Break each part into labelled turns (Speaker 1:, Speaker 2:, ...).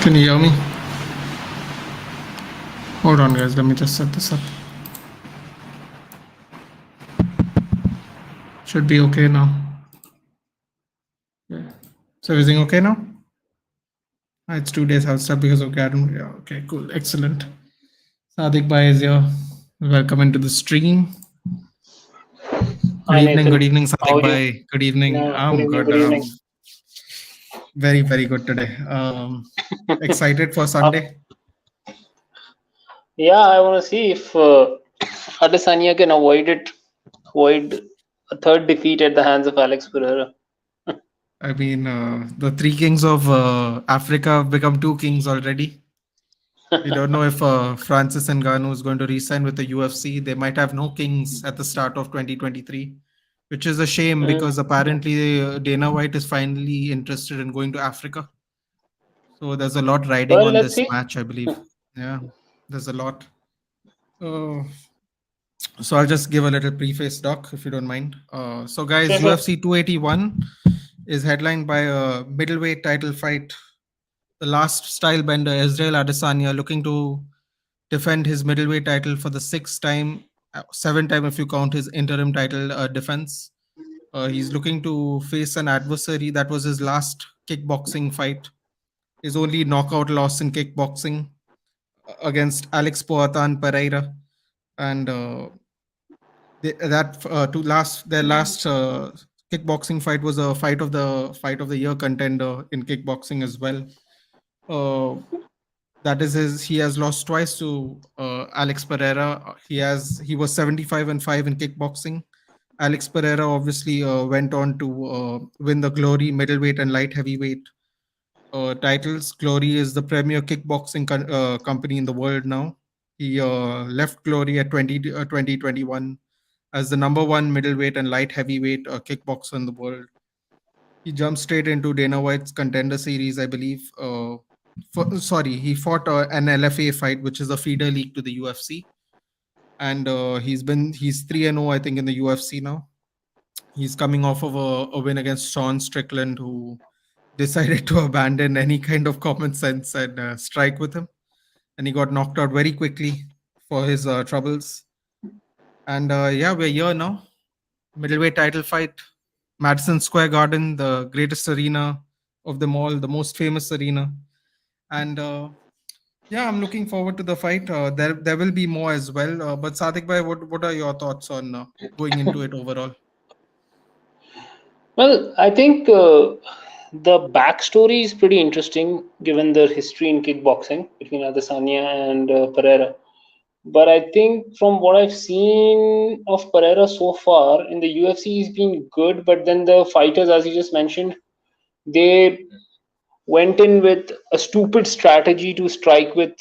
Speaker 1: Can you hear me? Hold on, guys. Let me just set this up. Should be okay now. Yeah. So everything okay now? It's 2 days out stuff because of Garden. Yeah. Okay. Cool. Excellent. Sadiq Bhai is here. Welcome into the stream.
Speaker 2: Hi, Nathan.
Speaker 1: Good evening,
Speaker 2: How
Speaker 1: Sadiq
Speaker 2: are you?
Speaker 1: Bhai. Good evening.
Speaker 2: No,
Speaker 1: I'm
Speaker 2: good
Speaker 1: good.
Speaker 2: evening.
Speaker 1: Very, very good today. Excited for Sunday.
Speaker 2: Yeah, I want to see if Adesanya can avoid a third defeat at the hands of Alex Pereira.
Speaker 1: I mean, the three kings of Africa have become two kings already. We don't know if Francis Ngannou is going to re-sign with the UFC. They might have no kings at the start of 2023, which is a shame because apparently Dana White is finally interested in going to Africa. So there's a lot riding
Speaker 2: Well,
Speaker 1: on
Speaker 2: let's
Speaker 1: this
Speaker 2: see.
Speaker 1: match, I believe. Yeah, there's a lot. So I'll just give a little preface, Doc, if you don't mind. So guys,
Speaker 2: Sure, sure.
Speaker 1: UFC 281 is headlined by a middleweight title fight. The last stylebender, Israel Adesanya, looking to defend his middleweight title for the sixth time, seventh time if you count his interim title defense. He's looking to face an adversary that was his last kickboxing fight, his only knockout loss in kickboxing against Alex Poatan Pereira, and their last kickboxing fight was a fight of the year contender in kickboxing as well. That is he has lost twice to Alex Pereira. He was 75-5 in kickboxing. Alex Pereira obviously went on to win the Glory middleweight and light heavyweight titles. Glory is the premier kickboxing company in the world now. He left Glory at 2021 as the number one middleweight and light heavyweight kickboxer in the world. He jumped straight into Dana White's Contender Series, I believe. He fought an LFA fight, which is a feeder league to the UFC, and he's 3-0, I think, in the UFC now. He's coming off of a win against Sean Strickland, who decided to abandon any kind of common sense and strike with him, and he got knocked out very quickly for his troubles. And we're here now. Middleweight title fight, Madison Square Garden, the greatest arena of them all, the most famous arena. And I'm looking forward to the fight. There will be more as well. But Sadiq bhai, what are your thoughts on going into it overall?
Speaker 2: Well, I think the backstory is pretty interesting given the history in kickboxing between Adesanya and Pereira. But I think from what I've seen of Pereira so far in the UFC, he's been good. But then the fighters, as you just mentioned, they went in with a stupid strategy to strike with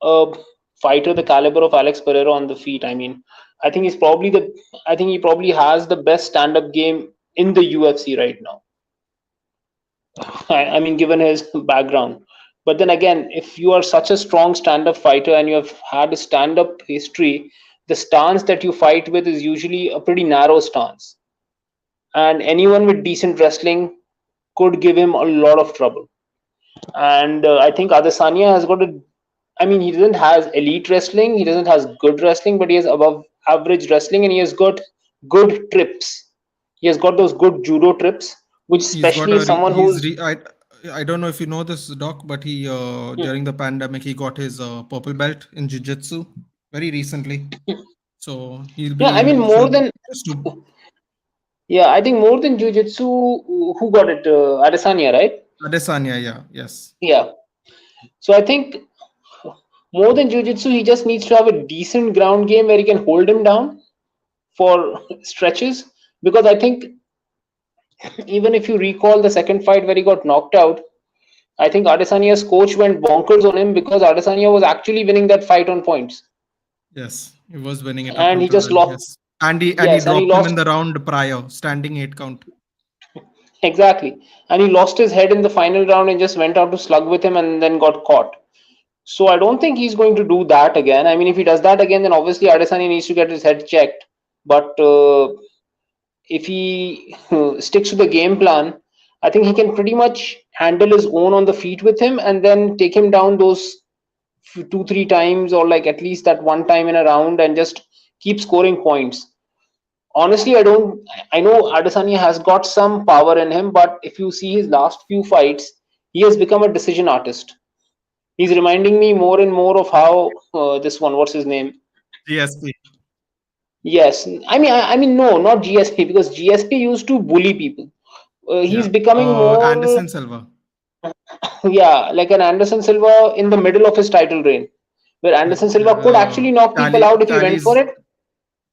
Speaker 2: a fighter the caliber of Alex Pereira on the feet. I mean, I think he probably has the best stand-up game in the UFC right now. I mean, given his background. But then again, if you are such a strong stand-up fighter and you have had a stand-up history, the stance that you fight with is usually a pretty narrow stance. And anyone with decent wrestling could give him a lot of trouble. And I think Adesanya has got he doesn't have elite wrestling, he doesn't have good wrestling, but he has above average wrestling, and he has got good trips. He has got those good judo trips, which especially someone who's
Speaker 1: I don't know if you know this, Doc, but he during the pandemic he got his purple belt in jiu-jitsu very recently. So he'll be
Speaker 2: I think more than jiu-jitsu, who got it? Adesanya, right?
Speaker 1: Adesanya, yeah, yes.
Speaker 2: Yeah. So I think more than jiu-jitsu, he just needs to have a decent ground game where he can hold him down for stretches. Because I think even if you recall the second fight where he got knocked out, I think Adesanya's coach went bonkers on him because Adesanya was actually winning that fight on points.
Speaker 1: Yes, he was winning it.
Speaker 2: And he just lost.
Speaker 1: Yes. And he dropped him in the round prior, standing 8 count.
Speaker 2: Exactly. And he lost his head in the final round and just went out to slug with him and then got caught. So I don't think he's going to do that again. I mean, if he does that again, then obviously Adesanya needs to get his head checked. But if he sticks to the game plan, I think he can pretty much handle his own on the feet with him, and then take him down those two, three times, or like at least that one time in a round, and just keep scoring points. Honestly, I know Adesanya has got some power in him, but if you see his last few fights, he has become a decision artist. He's reminding me more and more of how this one, what's his name?
Speaker 1: GSP.
Speaker 2: Yes, I mean, no, not GSP, because GSP used to bully people. He's
Speaker 1: Yeah.
Speaker 2: becoming more,
Speaker 1: Anderson Silva.
Speaker 2: yeah, like an Anderson Silva in the middle of his title reign, where Anderson Silva could actually knock people out if he went for it.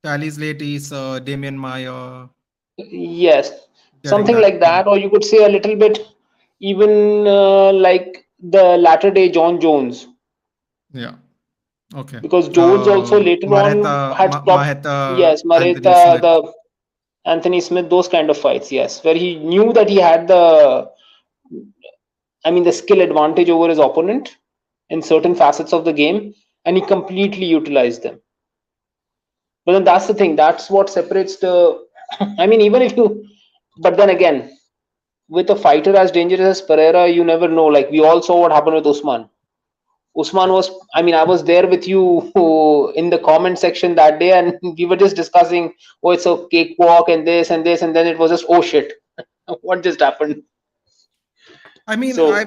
Speaker 1: Tally's late is Damian Maya
Speaker 2: Yes,
Speaker 1: getting
Speaker 2: something
Speaker 1: that
Speaker 2: like
Speaker 1: thing.
Speaker 2: that, or you could say a little bit even like the latter day John Jones,
Speaker 1: Yeah. Okay.
Speaker 2: because Jones also later on had stopped.
Speaker 1: Maheta,
Speaker 2: Yes,
Speaker 1: Anthony
Speaker 2: Mareta,
Speaker 1: Smith.
Speaker 2: the Anthony Smith, those kind of fights. Yes, where he knew that he had the, I mean, the skill advantage over his opponent in certain facets of the game, and he completely utilized them. But then that's the thing. That's what separates the. I mean, even if you, but then again, with a fighter as dangerous as Pereira, you never know. Like we all saw what happened with Usman. Usman
Speaker 1: Yeah.
Speaker 2: was, I mean, I was there with you in the comment section that day, and we were just discussing, oh, it's a cakewalk and this and this, and then it was just, oh shit, what just happened? So,
Speaker 1: I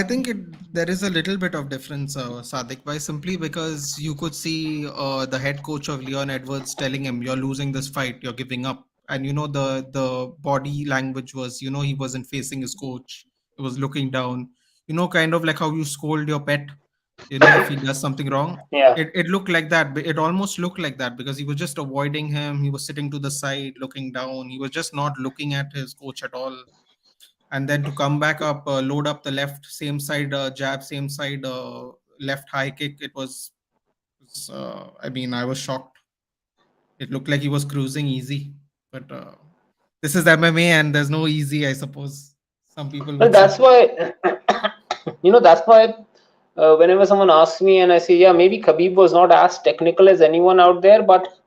Speaker 1: think there is a little bit of difference, Sadiq, by simply because you could see the head coach of Leon Edwards telling him, "You're losing this fight. You're giving up." And the body language was, he wasn't facing his coach. He was looking down. Kind of like how you scold your pet. If he does something wrong,
Speaker 2: yeah.
Speaker 1: it looked like that. It almost looked like that because he was just avoiding him. He was sitting to the side, looking down. He was just not looking at his coach at all, and then to come back up, load up the left, same side jab, same side left high kick. I was shocked. It looked like he was cruising easy, but this is MMA and there's no easy, I suppose. Some people
Speaker 2: Well,
Speaker 1: would say.
Speaker 2: that's why, that's why whenever someone asks me and I say, yeah, maybe Khabib was not as technical as anyone out there, but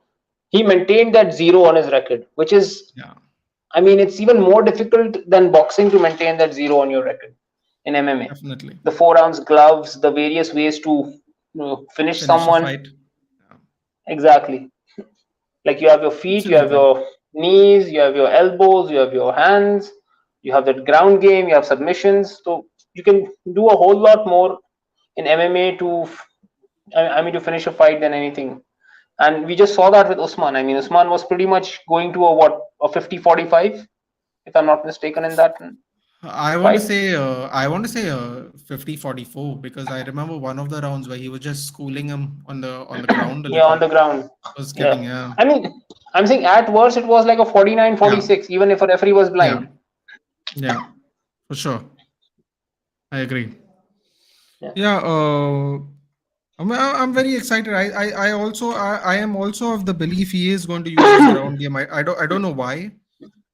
Speaker 2: he maintained that zero on his record, which is,
Speaker 1: Yeah,
Speaker 2: I mean, it's even more difficult than boxing to maintain that zero on your record in MMA.
Speaker 1: definitely.
Speaker 2: The 4 ounce gloves, the various ways to finish
Speaker 1: Finish a
Speaker 2: someone.
Speaker 1: fight. Yeah.
Speaker 2: Exactly. Like you have your feet, you have
Speaker 1: Absolutely.
Speaker 2: your knees, you have your elbows, you have your hands, you have that ground game, you have submissions. So you can do a whole lot more in MMA I mean, to finish a fight than anything. And we just saw that with Usman. I mean, Usman was pretty much going to a 50-45, if I'm not mistaken, in that fight.
Speaker 1: I want to say 50-44 because I remember one of the rounds where he was just schooling him on the ground a
Speaker 2: Yeah, on
Speaker 1: little.
Speaker 2: the ground.
Speaker 1: Was
Speaker 2: Yeah.
Speaker 1: getting, yeah.
Speaker 2: I mean, I'm saying at worst it was like a
Speaker 1: Yeah.
Speaker 2: 49-46, even if a referee was
Speaker 1: Yeah.
Speaker 2: blind.
Speaker 1: Yeah. For sure. I agree.
Speaker 2: Yeah.
Speaker 1: Yeah, I'm very excited. I am also of the belief he is going to use his ground game. I don't know why.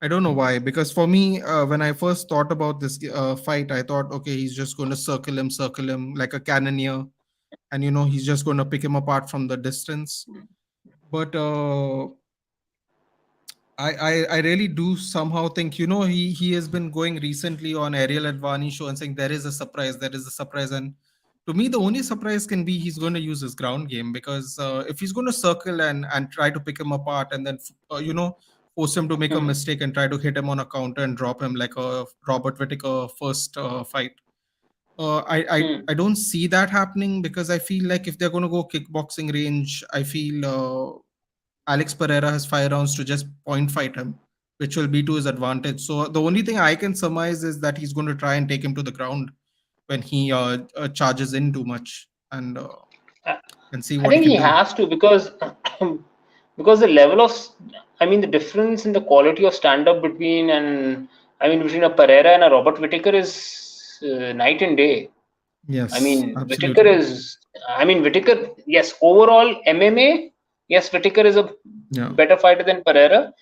Speaker 1: I don't know why, because for me, when I first thought about this fight, I thought, okay, he's just going to circle him like a cannoneer, and he's just going to pick him apart from the distance. But I really do somehow think, he has been going recently on Ariel Advani show and saying there is a surprise. And to me, the only surprise can be he's going to use his ground game, because if he's going to circle and try to pick him apart and then force him to make a
Speaker 2: Hmm.
Speaker 1: mistake and try to hit him on a counter and drop him like a Robert Whittaker first fight. I don't see that happening, because I feel like if they're going to go kickboxing range, I feel Alex Pereira has 5 rounds to just point fight him, which will be to his advantage. So the only thing I can surmise is that he's going to try and take him to the ground when he charges in too much,
Speaker 2: I
Speaker 1: and see
Speaker 2: I
Speaker 1: what he
Speaker 2: think
Speaker 1: can
Speaker 2: he
Speaker 1: do.
Speaker 2: has to, because because the level of, I mean, the difference in the quality of stand up between, and I mean, between a Pereira and a Robert Whittaker is night and day. I
Speaker 1: Yes,
Speaker 2: mean, Whittaker
Speaker 1: absolutely.
Speaker 2: is, I mean, Whittaker, yes, overall MMA, yes, Whittaker is a
Speaker 1: Yeah.
Speaker 2: better fighter than Pereira.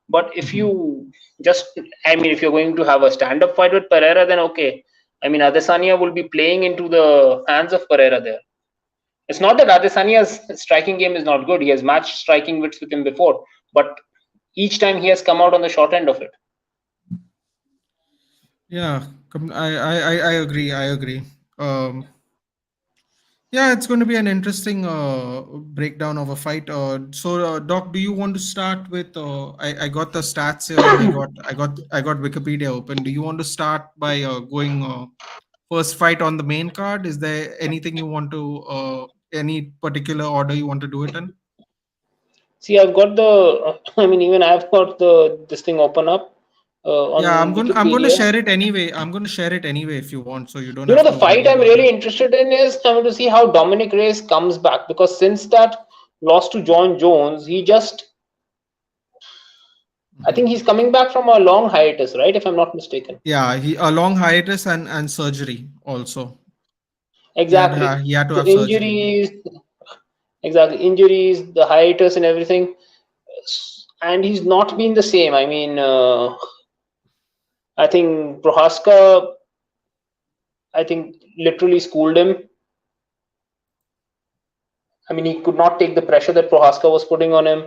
Speaker 2: But if
Speaker 1: Mhm.
Speaker 2: you just, I mean, if you're going to have a stand up fight with Pereira, then okay. I mean, Adesanya will be playing into the hands of Pereira there. It's not that Adesanya's striking game is not good. He has matched striking wits with him before, but each time he has come out on the short end of it.
Speaker 1: Yeah, I agree. I agree. Um, yeah, it's going to be an interesting breakdown of a fight. Doc, do you want to start with? I got the stats here, and I got Wikipedia open. Do you want to start by going first fight on the main card? Is there anything you want to any particular order you want to do it in?
Speaker 2: See, I've got the. I mean, even I've got the this thing open up
Speaker 1: Yeah,
Speaker 2: on
Speaker 1: I'm going to
Speaker 2: Wikipedia.
Speaker 1: share it anyway. I'm going to share it anyway if you want, so you don't
Speaker 2: You know,
Speaker 1: have
Speaker 2: the
Speaker 1: to
Speaker 2: fight
Speaker 1: worry
Speaker 2: I'm
Speaker 1: about it.
Speaker 2: really interested in is coming to see how Dominic Reyes comes back, because since that loss to John Jones, he just. I think
Speaker 1: Mhm.
Speaker 2: he's coming back from a long hiatus, right? If I'm not mistaken.
Speaker 1: Yeah, he a long hiatus and surgery also.
Speaker 2: Exactly.
Speaker 1: He had to
Speaker 2: The
Speaker 1: have surgery.
Speaker 2: injuries, exactly, injuries, the hiatus, and everything, and he's not been the same. I mean, I think Prohaska, I think, literally schooled him. I mean, he could not take the pressure that Prohaska was putting on him,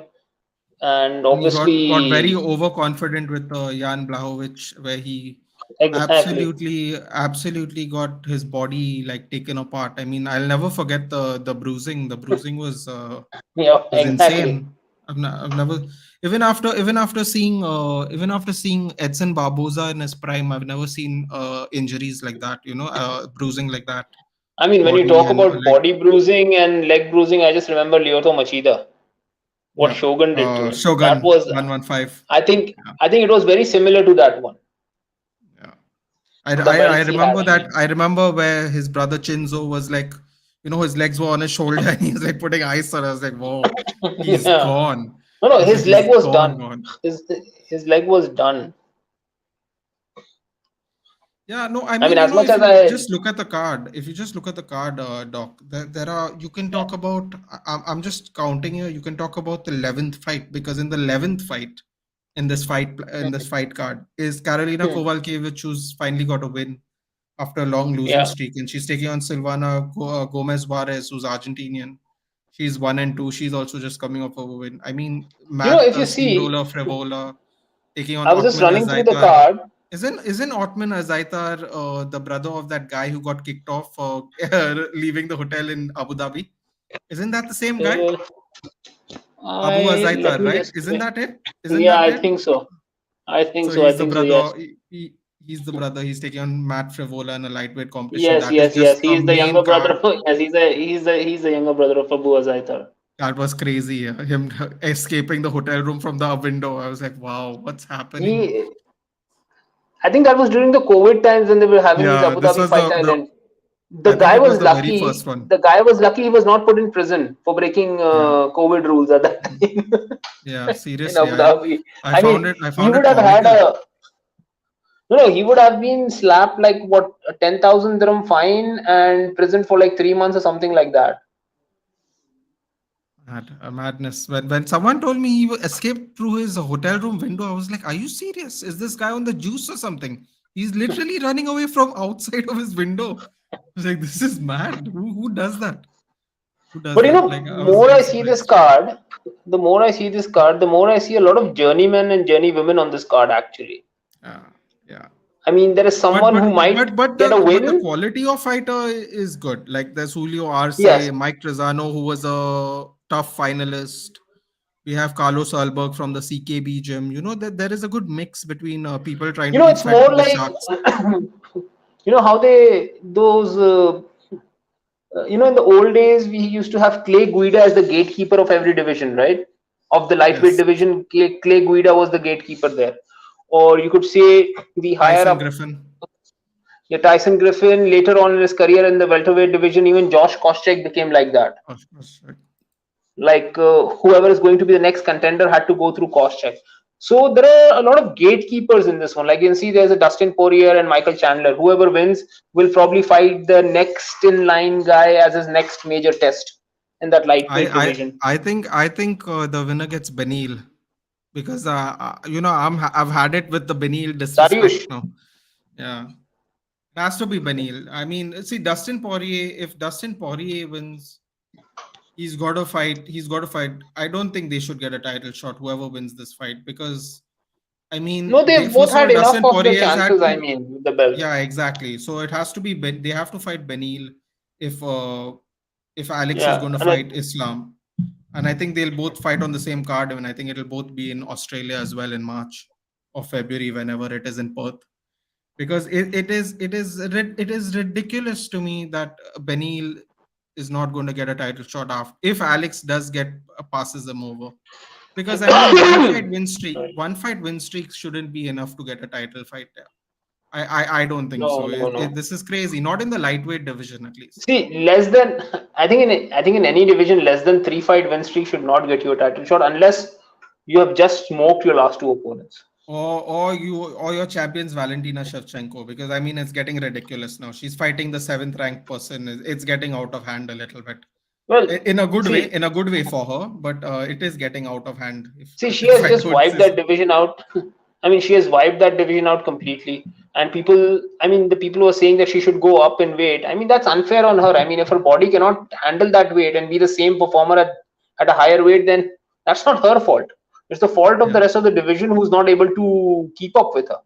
Speaker 2: and
Speaker 1: And he got very
Speaker 2: obviously,
Speaker 1: overconfident with Jan Blachowicz, where he
Speaker 2: exactly,
Speaker 1: absolutely got his body like taken apart. I mean, I'll never forget the bruising. The bruising
Speaker 2: yeah,
Speaker 1: was
Speaker 2: exactly.
Speaker 1: insane. I've never even after seeing Edson Barboza in his prime, I've never seen injuries like that. Bruising like that,
Speaker 2: I mean, when you
Speaker 1: body
Speaker 2: talk
Speaker 1: and
Speaker 2: about body bruising and leg bruising, I just remember Lyoto Machida, what
Speaker 1: yeah.
Speaker 2: Shogun did to him. That
Speaker 1: Shogun
Speaker 2: was,
Speaker 1: 115.
Speaker 2: I think,
Speaker 1: Yeah,
Speaker 2: I think it was very similar to that one,
Speaker 1: yeah.
Speaker 2: the
Speaker 1: I
Speaker 2: welts he had.
Speaker 1: remember
Speaker 2: I
Speaker 1: that.
Speaker 2: mean,
Speaker 1: I remember where his brother Chinzo was like, his legs were on his shoulder and he was like putting ice on. I was like, whoa, he's
Speaker 2: yeah.
Speaker 1: gone.
Speaker 2: No,
Speaker 1: I
Speaker 2: no,
Speaker 1: was like,
Speaker 2: his
Speaker 1: he's
Speaker 2: leg was
Speaker 1: gone,
Speaker 2: done.
Speaker 1: gone.
Speaker 2: His his leg was done.
Speaker 1: Yeah, no, I
Speaker 2: I mean,
Speaker 1: mean,
Speaker 2: as much
Speaker 1: if
Speaker 2: as
Speaker 1: you
Speaker 2: I,
Speaker 1: just look at the card, Doc, there are, you can talk about, I'm just counting here, you can talk about the 11th fight, because in the 11th fight, in this fight card, is Karolina
Speaker 2: hmm,
Speaker 1: Kowalkiewicz, who's finally got a win after a long losing
Speaker 2: yeah,
Speaker 1: streak, and she's taking on Silvana Gomez Juarez, who's Argentinian. She's 1-2. She's also just coming off of a win. I mean, Matt
Speaker 2: if
Speaker 1: the
Speaker 2: you see,
Speaker 1: Steamroller Frevola taking on
Speaker 2: I was just
Speaker 1: Otman
Speaker 2: running through the
Speaker 1: Azaitar.
Speaker 2: card.
Speaker 1: Isn't Otman Azaitar the brother of that guy who got kicked off for leaving the hotel in Abu Dhabi? Isn't that the same guy?
Speaker 2: Uh,
Speaker 1: Abu
Speaker 2: let
Speaker 1: Azaitar,
Speaker 2: me
Speaker 1: right?
Speaker 2: just,
Speaker 1: Isn't that it? Isn't
Speaker 2: yeah,
Speaker 1: that
Speaker 2: I
Speaker 1: it?
Speaker 2: think so. I think
Speaker 1: So
Speaker 2: so. I
Speaker 1: he's the
Speaker 2: think so. Yes.
Speaker 1: brother. He's the brother. He's taking on Matt Frevola in a lightweight competition.
Speaker 2: Yes,
Speaker 1: That is
Speaker 2: yes,
Speaker 1: just
Speaker 2: yes.
Speaker 1: a
Speaker 2: He's the
Speaker 1: main
Speaker 2: younger brother.
Speaker 1: card.
Speaker 2: Yes, he's the younger brother of Abu Azaitar.
Speaker 1: That was crazy. Yeah. Him escaping the hotel room from the window. I was like, wow, what's happening?
Speaker 2: He, I think that was during the COVID times when they were having these
Speaker 1: Yeah,
Speaker 2: Abu
Speaker 1: this
Speaker 2: Dhabi
Speaker 1: was
Speaker 2: Fight
Speaker 1: the
Speaker 2: Island. The
Speaker 1: I think
Speaker 2: guy
Speaker 1: it was
Speaker 2: was
Speaker 1: the very
Speaker 2: lucky.
Speaker 1: first one.
Speaker 2: The guy was lucky he was not put in prison for breaking
Speaker 1: Yeah.
Speaker 2: COVID rules at that time
Speaker 1: Yeah,
Speaker 2: in
Speaker 1: seriously.
Speaker 2: Abu Dhabi.
Speaker 1: I
Speaker 2: I
Speaker 1: found
Speaker 2: mean,
Speaker 1: it I
Speaker 2: he
Speaker 1: found
Speaker 2: would
Speaker 1: it
Speaker 2: have had
Speaker 1: comical.
Speaker 2: a no, he would have been slapped like what, a 10,000 dirham fine and prison for like 3 months or something like that.
Speaker 1: A madness. When someone told me he escaped through his hotel room window, I was like, "Are you serious? Is this guy on the juice or something? He's literally running away from outside of his window." I was like, "This is mad. Who does that? Who does
Speaker 2: But
Speaker 1: that?" Like, I was
Speaker 2: more
Speaker 1: really
Speaker 2: I see this
Speaker 1: surprised.
Speaker 2: card, the more I see this card, the more I see a lot of journeymen and journey women on this card actually.
Speaker 1: Yeah, yeah.
Speaker 2: I mean, there is
Speaker 1: But
Speaker 2: someone
Speaker 1: but
Speaker 2: who might
Speaker 1: but
Speaker 2: get a
Speaker 1: the
Speaker 2: win.
Speaker 1: quality of fighter is good. Like there's Julio
Speaker 2: Yes.
Speaker 1: Arce, Mike Trezano, who was a tough finalist. We have Carlos Alberg from the CKB gym. That there is a good mix between people trying to be
Speaker 2: It's
Speaker 1: fed
Speaker 2: more
Speaker 1: to the
Speaker 2: like,
Speaker 1: sharks.
Speaker 2: how in the old days, we used to have Clay Guida as the gatekeeper of every division, right? Of the lightweight
Speaker 1: Yes,
Speaker 2: division, Clay Guida was the gatekeeper there. Or you could say the higher
Speaker 1: Tyson
Speaker 2: up,
Speaker 1: Griffin.
Speaker 2: yeah, Tyson Griffin, later on in his career in the welterweight division, even Josh Koscheck became like that.
Speaker 1: Of course, right.
Speaker 2: Like whoever is going to be the next contender had to go through Koscheck. So there are a lot of gatekeepers in this one. Like you can see, there's a Dustin Poirier and Michael Chandler. Whoever wins will probably fight the next in line guy as his next major test in that
Speaker 1: I
Speaker 2: lightweight
Speaker 1: I
Speaker 2: division.
Speaker 1: I think the winner gets Benil because I've had it with the Benil disrespect
Speaker 2: Dariush,
Speaker 1: now. Yeah, it has to be Benil. I mean, see Dustin Poirier. If Dustin Poirier wins, he's got to fight. He's got to fight. I don't think they should get a title shot. Whoever wins this fight, because I mean,
Speaker 2: No, they've both
Speaker 1: first of all,
Speaker 2: had enough
Speaker 1: Dustin
Speaker 2: of the
Speaker 1: Poirier has had
Speaker 2: chances. I
Speaker 1: two.
Speaker 2: mean, with the belt.
Speaker 1: Yeah, exactly. So it has to be. They have to fight Benil if Alex is
Speaker 2: Yeah,
Speaker 1: going to
Speaker 2: and
Speaker 1: fight Islam, and I think they'll both fight on the same card, and I think it'll both be in Australia as well in March or February, whenever it is in Perth. Because it is ridiculous to me that Benil is not going to get a title shot after if Alex does get passes him over. Because I mean,
Speaker 2: sorry.
Speaker 1: one fight win streak shouldn't be enough to get a title fight there. I don't think
Speaker 2: No,
Speaker 1: so.
Speaker 2: no, no.
Speaker 1: This is crazy. Not in the lightweight division, at least.
Speaker 2: See, less than I think in any division, less than 3 fight win streak should not get you a title shot unless you have just smoked your last two opponents.
Speaker 1: Or your champions Valentina Shevchenko, because I mean it's getting ridiculous now. She's fighting the seventh ranked person. It's getting out of hand a little bit.
Speaker 2: Well,
Speaker 1: In a good way,
Speaker 2: see,
Speaker 1: in a good way for her, but it is getting out of hand.
Speaker 2: see, she
Speaker 1: If
Speaker 2: has
Speaker 1: I
Speaker 2: just
Speaker 1: could
Speaker 2: wiped
Speaker 1: say so.
Speaker 2: that division out. I mean, she has wiped that division out completely. And people, I mean, the people who are saying that she should go up in weight, I mean, that's unfair on her. I mean, if her body cannot handle that weight and be the same performer at a higher weight, then that's not her fault. It's the fault of the
Speaker 1: Yeah.
Speaker 2: rest of the division who's not able to keep up with her.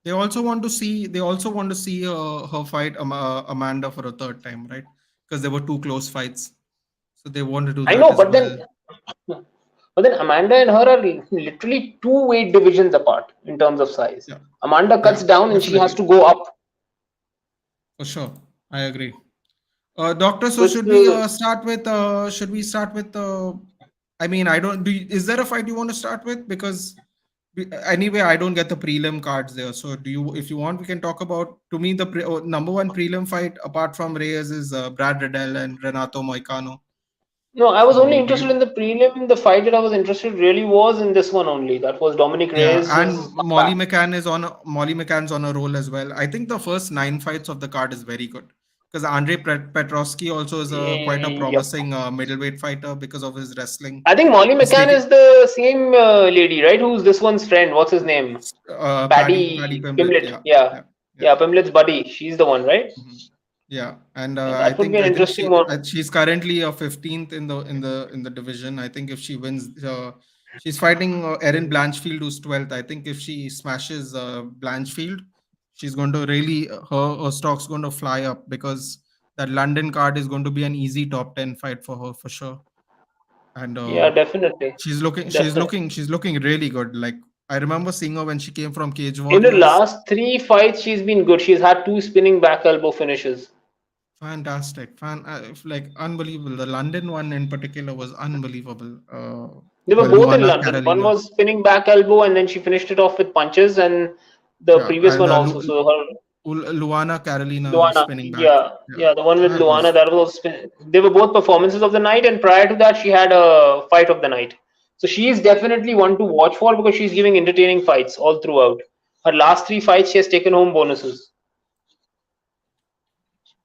Speaker 1: They also want to see. They also want to see her fight Amanda for a third time, right? Because there were two close fights, so they want to do
Speaker 2: I
Speaker 1: that
Speaker 2: know,
Speaker 1: as
Speaker 2: but
Speaker 1: well.
Speaker 2: then Amanda and her are literally two weight divisions apart in terms of size.
Speaker 1: Yeah,
Speaker 2: Amanda
Speaker 1: yeah,
Speaker 2: cuts down and she has
Speaker 1: definitely,
Speaker 2: to go up.
Speaker 1: for sure. I agree. Doctor,
Speaker 2: So
Speaker 1: so
Speaker 2: it's
Speaker 1: should we start with? Should we start with? I mean, I don't. Is there a fight you want to start with? Because anyway, I don't get the prelim cards there. So do you? If you want, we can talk about. To me, the number one prelim fight apart from Reyes is Brad Riddell and Renato Moicano.
Speaker 2: no, I was only
Speaker 1: So do
Speaker 2: interested
Speaker 1: you?
Speaker 2: in the prelim. The fight that I was interested really was in this one only. That was Dominic
Speaker 1: Yeah,
Speaker 2: Reyes'
Speaker 1: and
Speaker 2: comeback.
Speaker 1: Molly McCann's on a roll as well. I think the first 9 fights of the card is very good because Andre Petrovsky also is a quite a
Speaker 2: Yep.
Speaker 1: promising middleweight fighter because of his wrestling.
Speaker 2: I think Molly
Speaker 1: He's
Speaker 2: McCann
Speaker 1: taking
Speaker 2: is the same lady, right? Who's this one's friend? What's his name?
Speaker 1: Paddy
Speaker 2: Paddy
Speaker 1: Pimblett.
Speaker 2: Pimblett.
Speaker 1: Yeah,
Speaker 2: Yeah.
Speaker 1: yeah, yeah.
Speaker 2: Yeah, Pimlett's buddy. She's the one, right?
Speaker 1: Mhm. Yeah, and
Speaker 2: Yeah, that would be an
Speaker 1: I think
Speaker 2: interesting one.
Speaker 1: she's currently a 15th in the division. I think if she wins, she's fighting Erin Blanchfield, who's 12th. I think if she smashes Blanchfield, she's going to really her stock's going to fly up because that London card is going to be an easy top 10 fight for her for sure. And
Speaker 2: Yeah, definitely. Definitely.
Speaker 1: she's looking really good. Like I remember seeing her when she came from Cage
Speaker 2: In the
Speaker 1: Warriors.
Speaker 2: last 3 fights, she's been good. She's had two spinning back elbow finishes.
Speaker 1: Fantastic, like unbelievable. The London one in particular was unbelievable.
Speaker 2: They were both in
Speaker 1: Luana
Speaker 2: London. One
Speaker 1: Carolina,
Speaker 2: was spinning back elbow, and then she finished it off with punches, and the
Speaker 1: yeah,
Speaker 2: previous
Speaker 1: and
Speaker 2: one also. So her
Speaker 1: Luana Carolina
Speaker 2: Luana,
Speaker 1: spinning back.
Speaker 2: yeah,
Speaker 1: Yeah,
Speaker 2: yeah, the one with
Speaker 1: that
Speaker 2: Luana,
Speaker 1: was
Speaker 2: that was they were both performances of the night, and prior to that, she had a fight of the night. So she is definitely one to watch for because she's giving entertaining fights all throughout. Her last 3 fights, she has taken home bonuses.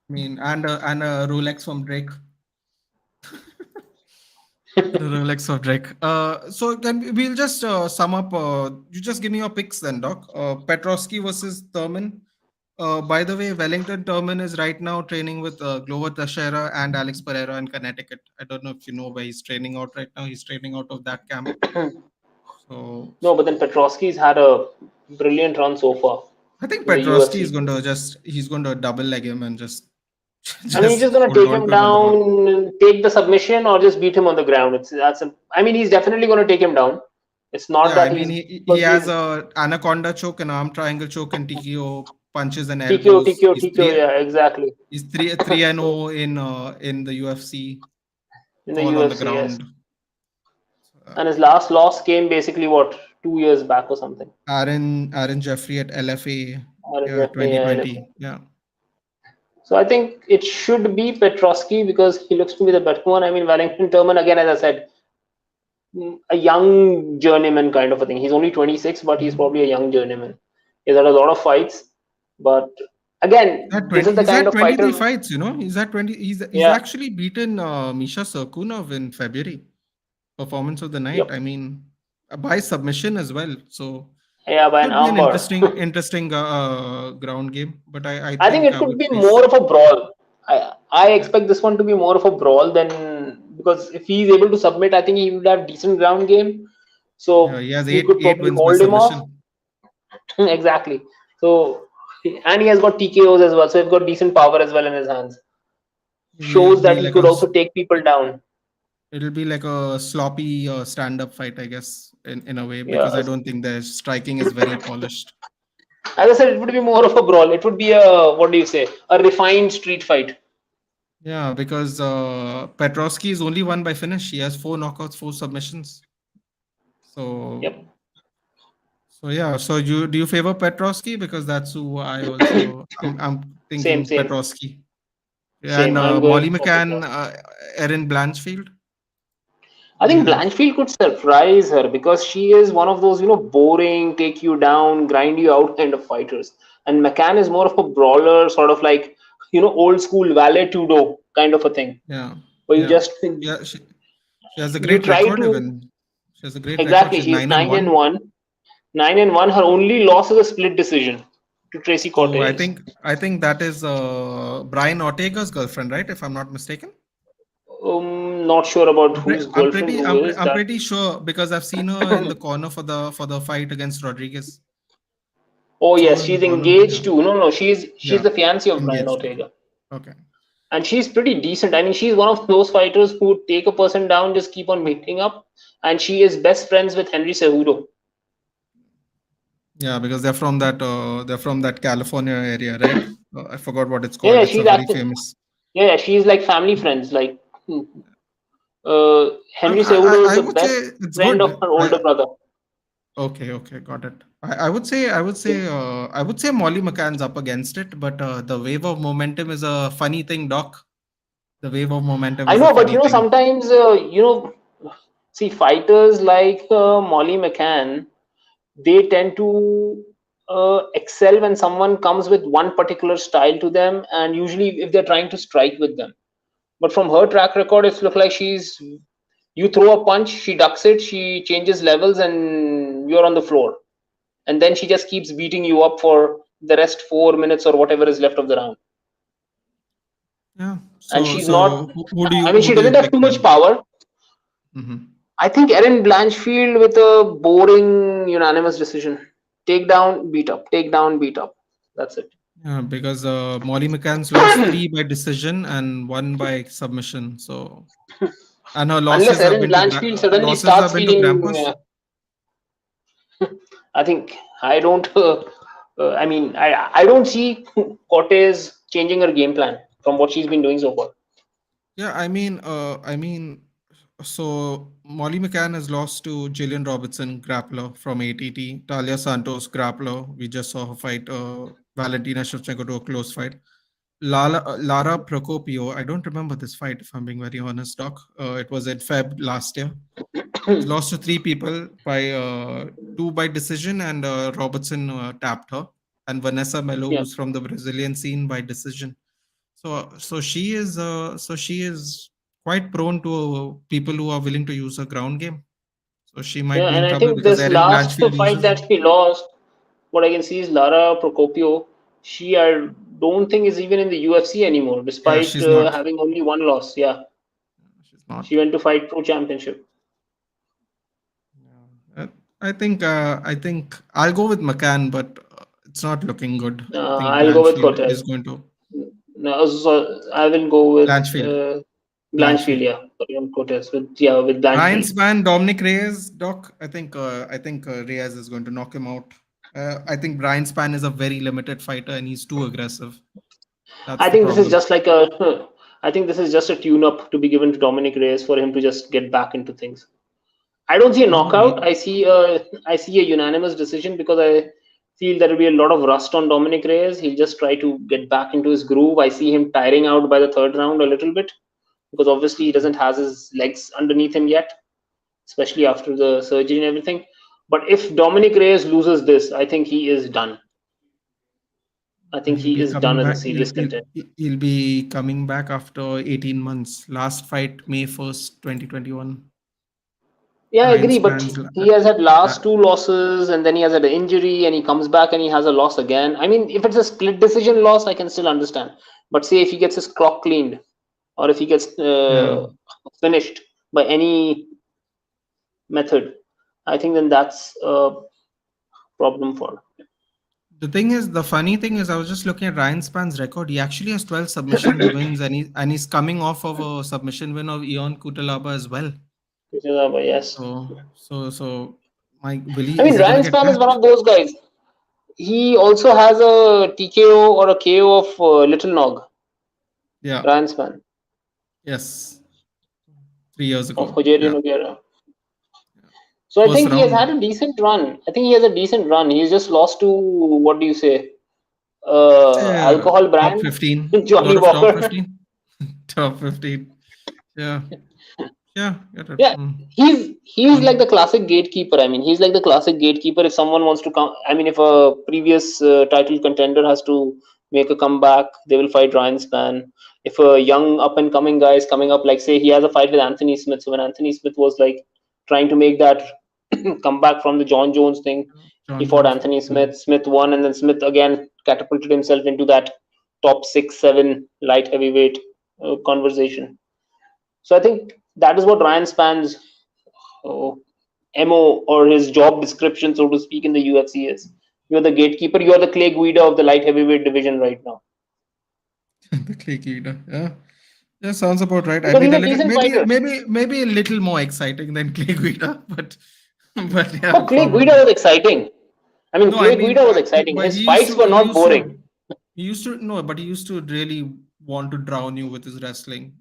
Speaker 1: I mean, and a Rolex from Drake. The Rolex of Drake. So we'll just sum up. You just give me your picks then, Doc. Petrovsky versus Thurman. By the way, Wellington Turman is right now training with Glover Teixeira and Alex Pereira in Connecticut. I don't know if you know where he's training out right now. He's training out of that camp. So
Speaker 2: No, but then Petrovsky's had a brilliant run so far
Speaker 1: I think
Speaker 2: in the
Speaker 1: Petrovsky is
Speaker 2: UFC.
Speaker 1: going to he's going to double leg him and just
Speaker 2: I mean, he's
Speaker 1: just
Speaker 2: just gonna
Speaker 1: hold
Speaker 2: take
Speaker 1: on
Speaker 2: him
Speaker 1: to him on the ground.
Speaker 2: down, take the submission, or just beat him on the ground. I mean, he's definitely gonna take him down. It's not
Speaker 1: Yeah, I
Speaker 2: that
Speaker 1: mean
Speaker 2: he's
Speaker 1: he
Speaker 2: because
Speaker 1: has
Speaker 2: he's
Speaker 1: a anaconda choke, an arm triangle choke, and TKO punches and
Speaker 2: TKO,
Speaker 1: elbows.
Speaker 2: TKO, TKO. Yeah, exactly.
Speaker 1: He's 3-0
Speaker 2: So
Speaker 1: in the UFC,
Speaker 2: in the
Speaker 1: all on the
Speaker 2: UFC, yes.
Speaker 1: ground.
Speaker 2: And his last loss came basically what 2 years back or something.
Speaker 1: Aaron Jeffrey at LFA,
Speaker 2: Or
Speaker 1: yeah,
Speaker 2: yeah, LFA.
Speaker 1: 2020. Yeah.
Speaker 2: So I think it should be Petrovsky because he looks to be the better one. I mean, Wellington Turman again, as I said, a young journeyman kind of a thing. He's only 26, but he's
Speaker 1: Mhm.
Speaker 2: probably a young journeyman. He's had a lot of fights, but again, this is the
Speaker 1: He's
Speaker 2: kind
Speaker 1: had
Speaker 2: of
Speaker 1: 23
Speaker 2: fighter.
Speaker 1: fights, you know. He's at 20. He's
Speaker 2: Yeah,
Speaker 1: actually beaten Misha Serkunov in February. Performance of the night.
Speaker 2: yep,
Speaker 1: I mean, by submission as well. So
Speaker 2: yeah, by an
Speaker 1: should be an
Speaker 2: armbar.
Speaker 1: interesting ground game. But I
Speaker 2: I think
Speaker 1: think
Speaker 2: it
Speaker 1: I
Speaker 2: could
Speaker 1: would
Speaker 2: be
Speaker 1: face.
Speaker 2: more of a brawl. I
Speaker 1: Yeah,
Speaker 2: expect this one to be more of a brawl than because if he's able to submit, I think he would have decent ground game.
Speaker 1: yeah,
Speaker 2: So
Speaker 1: he has
Speaker 2: he could
Speaker 1: eight
Speaker 2: probably
Speaker 1: wins by
Speaker 2: hold him off.
Speaker 1: submission.
Speaker 2: Exactly. So, and he has got TKOs as well. So he's got decent power as well in his hands.
Speaker 1: It'll
Speaker 2: Shows
Speaker 1: be
Speaker 2: that he
Speaker 1: like
Speaker 2: could also take people down.
Speaker 1: it'll be like a sloppy stand-up fight, I guess, in a way,
Speaker 2: Yeah.
Speaker 1: because I don't think their striking is very polished.
Speaker 2: As I said, it would be more of a brawl. It would be a, what do you say, a refined street fight.
Speaker 1: Yeah, because Petrovsky is only won by finish. He has 4 knockouts, 4 submissions. So
Speaker 2: Yep.
Speaker 1: yeah. So you do you favor Petrovsky? Because that's who I also I'm
Speaker 2: Same,
Speaker 1: thinking
Speaker 2: same,
Speaker 1: Petrovsky. Yeah, and
Speaker 2: same. I'm going
Speaker 1: Molly
Speaker 2: for
Speaker 1: McCann,
Speaker 2: Petrovsky.
Speaker 1: Erin Blanchfield.
Speaker 2: I
Speaker 1: Who do you
Speaker 2: think
Speaker 1: have?
Speaker 2: Blanchfield could surprise her because she is one of those, boring, take you down, grind you out kind of fighters. And McCann is more of a brawler, sort of like, old school valet tudo kind of a thing,
Speaker 1: Yeah,
Speaker 2: where you
Speaker 1: yeah,
Speaker 2: just
Speaker 1: yeah. She has a
Speaker 2: you
Speaker 1: great
Speaker 2: try
Speaker 1: record.
Speaker 2: to
Speaker 1: Even she has a great record.
Speaker 2: exactly.
Speaker 1: She's
Speaker 2: She's
Speaker 1: nine and
Speaker 2: nine and
Speaker 1: one.
Speaker 2: one, 9-1. Her only loss is a split decision to Tracy
Speaker 1: So
Speaker 2: Cortez.
Speaker 1: I think that is Brian Ortega's girlfriend, right? If I'm not mistaken.
Speaker 2: Not sure about whose girlfriend who is
Speaker 1: I'm
Speaker 2: that.
Speaker 1: pretty sure because I've seen her in the corner for the fight against Rodriguez.
Speaker 2: Oh
Speaker 1: Saw
Speaker 2: yes,
Speaker 1: her in the
Speaker 2: she's
Speaker 1: corner.
Speaker 2: engaged
Speaker 1: Yeah,
Speaker 2: too. No, no, she's
Speaker 1: yeah,
Speaker 2: the fiancée of Brian
Speaker 1: engaged. Okay,
Speaker 2: Ortega.
Speaker 1: okay.
Speaker 2: And she's pretty decent. I mean, she's one of those fighters who would take a person down, just keep on beating up. And she is best friends with Henry Cejudo.
Speaker 1: Yeah, because they're from that California area, right? I forgot what it's
Speaker 2: Yeah,
Speaker 1: called.
Speaker 2: yeah,
Speaker 1: It's a
Speaker 2: she's
Speaker 1: very
Speaker 2: actually,
Speaker 1: famous.
Speaker 2: yeah, she's like family friends. Like, Henry Cejudo is
Speaker 1: I
Speaker 2: the
Speaker 1: would say
Speaker 2: best
Speaker 1: it's
Speaker 2: friend of
Speaker 1: good.
Speaker 2: her older brother.
Speaker 1: Okay, okay, got it. I would say Molly McCann's up against it, but the wave of momentum is a funny thing, Doc. The wave of momentum
Speaker 2: I
Speaker 1: is a
Speaker 2: know, but
Speaker 1: funny thing.
Speaker 2: sometimes, see, fighters like Molly McCann, they tend to excel when someone comes with one particular style to them, and usually if they're trying to strike with them. But from her track record, it's looked like you throw a punch, she ducks it, she changes levels, and you're on the floor. And then she just keeps beating you up for the rest 4 minutes or whatever is left of the round.
Speaker 1: Yeah.
Speaker 2: And
Speaker 1: So
Speaker 2: she's not, I mean,
Speaker 1: who
Speaker 2: she
Speaker 1: do you
Speaker 2: doesn't have
Speaker 1: pick
Speaker 2: too much
Speaker 1: then?
Speaker 2: power.
Speaker 1: Hmm.
Speaker 2: I think Erin Blanchfield with a boring unanimous decision. Take down, beat up, take down, beat up. That's it.
Speaker 1: Yeah, because Molly McCann's lost 3 by decision and 1 by submission. So and her
Speaker 2: Unless Erin Blanchfield suddenly
Speaker 1: losses have
Speaker 2: starts
Speaker 1: been to
Speaker 2: feeling,
Speaker 1: Grampus.
Speaker 2: I think I don't. I mean, I don't see Cortez changing her game plan from what she's been doing so far.
Speaker 1: Yeah, I mean, so Molly McCann has lost to Jillian Robertson, grappler from ATT. Talia Santos, grappler. We just saw her fight Valentina Shevchenko to a close fight. Lara Procopio, I don't remember this fight if I'm being very honest, Doc. It was in Feb last year. She's lost to 3 people by 2 by decision, and Robertson tapped her. And Vanessa Melo,
Speaker 2: Yeah,
Speaker 1: who's from the Brazilian scene, by decision. So she is quite prone to people who are willing to use her ground game. So she might
Speaker 2: yeah,
Speaker 1: be
Speaker 2: and
Speaker 1: in
Speaker 2: I
Speaker 1: trouble
Speaker 2: think
Speaker 1: because
Speaker 2: this
Speaker 1: Erin
Speaker 2: last
Speaker 1: Blanchfield
Speaker 2: fight
Speaker 1: uses her.
Speaker 2: that she lost, what I can see is Lara Procopio. She, I don't think, is even in the UFC anymore,
Speaker 1: Yeah,
Speaker 2: despite
Speaker 1: she's not.
Speaker 2: having only one loss. Yeah,
Speaker 1: She's not.
Speaker 2: she went to fight pro championship.
Speaker 1: Yeah. I think I'll go with McCann, but it's not looking good. I think
Speaker 2: I'll go with
Speaker 1: Blanchfield is
Speaker 2: Cortez.
Speaker 1: going to
Speaker 2: No, so I will go with
Speaker 1: Blanchfield.
Speaker 2: Blanchfield.
Speaker 1: Blanchfield.
Speaker 2: Yeah, sorry, on Cortez with
Speaker 1: Ryan
Speaker 2: Blanchfield.
Speaker 1: Span, Dominic Reyes, Doc. I think Reyes is going to knock him out. I think Brian Span is a very limited fighter and he's too aggressive. That's
Speaker 2: I
Speaker 1: the
Speaker 2: think this is
Speaker 1: problem.
Speaker 2: just like a. I think this is just a tune-up to be given to Dominic Reyes for him to just get back into things. I don't see a
Speaker 1: No,
Speaker 2: knockout. I see a unanimous decision because I feel there will be a lot of rust on Dominic Reyes. He'll just try to get back into his groove. I see him tiring out by the third round a little bit because obviously he doesn't have his legs underneath him yet, especially after the surgery and everything. But if Dominic Reyes loses this, I think he is done. I think
Speaker 1: he'll
Speaker 2: he
Speaker 1: be
Speaker 2: is done
Speaker 1: coming
Speaker 2: as a
Speaker 1: back.
Speaker 2: serious contender.
Speaker 1: He'll be coming back after 18 months. Last fight, May 1st, 2021.
Speaker 2: Yeah, I
Speaker 1: Ryan
Speaker 2: agree, but
Speaker 1: Spans.
Speaker 2: he has had last
Speaker 1: La-
Speaker 2: two losses and then he has had an injury and he comes back and he has a loss again. I mean, if it's a split decision loss, I can still understand. But say if he gets his clock cleaned or if he gets
Speaker 1: yeah.
Speaker 2: finished by any method, I think then that's a problem for him.
Speaker 1: The funny thing is, I was just looking at Ryan Span's record. He actually has 12 submissions wins, and he's coming off of a submission win of Ion Kutalaba as well.
Speaker 2: Yes.
Speaker 1: So, Mike, will
Speaker 2: I
Speaker 1: he is
Speaker 2: mean,
Speaker 1: he gonna
Speaker 2: Ryan
Speaker 1: get
Speaker 2: Span is one
Speaker 1: tapped?
Speaker 2: of those guys. He also has a TKO or a KO of Little Nog,
Speaker 1: Yeah.
Speaker 2: Ryan Span
Speaker 1: Yes. 3 years
Speaker 2: of
Speaker 1: ago.
Speaker 2: Hojerian
Speaker 1: Yeah.
Speaker 2: Nogueira.
Speaker 1: Yeah.
Speaker 2: So I
Speaker 1: First
Speaker 2: think he has
Speaker 1: round.
Speaker 2: had a decent run. I think he has a decent run. He's just lost to, what do you say,
Speaker 1: Say
Speaker 2: alcohol
Speaker 1: top
Speaker 2: brand,
Speaker 1: 15. A
Speaker 2: Johnny
Speaker 1: lot of top
Speaker 2: Walker.
Speaker 1: 15. Top 15. Yeah. Yeah. Get it.
Speaker 2: Yeah, he's like
Speaker 1: Um,
Speaker 2: the classic gatekeeper. I mean, he's like the classic gatekeeper. If someone wants to come, I mean, if a previous title contender has to make a comeback, they will fight Ryan Span. If a young up and coming guy is coming up, like say he has a fight with Anthony Smith, so when Anthony Smith was like trying to make that comeback from the John Jones thing, he
Speaker 1: John
Speaker 2: fought
Speaker 1: Jones.
Speaker 2: Anthony Smith. Smith won, and then Smith again catapulted himself into that top 6, 7 light heavyweight conversation. So I think that is what Ryan Span's uh, MO or his job description, so to speak, in the UFC is. You're the gatekeeper. You're the Clay Guida of the light heavyweight division right now.
Speaker 1: The clicky eater. Yeah. Yeah, sounds about right. I
Speaker 2: Because
Speaker 1: mean,
Speaker 2: he's
Speaker 1: a
Speaker 2: a
Speaker 1: little,
Speaker 2: decent fighter.
Speaker 1: maybe a little more exciting than Clay Guida, but yeah,
Speaker 2: But Clay Guida
Speaker 1: probably.
Speaker 2: was exciting. I mean,
Speaker 1: No, I
Speaker 2: Clay
Speaker 1: mean,
Speaker 2: Guida was exciting.
Speaker 1: but
Speaker 2: His fights were not boring.
Speaker 1: he used to no, but he used to really want to drown you with his wrestling.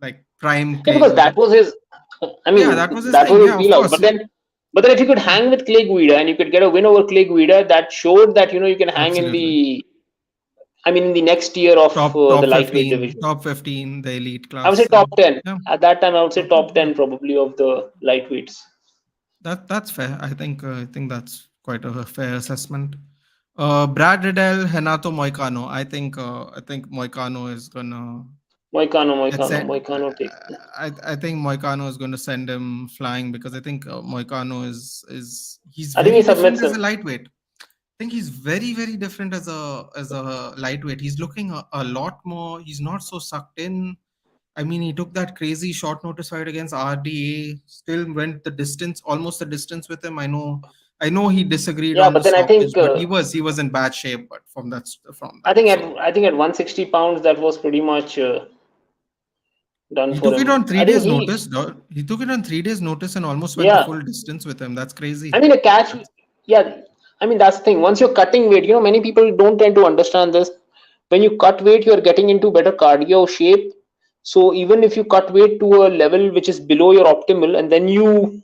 Speaker 1: Like prime
Speaker 2: Yeah,
Speaker 1: Clay
Speaker 2: because
Speaker 1: Guida.
Speaker 2: that was his. I
Speaker 1: Yeah,
Speaker 2: mean,
Speaker 1: that was his
Speaker 2: that
Speaker 1: thing.
Speaker 2: was his
Speaker 1: Yeah, of
Speaker 2: wheelhouse.
Speaker 1: course.
Speaker 2: But then, if you could hang with Clay Guida and you could get a win over Clay Guida, that showed that you can hang in
Speaker 1: Absolutely.
Speaker 2: the. I mean, in the next tier of the lightweight division.
Speaker 1: Top 15, the elite
Speaker 2: I would
Speaker 1: class.
Speaker 2: say
Speaker 1: So
Speaker 2: top 10.
Speaker 1: yeah,
Speaker 2: At that time, I would say
Speaker 1: top 10.
Speaker 2: top
Speaker 1: Yeah,
Speaker 2: 10 probably of the lightweights.
Speaker 1: that's fair. I think that's quite a fair assessment. Brad Riddell, Renato Moicano. I think Moicano is gonna. It's a,
Speaker 2: Moicano take.
Speaker 1: I think Moicano is going to send him flying because I think Moicano is he's
Speaker 2: I think he
Speaker 1: very different
Speaker 2: submits
Speaker 1: as
Speaker 2: him.
Speaker 1: a lightweight. I think he's very different as a lightweight. He's looking a lot more. He's not so sucked in. I mean, he took that crazy short notice fight against RDA. Still went the distance, almost the distance with him. I know he disagreed
Speaker 2: Yeah,
Speaker 1: on
Speaker 2: but
Speaker 1: the
Speaker 2: then
Speaker 1: stoppage, but he was in bad shape. But from that, so
Speaker 2: I think at 160 pounds that was pretty much done
Speaker 1: he
Speaker 2: for
Speaker 1: took it
Speaker 2: him.
Speaker 1: on three
Speaker 2: I think
Speaker 1: days
Speaker 2: he
Speaker 1: notice. Dog. He took it on 3 days notice and almost went the
Speaker 2: yeah.
Speaker 1: full distance with him. That's
Speaker 2: I
Speaker 1: crazy.
Speaker 2: mean a catch
Speaker 1: That's,
Speaker 2: yeah. I mean that's the thing. Once you're cutting weight, many people don't tend to understand this. When you cut weight, you're getting into better cardio shape. So even if you cut weight to a level which is below your optimal, and then you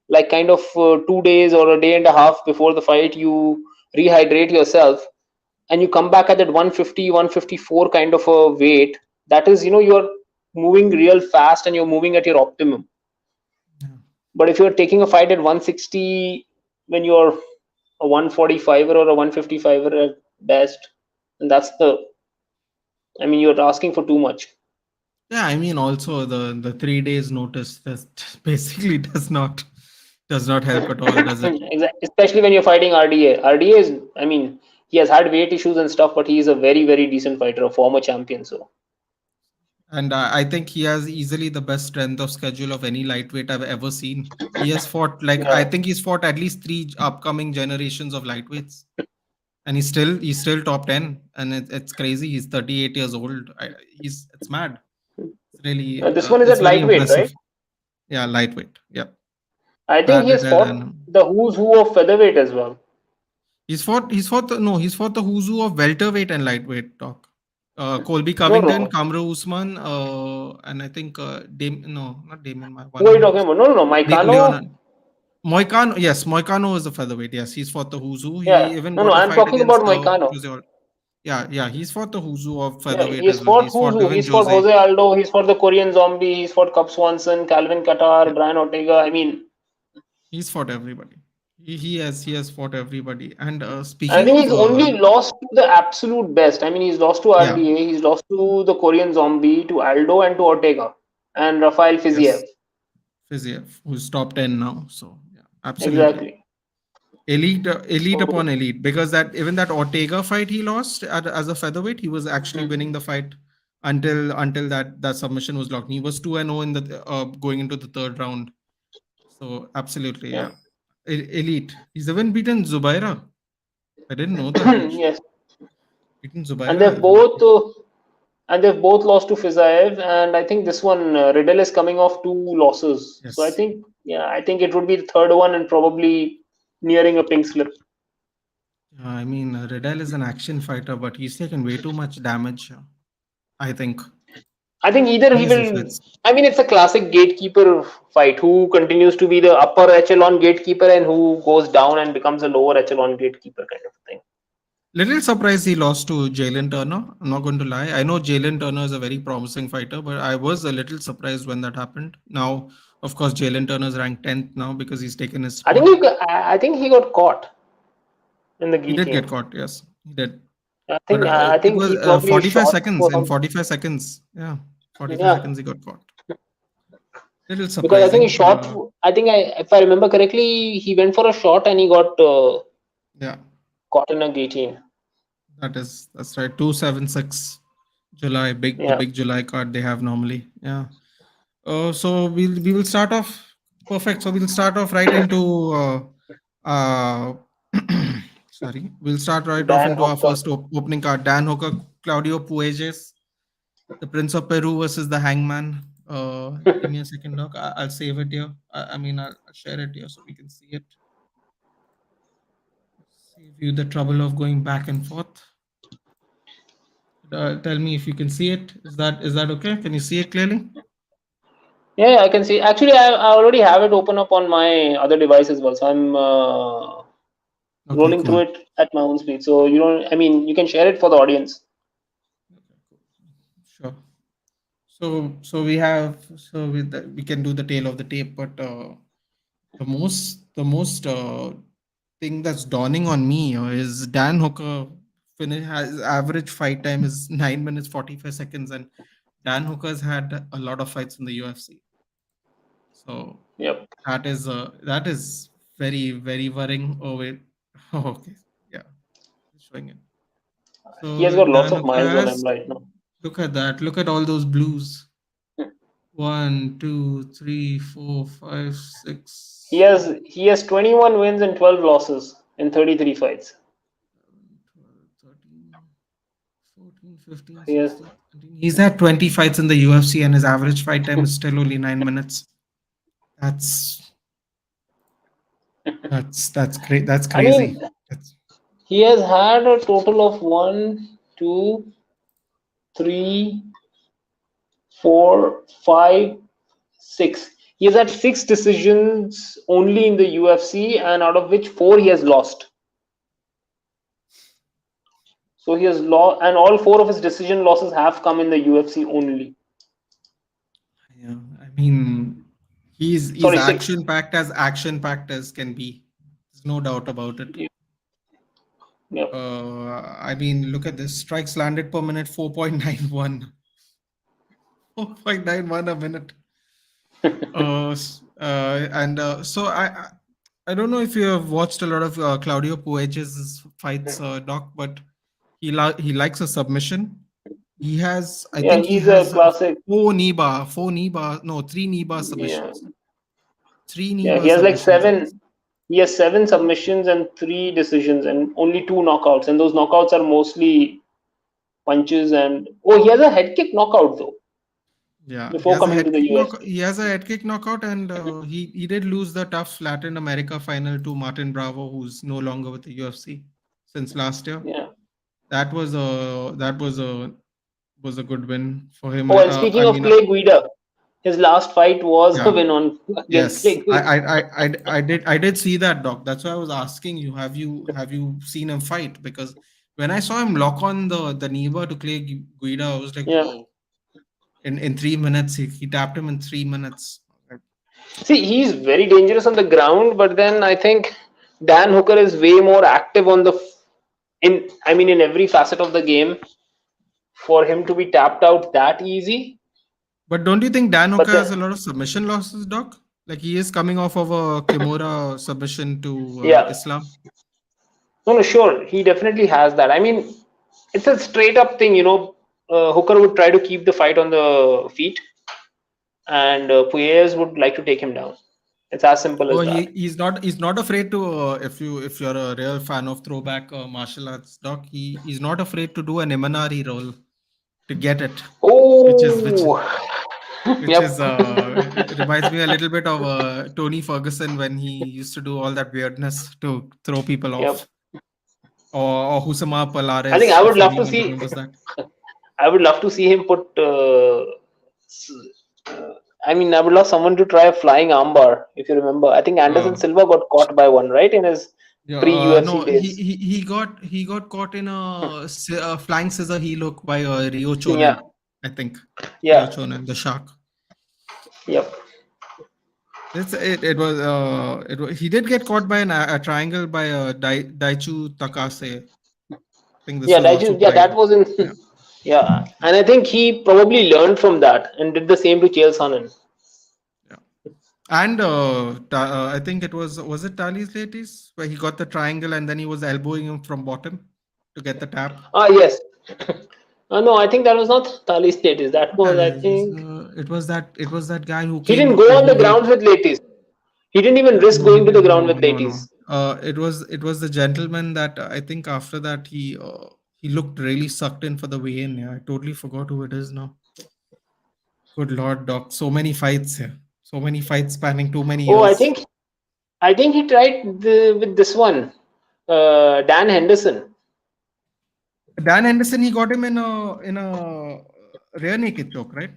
Speaker 2: like kind of 2 days or a day and a half before the fight, you rehydrate yourself and you come back at that 150 154 kind of a weight, that is you're moving real fast and you're moving at your optimum.
Speaker 1: yeah.
Speaker 2: But if you're taking a fight at 160 when you're a 145 or a 155 at best, and that's the I mean you're asking for too much.
Speaker 1: Yeah, I mean, also the 3 days notice that basically does not help at all, does it?
Speaker 2: Especially when you're fighting RDA is, I mean, he has had weight issues and stuff, but he is a very decent fighter, a former champion. So
Speaker 1: And I think he has easily the best strength of schedule of any lightweight I've ever seen. He has fought I
Speaker 2: yeah.
Speaker 1: think he's fought at least three upcoming generations of lightweights, and he's still top 10, and it's crazy. He's 38 years old. It's mad.
Speaker 2: This one is
Speaker 1: It's
Speaker 2: at
Speaker 1: very
Speaker 2: lightweight, right?
Speaker 1: impressive. Yeah, lightweight. Yeah,
Speaker 2: I think
Speaker 1: Brad
Speaker 2: he has
Speaker 1: Riddell
Speaker 2: fought
Speaker 1: and
Speaker 2: the who's who of featherweight as well.
Speaker 1: he's fought the who's who of welterweight and lightweight talk. Colby
Speaker 2: No,
Speaker 1: Covington,
Speaker 2: no.
Speaker 1: Kamru Usman, and I think no, not Damon. My
Speaker 2: Who
Speaker 1: one
Speaker 2: are you
Speaker 1: more
Speaker 2: talking
Speaker 1: is
Speaker 2: about? No. Maicano.
Speaker 1: Leon Moicano. Yes, Moicano is a featherweight. Yes, he's fought the who's who.
Speaker 2: Yeah.
Speaker 1: He even
Speaker 2: No.
Speaker 1: got a
Speaker 2: I'm
Speaker 1: fight
Speaker 2: talking about
Speaker 1: against
Speaker 2: Maicano.
Speaker 1: Jose. Yeah, he's fought the who's who of
Speaker 2: Yeah,
Speaker 1: featherweight
Speaker 2: he's
Speaker 1: as well.
Speaker 2: fought
Speaker 1: He's
Speaker 2: who's
Speaker 1: fought
Speaker 2: who.
Speaker 1: even
Speaker 2: He's fought
Speaker 1: Jose.
Speaker 2: Jose Aldo. He's fought the Korean Zombie. He's fought Cub Swanson, Calvin Qatar,
Speaker 1: Yeah,
Speaker 2: Brian Ortega. I mean,
Speaker 1: he's fought everybody. He has fought everybody. And
Speaker 2: I
Speaker 1: speaking
Speaker 2: think
Speaker 1: of
Speaker 2: he's only lost to the absolute best. I mean, he's lost to
Speaker 1: yeah,
Speaker 2: RDA, he's lost to the Korean Zombie, to Aldo, and to Ortega, and Rafael Fiziev.
Speaker 1: yes, Fiziev, who's top 10 now. So yeah, absolutely.
Speaker 2: Exactly.
Speaker 1: Elite
Speaker 2: So,
Speaker 1: upon elite, because that even that Ortega fight he lost as a featherweight, he was actually winning the fight until that submission was locked. He was 2-0 in the going into the third round. So absolutely,
Speaker 2: yeah.
Speaker 1: yeah, elite. He's even beaten Zubaira. I didn't know that actually.
Speaker 2: Yes,
Speaker 1: Beaten
Speaker 2: and
Speaker 1: Zubaira
Speaker 2: they've
Speaker 1: as well.
Speaker 2: both lost to Fizaev, and I think this one Riddle is coming off two losses. So I
Speaker 1: Yes.
Speaker 2: think, yeah, I think it would be the third one and probably nearing a pink slip.
Speaker 1: I mean, Riddle is an action fighter, but he's taken way too much damage. I think
Speaker 2: I think either he
Speaker 1: crazy
Speaker 2: will.
Speaker 1: fights.
Speaker 2: I mean, it's a classic gatekeeper fight. Who continues to be the upper echelon gatekeeper and who goes down and becomes a lower echelon gatekeeper kind of thing.
Speaker 1: Little surprised he lost to Jalen Turner. I'm not going to lie. I know Jalen Turner is a very promising fighter, but I was a little surprised when that happened. Now, of course, Jalen Turner is ranked 10th now because he's taken his
Speaker 2: I think
Speaker 1: spot.
Speaker 2: I think he got caught in the
Speaker 1: He did get
Speaker 2: guillotine.
Speaker 1: caught. Yes, he did.
Speaker 2: I
Speaker 1: But
Speaker 2: think I
Speaker 1: it
Speaker 2: think
Speaker 1: was
Speaker 2: he probably
Speaker 1: 45
Speaker 2: shot
Speaker 1: seconds. In
Speaker 2: for
Speaker 1: 45 seconds. Yeah, 45
Speaker 2: yeah,
Speaker 1: seconds he got caught. Little
Speaker 2: because I think he
Speaker 1: surprising.
Speaker 2: shot. I think if I remember correctly, he went for a shot and he got
Speaker 1: Yeah,
Speaker 2: caught in a guillotine.
Speaker 1: that's right. 276 July, the
Speaker 2: Yeah,
Speaker 1: big July card they have normally. Yeah. So we will start off perfect. So we'll start off right into uh sorry. We'll start right off
Speaker 2: Dan
Speaker 1: into our
Speaker 2: Hooker.
Speaker 1: first opening card. Dan Hooker, Claudio Pueges, the Prince of Peru versus the Hangman. Give me a second, doc. I'll save it here. I mean, I'll share it here so we can see it. Save you the trouble of going back and forth. Tell me if you can see it. Is that okay? Can you see it clearly?
Speaker 2: Yeah, I can see. Actually, I already have it open up on my other device as well. So I'm
Speaker 1: Okay,
Speaker 2: rolling through
Speaker 1: cool.
Speaker 2: it at my own speed. So you don't. I mean, you can share it for the audience.
Speaker 1: Okay, cool. Sure. So we can do the tail of the tape, but the most thing that's dawning on me is Dan Hooker has average fight time is 9 minutes 45 seconds, and Dan Hooker's had a lot of fights in the UFC. So
Speaker 2: Yep.
Speaker 1: that is very very worrying. Oh wait, oh, okay, yeah, it's showing it.
Speaker 2: He has
Speaker 1: So
Speaker 2: got lots
Speaker 1: Dan
Speaker 2: of
Speaker 1: Hooker
Speaker 2: miles on him
Speaker 1: has,
Speaker 2: right now.
Speaker 1: look at that, look at all those blues. 1, 2, 3, 4, 5, 6,
Speaker 2: He has 21 wins and 12 losses in 33 fights.
Speaker 1: 12, 13, 14, 15,
Speaker 2: He has
Speaker 1: 16, 17. He's had 20 fights in the UFC and his average fight time is still only 9 minutes. That's that's great. That's
Speaker 2: I mean,
Speaker 1: crazy. That's
Speaker 2: he has had a total of 1, 2, 3, 4, 5, 6. He has had 6 decisions only in the UFC, and out of which 4 he has lost. So he has lost, and all 4 of his decision losses have come in the UFC only.
Speaker 1: yeah. I mean, he's
Speaker 2: Sorry, 6.
Speaker 1: action packed as can be. There's no doubt about it.
Speaker 2: Yep.
Speaker 1: I mean, look at this. Strikes landed per minute 4.91. 4.91 a minute. And so I don't know if you have watched a lot of Claudio Pueges' fights, Doc, but he likes a submission. He has, I
Speaker 2: Yeah,
Speaker 1: think he
Speaker 2: he's a
Speaker 1: has
Speaker 2: classic.
Speaker 1: no, three knee bar
Speaker 2: Yeah,
Speaker 1: submissions. Three knee
Speaker 2: yeah.
Speaker 1: bar
Speaker 2: He has like
Speaker 1: submissions.
Speaker 2: 7. He has 7 submissions and 3 decisions, and only 2 knockouts. And those knockouts are mostly punches. And oh, he has a head kick knockout though
Speaker 1: Yeah, he
Speaker 2: before
Speaker 1: has a
Speaker 2: coming to
Speaker 1: head
Speaker 2: the
Speaker 1: kick knock.
Speaker 2: UFC.
Speaker 1: He has a head kick knockout, and he did lose the tough Latin America final to Martin Bravo, who's no longer with the UFC since last year.
Speaker 2: Yeah.
Speaker 1: That was a good win for him.
Speaker 2: Oh, and speaking
Speaker 1: I
Speaker 2: of
Speaker 1: mean,
Speaker 2: Clay Guida, his last fight was a
Speaker 1: yeah,
Speaker 2: win on against
Speaker 1: yes,
Speaker 2: Clay Guida.
Speaker 1: I did see that, Doc. That's why I was asking you. Have you seen him fight? Because when I saw him lock on the Neva to Clay Guida, I was like,
Speaker 2: Yeah.
Speaker 1: whoa! In 3 minutes, he tapped him in 3 minutes.
Speaker 2: See, he's very dangerous on the ground, but then I think Dan Hooker is way more active on the in. I mean, in every facet of the game for him to be tapped out that easy.
Speaker 1: But don't you think Dan
Speaker 2: But
Speaker 1: Hooker
Speaker 2: then,
Speaker 1: has a lot of submission losses, Doc? Like he is coming off of a Kimura submission to
Speaker 2: yeah,
Speaker 1: Islam.
Speaker 2: no, sure, he definitely has that. I mean, it's a straight up thing, Hooker would try to keep the fight on the feet, and Puelles would like to take him down. It's as simple
Speaker 1: Oh,
Speaker 2: as that.
Speaker 1: he's not afraid to if you're a real fan of throwback martial arts, doc. He's not afraid to do an Imanari roll to get it, which is which
Speaker 2: Oh,
Speaker 1: which
Speaker 2: yep,
Speaker 1: is it reminds me a little bit of Tony Ferguson when he used to do all that weirdness to throw people
Speaker 2: yep.
Speaker 1: off, or Husama
Speaker 2: I think
Speaker 1: Palares,
Speaker 2: I would
Speaker 1: if
Speaker 2: love to
Speaker 1: anyone
Speaker 2: see.
Speaker 1: remembers that.
Speaker 2: I would love to see him put. S- uh, I mean, I would love someone to try a flying armbar. If you remember, I think Anderson
Speaker 1: Uh,
Speaker 2: Silva got caught by one, right, in his
Speaker 1: yeah,
Speaker 2: pre
Speaker 1: no,
Speaker 2: UFC days.
Speaker 1: he got caught in a flying scissor heel hook by Rio
Speaker 2: Yeah,
Speaker 1: Chonen, I think. Rio
Speaker 2: yeah,
Speaker 1: Chonen, the shark.
Speaker 2: yep.
Speaker 1: He did get caught by a triangle by Daichu Takase. I think this
Speaker 2: Yeah,
Speaker 1: was also
Speaker 2: yeah, that
Speaker 1: Pride.
Speaker 2: was in.
Speaker 1: Yeah.
Speaker 2: Yeah, and I think he probably learned from that and did the same to Chael Sonnen.
Speaker 1: Yeah. And I think was it Tali's ladies where he got the triangle and then he was elbowing him from bottom to get the tap.
Speaker 2: Ah, yes. No, I think that was not Tali's status. That was, I think,
Speaker 1: It was that guy who
Speaker 2: he
Speaker 1: came
Speaker 2: didn't go on the
Speaker 1: overweight.
Speaker 2: ground with ladies. He didn't even risk
Speaker 1: No, he
Speaker 2: going to the
Speaker 1: didn't.
Speaker 2: ground
Speaker 1: No,
Speaker 2: with
Speaker 1: no, no.
Speaker 2: ladies.
Speaker 1: It was the gentleman that I think after that he looked really sucked in for the weigh-in. Yeah, I totally forgot who it is now. Good Lord, Doc. So many fights here. So many fights spanning too many
Speaker 2: Oh,
Speaker 1: years.
Speaker 2: I think he tried with this one, Dan Henderson.
Speaker 1: Dan Henderson, he got him in a rear naked choke, right?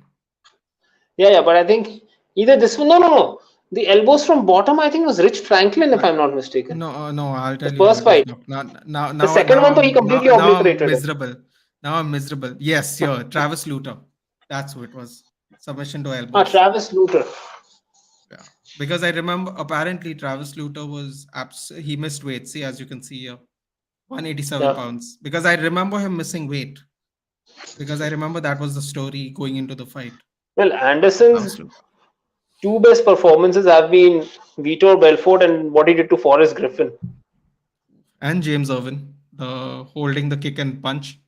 Speaker 2: Yeah, yeah, but I think either this one, no, no, no. The elbows from bottom, I think was Rich Franklin, if
Speaker 1: I,
Speaker 2: I'm not mistaken.
Speaker 1: no, I'll
Speaker 2: The
Speaker 1: tell you who
Speaker 2: first
Speaker 1: it is.
Speaker 2: fight.
Speaker 1: Doc.
Speaker 2: The second one, though, he completely
Speaker 1: Now I'm
Speaker 2: obliterated him.
Speaker 1: miserable. Now I'm miserable. Yes, yeah, Travis Luter. That's who it was. Submission to
Speaker 2: Ah,
Speaker 1: elbows.
Speaker 2: Travis Luter.
Speaker 1: Yeah, because I remember apparently Travis Luter he missed weight. See, as you can see here, 187
Speaker 2: Yeah.
Speaker 1: pounds. Because I remember him missing weight. Because I remember that was the story going into the fight.
Speaker 2: Well, Anderson's
Speaker 1: Travis Luter.
Speaker 2: two best performances have been Vitor Belfort and what he did to Forrest Griffin.
Speaker 1: And James Irvin, the holding the kick and punch.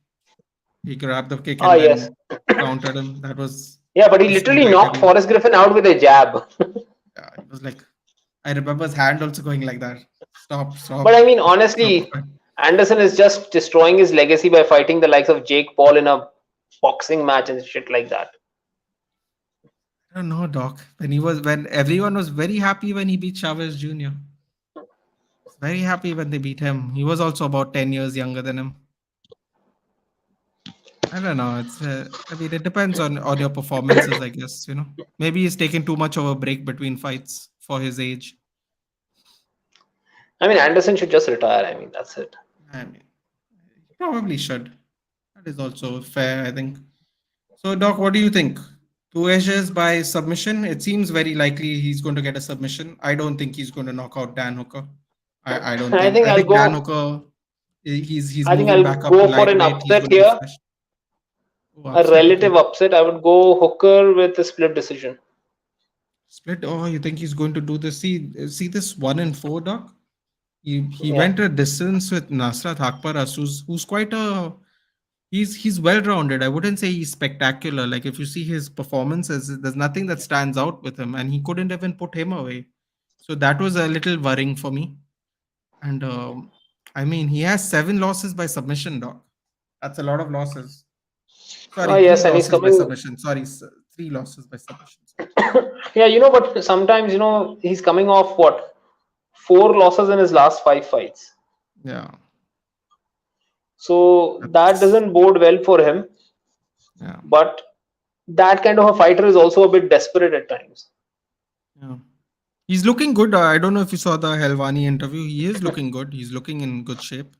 Speaker 1: He grabbed the kick
Speaker 2: Ah,
Speaker 1: and
Speaker 2: yes.
Speaker 1: then countered him. That was
Speaker 2: Yeah, but he
Speaker 1: pristine
Speaker 2: literally
Speaker 1: fight. I
Speaker 2: knocked
Speaker 1: mean,
Speaker 2: Forrest Griffin out with a jab.
Speaker 1: yeah, it was like I remember his hand also going like that. Stop,
Speaker 2: But I
Speaker 1: stop,
Speaker 2: mean,
Speaker 1: stop the
Speaker 2: honestly,
Speaker 1: fight.
Speaker 2: Anderson is just destroying his legacy by fighting the likes of Jake Paul in a boxing match and shit like that.
Speaker 1: I don't know, Doc. When everyone was very happy when he beat Chavez Jr. Very happy when they beat him. He was also about 10 years younger than him. I don't know. I mean, it depends on your performances, I guess. Maybe he's taken too much of a break between fights for his age.
Speaker 2: I mean, Anderson should just retire. I mean, that's it.
Speaker 1: I mean, he probably should. That is also fair, I think. So, Doc, what do you think? Two edges by submission. It seems very likely he's going to get a submission. I don't think he's going to knock out Dan Hooker. I don't
Speaker 2: I
Speaker 1: think.
Speaker 2: think
Speaker 1: I
Speaker 2: I'll
Speaker 1: think Dan
Speaker 2: go.
Speaker 1: Hooker. He's
Speaker 2: I think
Speaker 1: moving
Speaker 2: I'll
Speaker 1: back up to
Speaker 2: go for an
Speaker 1: lightweight. He's
Speaker 2: upset
Speaker 1: going to be
Speaker 2: here.
Speaker 1: fresh. Oh,
Speaker 2: A
Speaker 1: upset.
Speaker 2: relative
Speaker 1: Okay.
Speaker 2: upset. I would go Hooker with a split decision.
Speaker 1: Split. Oh, you think he's going to do this? See this 1-4, Doc. He
Speaker 2: Yeah.
Speaker 1: went a distance with Nasrat Hakparas, who's quite a he's well rounded. I wouldn't say he's spectacular. Like if you see his performances, there's nothing that stands out with him, and he couldn't even put him away. So that was a little worrying for me. And I mean, he has 7 losses by submission, Doc. That's a lot of losses.
Speaker 2: Oh,
Speaker 1: Sorry, 3
Speaker 2: yes, and he's
Speaker 1: losses by
Speaker 2: coming.
Speaker 1: submission. Sorry, 3 losses by submission. Sorry.
Speaker 2: Yeah, but sometimes, he's coming off what? 4 losses in his last 5 fights.
Speaker 1: Yeah.
Speaker 2: So that doesn't bode well for him.
Speaker 1: Yeah.
Speaker 2: But that kind of a fighter is also a bit desperate at times.
Speaker 1: Yeah. He's looking good. I don't know if you saw the Helwani interview. He is looking good. He's looking in good shape.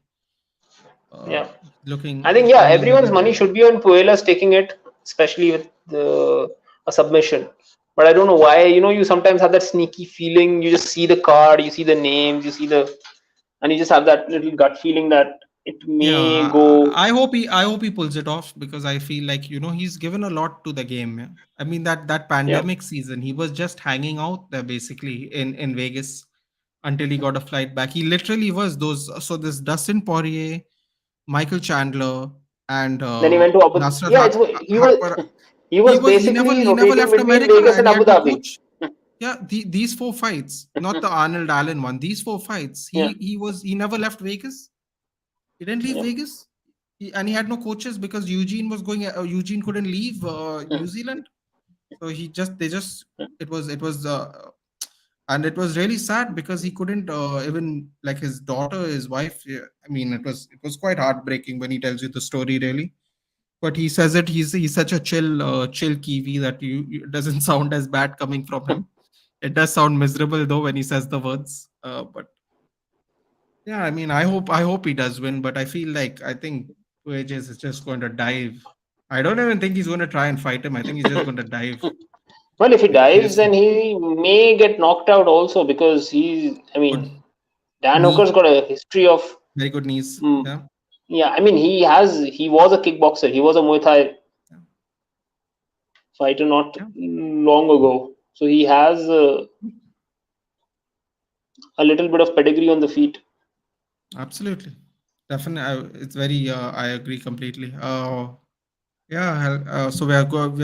Speaker 2: Yeah.
Speaker 1: Looking.
Speaker 2: I think, yeah, everyone's money should be on Puelas taking it, especially with a submission. But I don't know why, you sometimes have that sneaky feeling. You just see the card, you see the names, and you just have that little gut feeling that it may go.
Speaker 1: I hope he pulls it off because I feel like he's given a lot to the game. Yeah? I mean that pandemic season, he was just hanging out there basically in Vegas until he got a flight back. He literally was those. So this Dustin Poirier, Michael Chandler, and
Speaker 2: Then he went to Abu Dhabi. Yeah, he was basically
Speaker 1: he never
Speaker 2: rotating
Speaker 1: left
Speaker 2: between
Speaker 1: America
Speaker 2: Vegas
Speaker 1: and
Speaker 2: and
Speaker 1: he
Speaker 2: Abu
Speaker 1: had to
Speaker 2: Dhabi.
Speaker 1: coach. Yeah, these 4 fights, not the Arnold Allen one. These 4 fights,
Speaker 2: Yeah,
Speaker 1: he never left Vegas. He didn't leave
Speaker 2: yeah.
Speaker 1: Vegas, and he had no coaches because Eugene was going. Eugene couldn't leave New Zealand, so they just it was and it was really sad because he couldn't even like his daughter, his wife. Yeah, I mean, it was quite heartbreaking when he tells you the story, really. But he says it. He's such a chill Kiwi that it doesn't sound as bad coming from him. It does sound miserable though when he says the words. But yeah, I mean, I hope he does win, but I think whichj is just going to dive. I don't even think he's going to try and fight him. I think he's just going to dive.
Speaker 2: Well, if he
Speaker 1: Like
Speaker 2: dives,
Speaker 1: seriously,
Speaker 2: then he may get knocked out also because I
Speaker 1: good
Speaker 2: mean, Dan Hooker's
Speaker 1: knee,
Speaker 2: got a history of.
Speaker 1: very good knees.
Speaker 2: Mm,
Speaker 1: Yeah,
Speaker 2: yeah, I mean, he was a kickboxer. He was a Muay Thai
Speaker 1: yeah,
Speaker 2: fighter not
Speaker 1: yeah.
Speaker 2: long ago. So he has a little bit of pedigree on the feet.
Speaker 1: Absolutely, definitely. It's very. I agree completely. Yeah. So we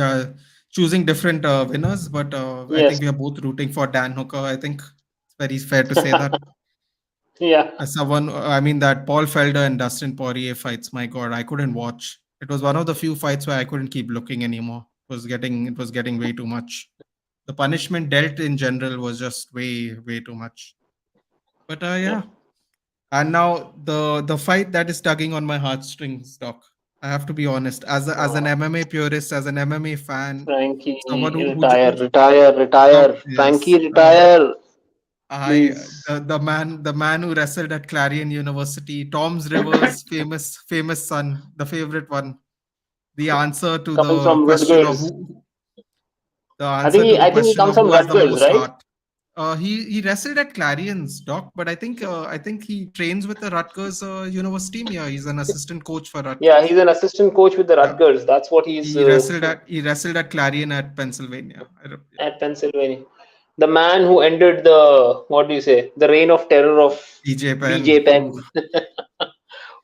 Speaker 1: are choosing different winners, but I
Speaker 2: Yes.
Speaker 1: think we are both rooting for Dan Hooker. I think it's very fair to say that.
Speaker 2: Yeah.
Speaker 1: As someone, I mean, that Paul Felder and Dustin Poirier fights, my God, I couldn't watch. It was one of the few fights where I couldn't keep looking anymore. It was getting way too much. The punishment dealt in general was just way too much. But
Speaker 2: Yeah.
Speaker 1: yeah. And now the fight that is tugging on my heartstrings, Doc. I have to be honest. As an
Speaker 2: Uh,
Speaker 1: MMA purist, as an MMA fan, someone
Speaker 2: Frankie,
Speaker 1: who
Speaker 2: retire, retire, retire. Frankie,
Speaker 1: yes,
Speaker 2: retire,
Speaker 1: I
Speaker 2: please.
Speaker 1: the man who wrestled at Clarion University, Tom's Rivers, famous son, the favorite one. The answer to
Speaker 2: Coming
Speaker 1: the
Speaker 2: from
Speaker 1: question of
Speaker 2: Rutgers.
Speaker 1: the answer to the
Speaker 2: I think he
Speaker 1: question
Speaker 2: comes
Speaker 1: of
Speaker 2: from
Speaker 1: who has the
Speaker 2: Rutgers,
Speaker 1: most
Speaker 2: right?
Speaker 1: heart. He wrestled at Clarion's, Doc, but I think he trains with the Rutgers University team. Yeah, he's an assistant coach for
Speaker 2: Yeah,
Speaker 1: Rutgers.
Speaker 2: he's an assistant coach with the
Speaker 1: Yeah,
Speaker 2: Rutgers. That's what he's
Speaker 1: he wrestled at Clarion at Pennsylvania. Yeah,
Speaker 2: at Pennsylvania. The man who ended the, what do you say, the reign of terror of
Speaker 1: DJ Penn.
Speaker 2: BJ Penn.
Speaker 1: Ooh.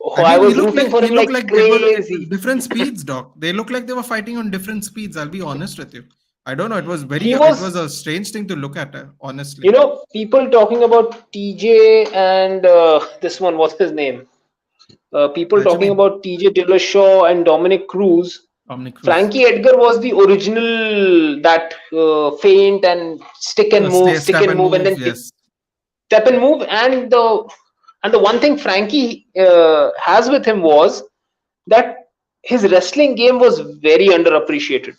Speaker 2: Oh,
Speaker 1: I
Speaker 2: I
Speaker 1: mean,
Speaker 2: was rooting for
Speaker 1: he
Speaker 2: him
Speaker 1: looked
Speaker 2: like
Speaker 1: like they were
Speaker 2: crazy.
Speaker 1: different speeds, Doc. They looked like they were fighting on different speeds. I'll be honest with you. I don't know.
Speaker 2: He
Speaker 1: It was
Speaker 2: was,
Speaker 1: a strange thing to look at, honestly.
Speaker 2: people talking about TJ and this one, what's his name? People talking
Speaker 1: Aljamain,
Speaker 2: about TJ Dillashaw and Dominic Cruz.
Speaker 1: Dominic Cruz.
Speaker 2: Frankie Edgar was the original that feint and stick
Speaker 1: Step
Speaker 2: and
Speaker 1: and
Speaker 2: move, and
Speaker 1: move.
Speaker 2: then
Speaker 1: Yes.
Speaker 2: step and move. And the one thing Frankie has with him was that his wrestling game was very underappreciated.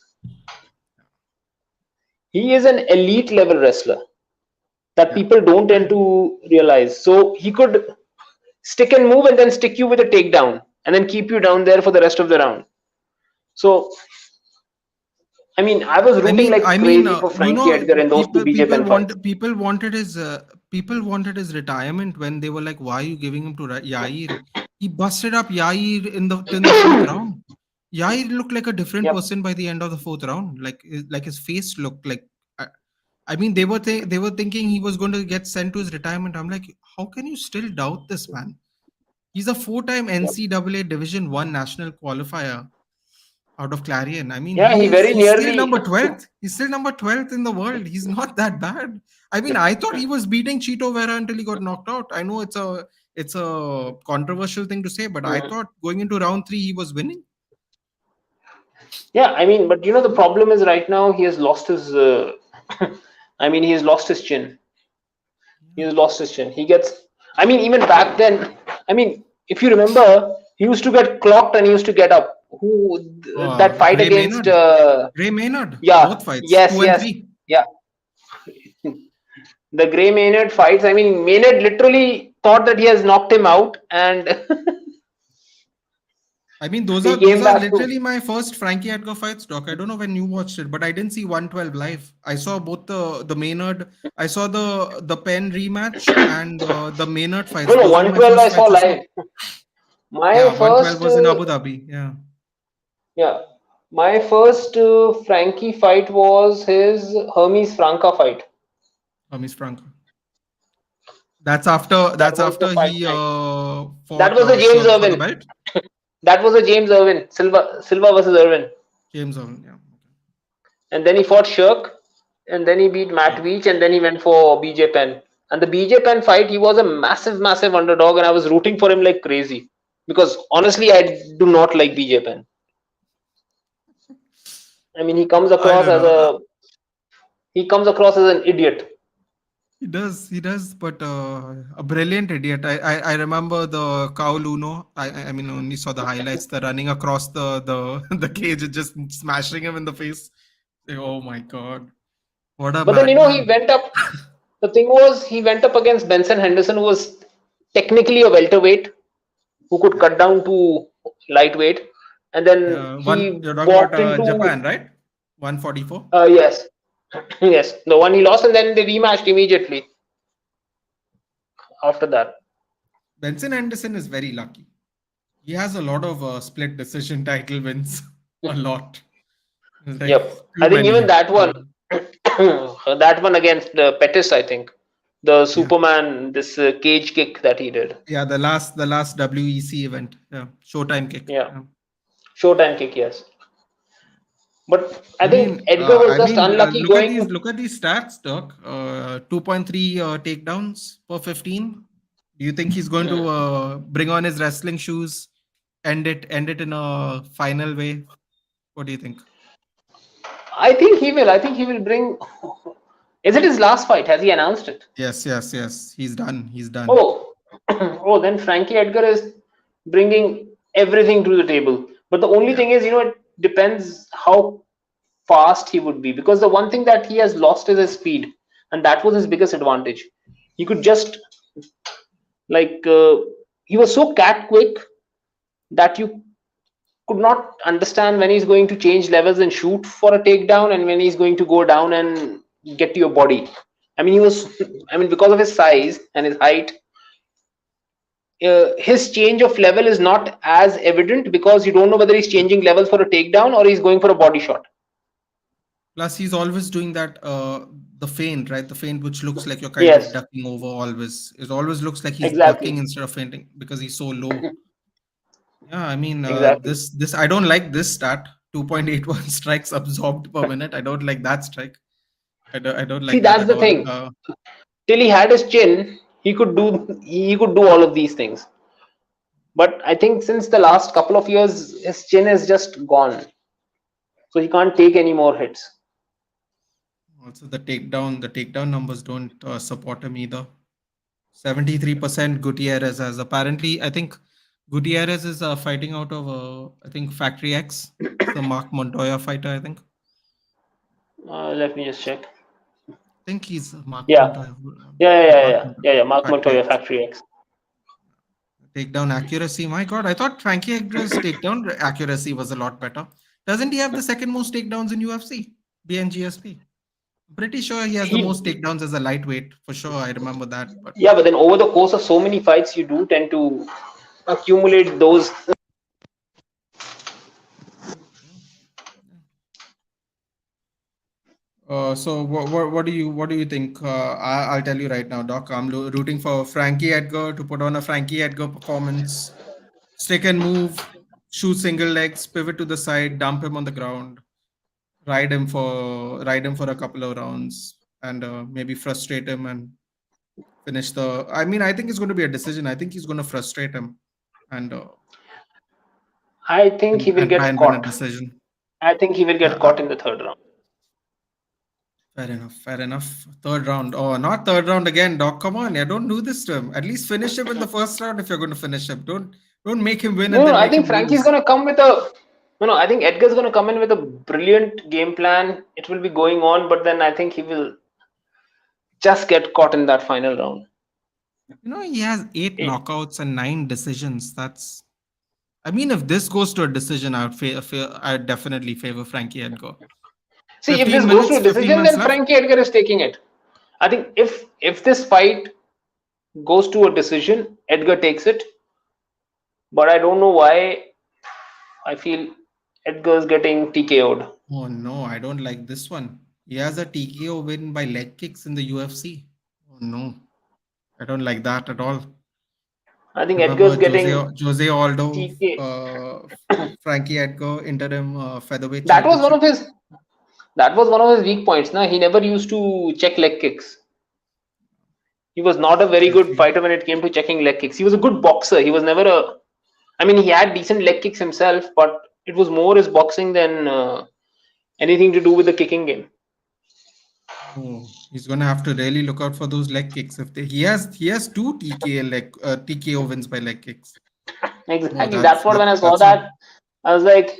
Speaker 2: He is an elite level wrestler that
Speaker 1: Yeah.
Speaker 2: people don't tend
Speaker 1: Right.
Speaker 2: to realize. So he could stick and move and then stick you with a takedown and then keep you down there for the rest of the round. So I mean, I was
Speaker 1: I
Speaker 2: rooting
Speaker 1: mean,
Speaker 2: like
Speaker 1: I mean,
Speaker 2: crazy for Frankie Edgar in those two
Speaker 1: people
Speaker 2: BJ
Speaker 1: people
Speaker 2: Penn fights.
Speaker 1: want people wanted his retirement when they were like, "Why are you giving him to Yair?" He busted up Yair in the fourth round. Yair looked like a different
Speaker 2: Yep.
Speaker 1: person by the end of the fourth round. Like his face looked like. I mean, they were thinking he was going to get sent to his retirement. I'm like, how can you still doubt this man? He's a four-time
Speaker 2: Yep.
Speaker 1: NCAA Division One national qualifier out of Clarion. I mean,
Speaker 2: Yeah, he very
Speaker 1: he's still
Speaker 2: nearly.
Speaker 1: number 12th. He's still number 12th in the world. He's not that bad. I mean, I thought he was beating Chito Vera until he got knocked out. I know it's a controversial thing to say, but I thought going into round 3 he was winning.
Speaker 2: Yeah, I mean, but the problem is right now he has lost his. I mean, he has lost his chin. He has lost his chin. He gets. I mean, even back then. I mean, if you remember, he used to get clocked and he used to get up. That fight
Speaker 1: Gray
Speaker 2: against?
Speaker 1: Maynard. Gray Maynard.
Speaker 2: Yeah.
Speaker 1: Both fights,
Speaker 2: Yes.
Speaker 1: 2 and
Speaker 2: Yes.
Speaker 1: 3.
Speaker 2: Yeah. The Gray Maynard fights. I mean, Maynard literally thought that he has knocked him out, and
Speaker 1: I mean, those
Speaker 2: he
Speaker 1: are those
Speaker 2: came
Speaker 1: are
Speaker 2: back to.
Speaker 1: literally my first Frankie Edgar fights, Doc. I don't know when you watched it, but I didn't see 112 live. I saw both the Maynard. I saw the Penn rematch and the Maynard
Speaker 2: No,
Speaker 1: fights.
Speaker 2: no,
Speaker 1: Those were my
Speaker 2: 112 I
Speaker 1: first
Speaker 2: saw
Speaker 1: fights I saw.
Speaker 2: live. My
Speaker 1: Yeah, 112
Speaker 2: first,
Speaker 1: was in Abu Dhabi. Yeah,
Speaker 2: yeah, my first Frankie fight was his Hermes Franca fight.
Speaker 1: Miss Franco. That's after
Speaker 2: That was the fight
Speaker 1: he
Speaker 2: night. That
Speaker 1: fought
Speaker 2: was a James
Speaker 1: Shirk for the
Speaker 2: Irwin.
Speaker 1: belt.
Speaker 2: That was a James Irwin, Silva versus Irwin,
Speaker 1: James Owen. Yeah.
Speaker 2: and then he fought Shirk. and then he beat Matt
Speaker 1: Yeah.
Speaker 2: Veach, and then he went for BJ Penn. And the BJ Penn fight, he was a massive, massive underdog, and I was rooting for him like crazy because honestly, I do not like BJ Penn. I mean,
Speaker 1: I don't know.
Speaker 2: he comes across as an idiot.
Speaker 1: He does, but a brilliant idiot. I remember the Cow Luno. I mean, only saw the highlights. The running across the the cage and just smashing him in the face. Oh my god, what a
Speaker 2: But then he
Speaker 1: madman!
Speaker 2: went up. The thing was, he went up against Benson Henderson, who was technically a welterweight who could
Speaker 1: Yeah,
Speaker 2: cut down to lightweight, and then
Speaker 1: yeah. One
Speaker 2: he
Speaker 1: you're talking about
Speaker 2: walked into
Speaker 1: Japan, right? 144.
Speaker 2: yes, yes, the one he lost, and then they rematched immediately after that.
Speaker 1: Benson Anderson is very lucky. He has a lot of split decision title wins. A lot. Like
Speaker 2: Yep,
Speaker 1: too
Speaker 2: I think even
Speaker 1: many.
Speaker 2: that one, that one against Pettis, I think the
Speaker 1: Yeah.
Speaker 2: Superman, this cage kick that he did.
Speaker 1: Yeah, the last WEC event. Yeah. Showtime kick.
Speaker 2: Yeah,
Speaker 1: Yeah.
Speaker 2: Showtime kick, yes. But I
Speaker 1: I
Speaker 2: think
Speaker 1: mean,
Speaker 2: Edgar was just unlucky going.
Speaker 1: look at these stats, Doc. 2.3 takedowns per 15. Do you think he's going to bring on his wrestling shoes, end it in a final way? What do you think?
Speaker 2: I think he will. I think he will bring. Is it his last fight? Has he announced it?
Speaker 1: Yes, yes, yes. He's done. He's done.
Speaker 2: Oh, oh, then Frankie Edgar is bringing everything to the table. But the only
Speaker 1: Yeah.
Speaker 2: thing is, it depends how fast he would be. Because the one thing that he has lost is his speed, and that was his biggest advantage. He could just like he was so cat quick that you could not understand when he's going to change levels and shoot for a takedown, and when he's going to go down and get to your body. I mean, because of his size and his height, his change of level is not as evident because you don't know whether he's changing levels for a takedown or he's going for a body shot.
Speaker 1: Plus, he's always doing that, the feint, right? The feint, which looks like you're kind of
Speaker 2: Yes,
Speaker 1: ducking over always. It always looks like he's ducking
Speaker 2: exactly,
Speaker 1: instead of fainting because he's so low. Yeah, I mean,
Speaker 2: exactly.
Speaker 1: I don't like this stat. 2.81 strikes absorbed per minute. I don't like that strike. I don't
Speaker 2: See,
Speaker 1: like that
Speaker 2: that's
Speaker 1: at
Speaker 2: the
Speaker 1: all.
Speaker 2: thing. Till he had his chin, he could do all of these things. But I think since the last couple of years, his chin is just gone, so he can't take any more hits.
Speaker 1: Also, the takedown numbers don't support him either. 73% Gutierrez has apparently. I think Gutierrez is fighting out of I think Factory X. It's the Mark Montoya fighter. I think.
Speaker 2: Let me just check.
Speaker 1: I think he's Mark
Speaker 2: Yeah,
Speaker 1: Montoya.
Speaker 2: yeah, yeah, yeah,
Speaker 1: Mark
Speaker 2: yeah,
Speaker 1: Montoya.
Speaker 2: yeah, yeah. Mark
Speaker 1: Factory
Speaker 2: Montoya,
Speaker 1: X.
Speaker 2: Factory X.
Speaker 1: Takedown accuracy. My God, I thought Frankie Edgar's takedown accuracy was a lot better. Doesn't he have the second most takedowns in UFC? BNGSP. I'm pretty sure he has the most
Speaker 2: He,
Speaker 1: takedowns as a lightweight. For sure, I remember that. But
Speaker 2: yeah, but then over the course of so many fights, you do tend to accumulate those.
Speaker 1: yeah. So what do you think? I'll tell you right now, Doc. I'm rooting for Frankie Edgar to put on a Frankie Edgar performance. Stick and move, shoot single legs, pivot to the side, dump him on the ground, ride him for a couple of rounds, and maybe frustrate him and finish the. I mean, I think it's going to be a decision. I think he's going to frustrate him and
Speaker 2: I think he will
Speaker 1: try
Speaker 2: get
Speaker 1: and win a
Speaker 2: caught.
Speaker 1: decision.
Speaker 2: I think he will get
Speaker 1: Yeah,
Speaker 2: caught in the third round.
Speaker 1: fair enough. Fair enough. Third round. Oh, not third round again, Doc. Come on, yeah, don't do this to him. At least finish him in the first round if you're going to finish him. Don't make him win and
Speaker 2: No, no,
Speaker 1: then
Speaker 2: I
Speaker 1: make
Speaker 2: think
Speaker 1: him
Speaker 2: Frankie's
Speaker 1: lose.
Speaker 2: gonna come with a. No, no, I think Edgar's gonna come in with a brilliant game plan. It will be going on, but then I think he will just get caught in that final round.
Speaker 1: He has 8
Speaker 2: Eh,
Speaker 1: knockouts and 9 decisions. That's. I mean, if this goes to a decision, I'd definitely favor Frankie Edgar.
Speaker 2: See, if this goes to a
Speaker 1: 15
Speaker 2: decision,
Speaker 1: minutes
Speaker 2: then
Speaker 1: left.
Speaker 2: Frankie Edgar is taking it. I think if this fight goes to a decision, Edgar takes it. But I don't know why I feel Edgar's getting TKO'd.
Speaker 1: Oh no, I don't like this one. He has a TKO win by leg kicks in the UFC. Oh no, I don't like that at all.
Speaker 2: I think
Speaker 1: Remember
Speaker 2: Edgar's getting
Speaker 1: Jose Aldo,
Speaker 2: TK.
Speaker 1: Frankie Edgar interim featherweight
Speaker 2: That was one of
Speaker 1: championship.
Speaker 2: his. That was one of his weak points. Now he never used to check leg kicks. He was not a very
Speaker 1: I
Speaker 2: good
Speaker 1: feel.
Speaker 2: fighter when it came to checking leg kicks. He was a good boxer. He was never a. I mean, he had decent leg kicks himself, but it was more his boxing than anything to do with the kicking game.
Speaker 1: Oh, he's gonna have to really look out for those leg kicks. If he has two TKO wins by leg kicks. Oh,
Speaker 2: Exactly.
Speaker 1: that's
Speaker 2: That's what when I saw
Speaker 1: that's a.
Speaker 2: that, I was like,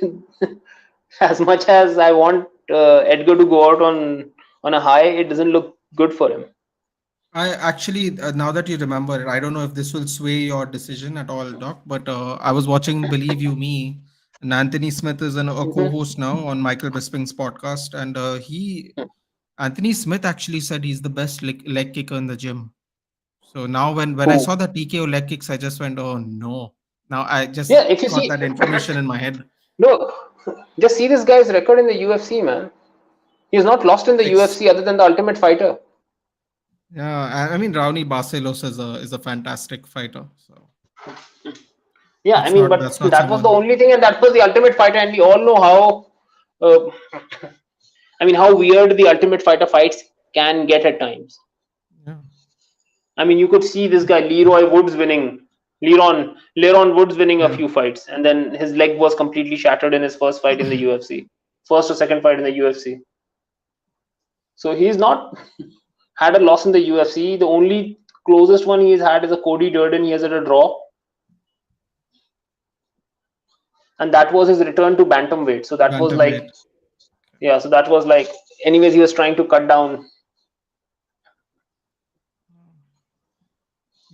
Speaker 2: as much as I want Edgar to go out on a high, it doesn't look good for him.
Speaker 1: I actually, now that you remember it, I don't know if this will sway your decision at all, Doc, but I was watching Believe You Me, and Anthony Smith is a
Speaker 2: Hmm.
Speaker 1: co-host now on Michael Bisping's podcast, and Anthony Smith actually said he's the best leg kicker in the gym. So now when I
Speaker 2: Who?
Speaker 1: saw the TKO leg kicks, I just went, oh no. Now I just
Speaker 2: Yeah, if you
Speaker 1: got
Speaker 2: see,
Speaker 1: that information in my head.
Speaker 2: no, just see this guy's record in the UFC, man. He's not lost in the
Speaker 1: Six.
Speaker 2: UFC other than the Ultimate Fighter.
Speaker 1: Yeah, I mean Raoni Barcelos is a fantastic fighter. So
Speaker 2: Yeah, I mean, but
Speaker 1: that's not
Speaker 2: that was the
Speaker 1: someone.
Speaker 2: only thing, and that was the Ultimate Fighter, and we all know how. Uh, I mean, how weird the Ultimate Fighter fights can get at times.
Speaker 1: Yeah.
Speaker 2: I mean, you could see this guy Leroy Woods winning, Leron Woods winning a
Speaker 1: Yeah.
Speaker 2: few fights, and then his leg was completely shattered in his first fight in the UFC, first or second fight in the UFC. So he's not had a loss in the UFC. The only closest one he has had is a Cody Durden. He has had a draw, and that was his return to bantamweight. So that was like,
Speaker 1: Bantamweight.
Speaker 2: yeah. So that was like, anyways, he was trying to cut down.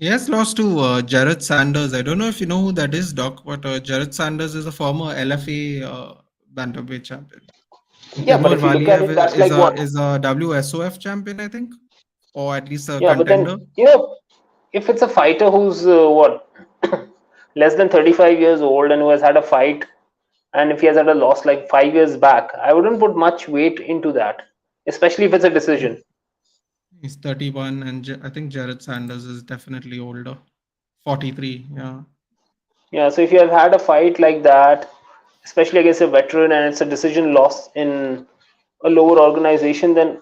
Speaker 1: He has lost to Jared Sanders. I don't know if you know who that is, Doc, but Jared Sanders is a former LFA bantamweight champion. And
Speaker 2: Yeah, but
Speaker 1: Timur
Speaker 2: if you look at
Speaker 1: Valiev
Speaker 2: it, that's
Speaker 1: is
Speaker 2: like
Speaker 1: a
Speaker 2: what?
Speaker 1: is a WSOF champion, I think, or at least a
Speaker 2: Yeah, but
Speaker 1: contender.
Speaker 2: then if it's a fighter who's what less than 35 years old and who has had a fight, and if he has had a loss like 5 years back, I wouldn't put much weight into that, especially if it's a decision.
Speaker 1: He's 31, and I think Jared Sanders is definitely older, 43. Yeah.
Speaker 2: Yeah, so if you have had a fight like that, especially against a veteran, and it's a decision loss in a lower organization, then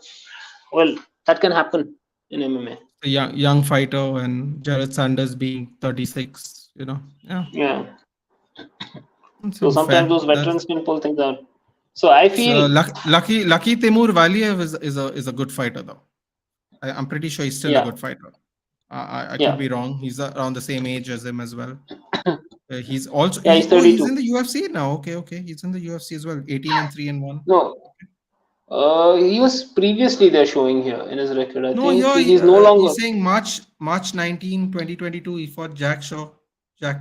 Speaker 2: well, that can happen in MMA.
Speaker 1: A young fighter, and Jared Sanders being 36. Yeah,
Speaker 2: Yeah,
Speaker 1: that
Speaker 2: so
Speaker 1: seems
Speaker 2: sometimes
Speaker 1: fair.
Speaker 2: those
Speaker 1: That's
Speaker 2: veterans can pull things out. So I
Speaker 1: so
Speaker 2: feel,
Speaker 1: lucky Timur Valiev is a good fighter though. I'm pretty sure he's still a
Speaker 2: yeah,
Speaker 1: good fighter. I could
Speaker 2: yeah,
Speaker 1: be wrong. He's around the same age as him as well. He's also
Speaker 2: yeah. He's
Speaker 1: he's
Speaker 2: 32.
Speaker 1: in the UFC now. Okay. He's in the UFC as well. 18 and 3-1.
Speaker 2: No, he was previously there showing here in his record. I
Speaker 1: No,
Speaker 2: think
Speaker 1: here
Speaker 2: he's no
Speaker 1: he's
Speaker 2: longer.
Speaker 1: saying March 19, 2022. He fought Jack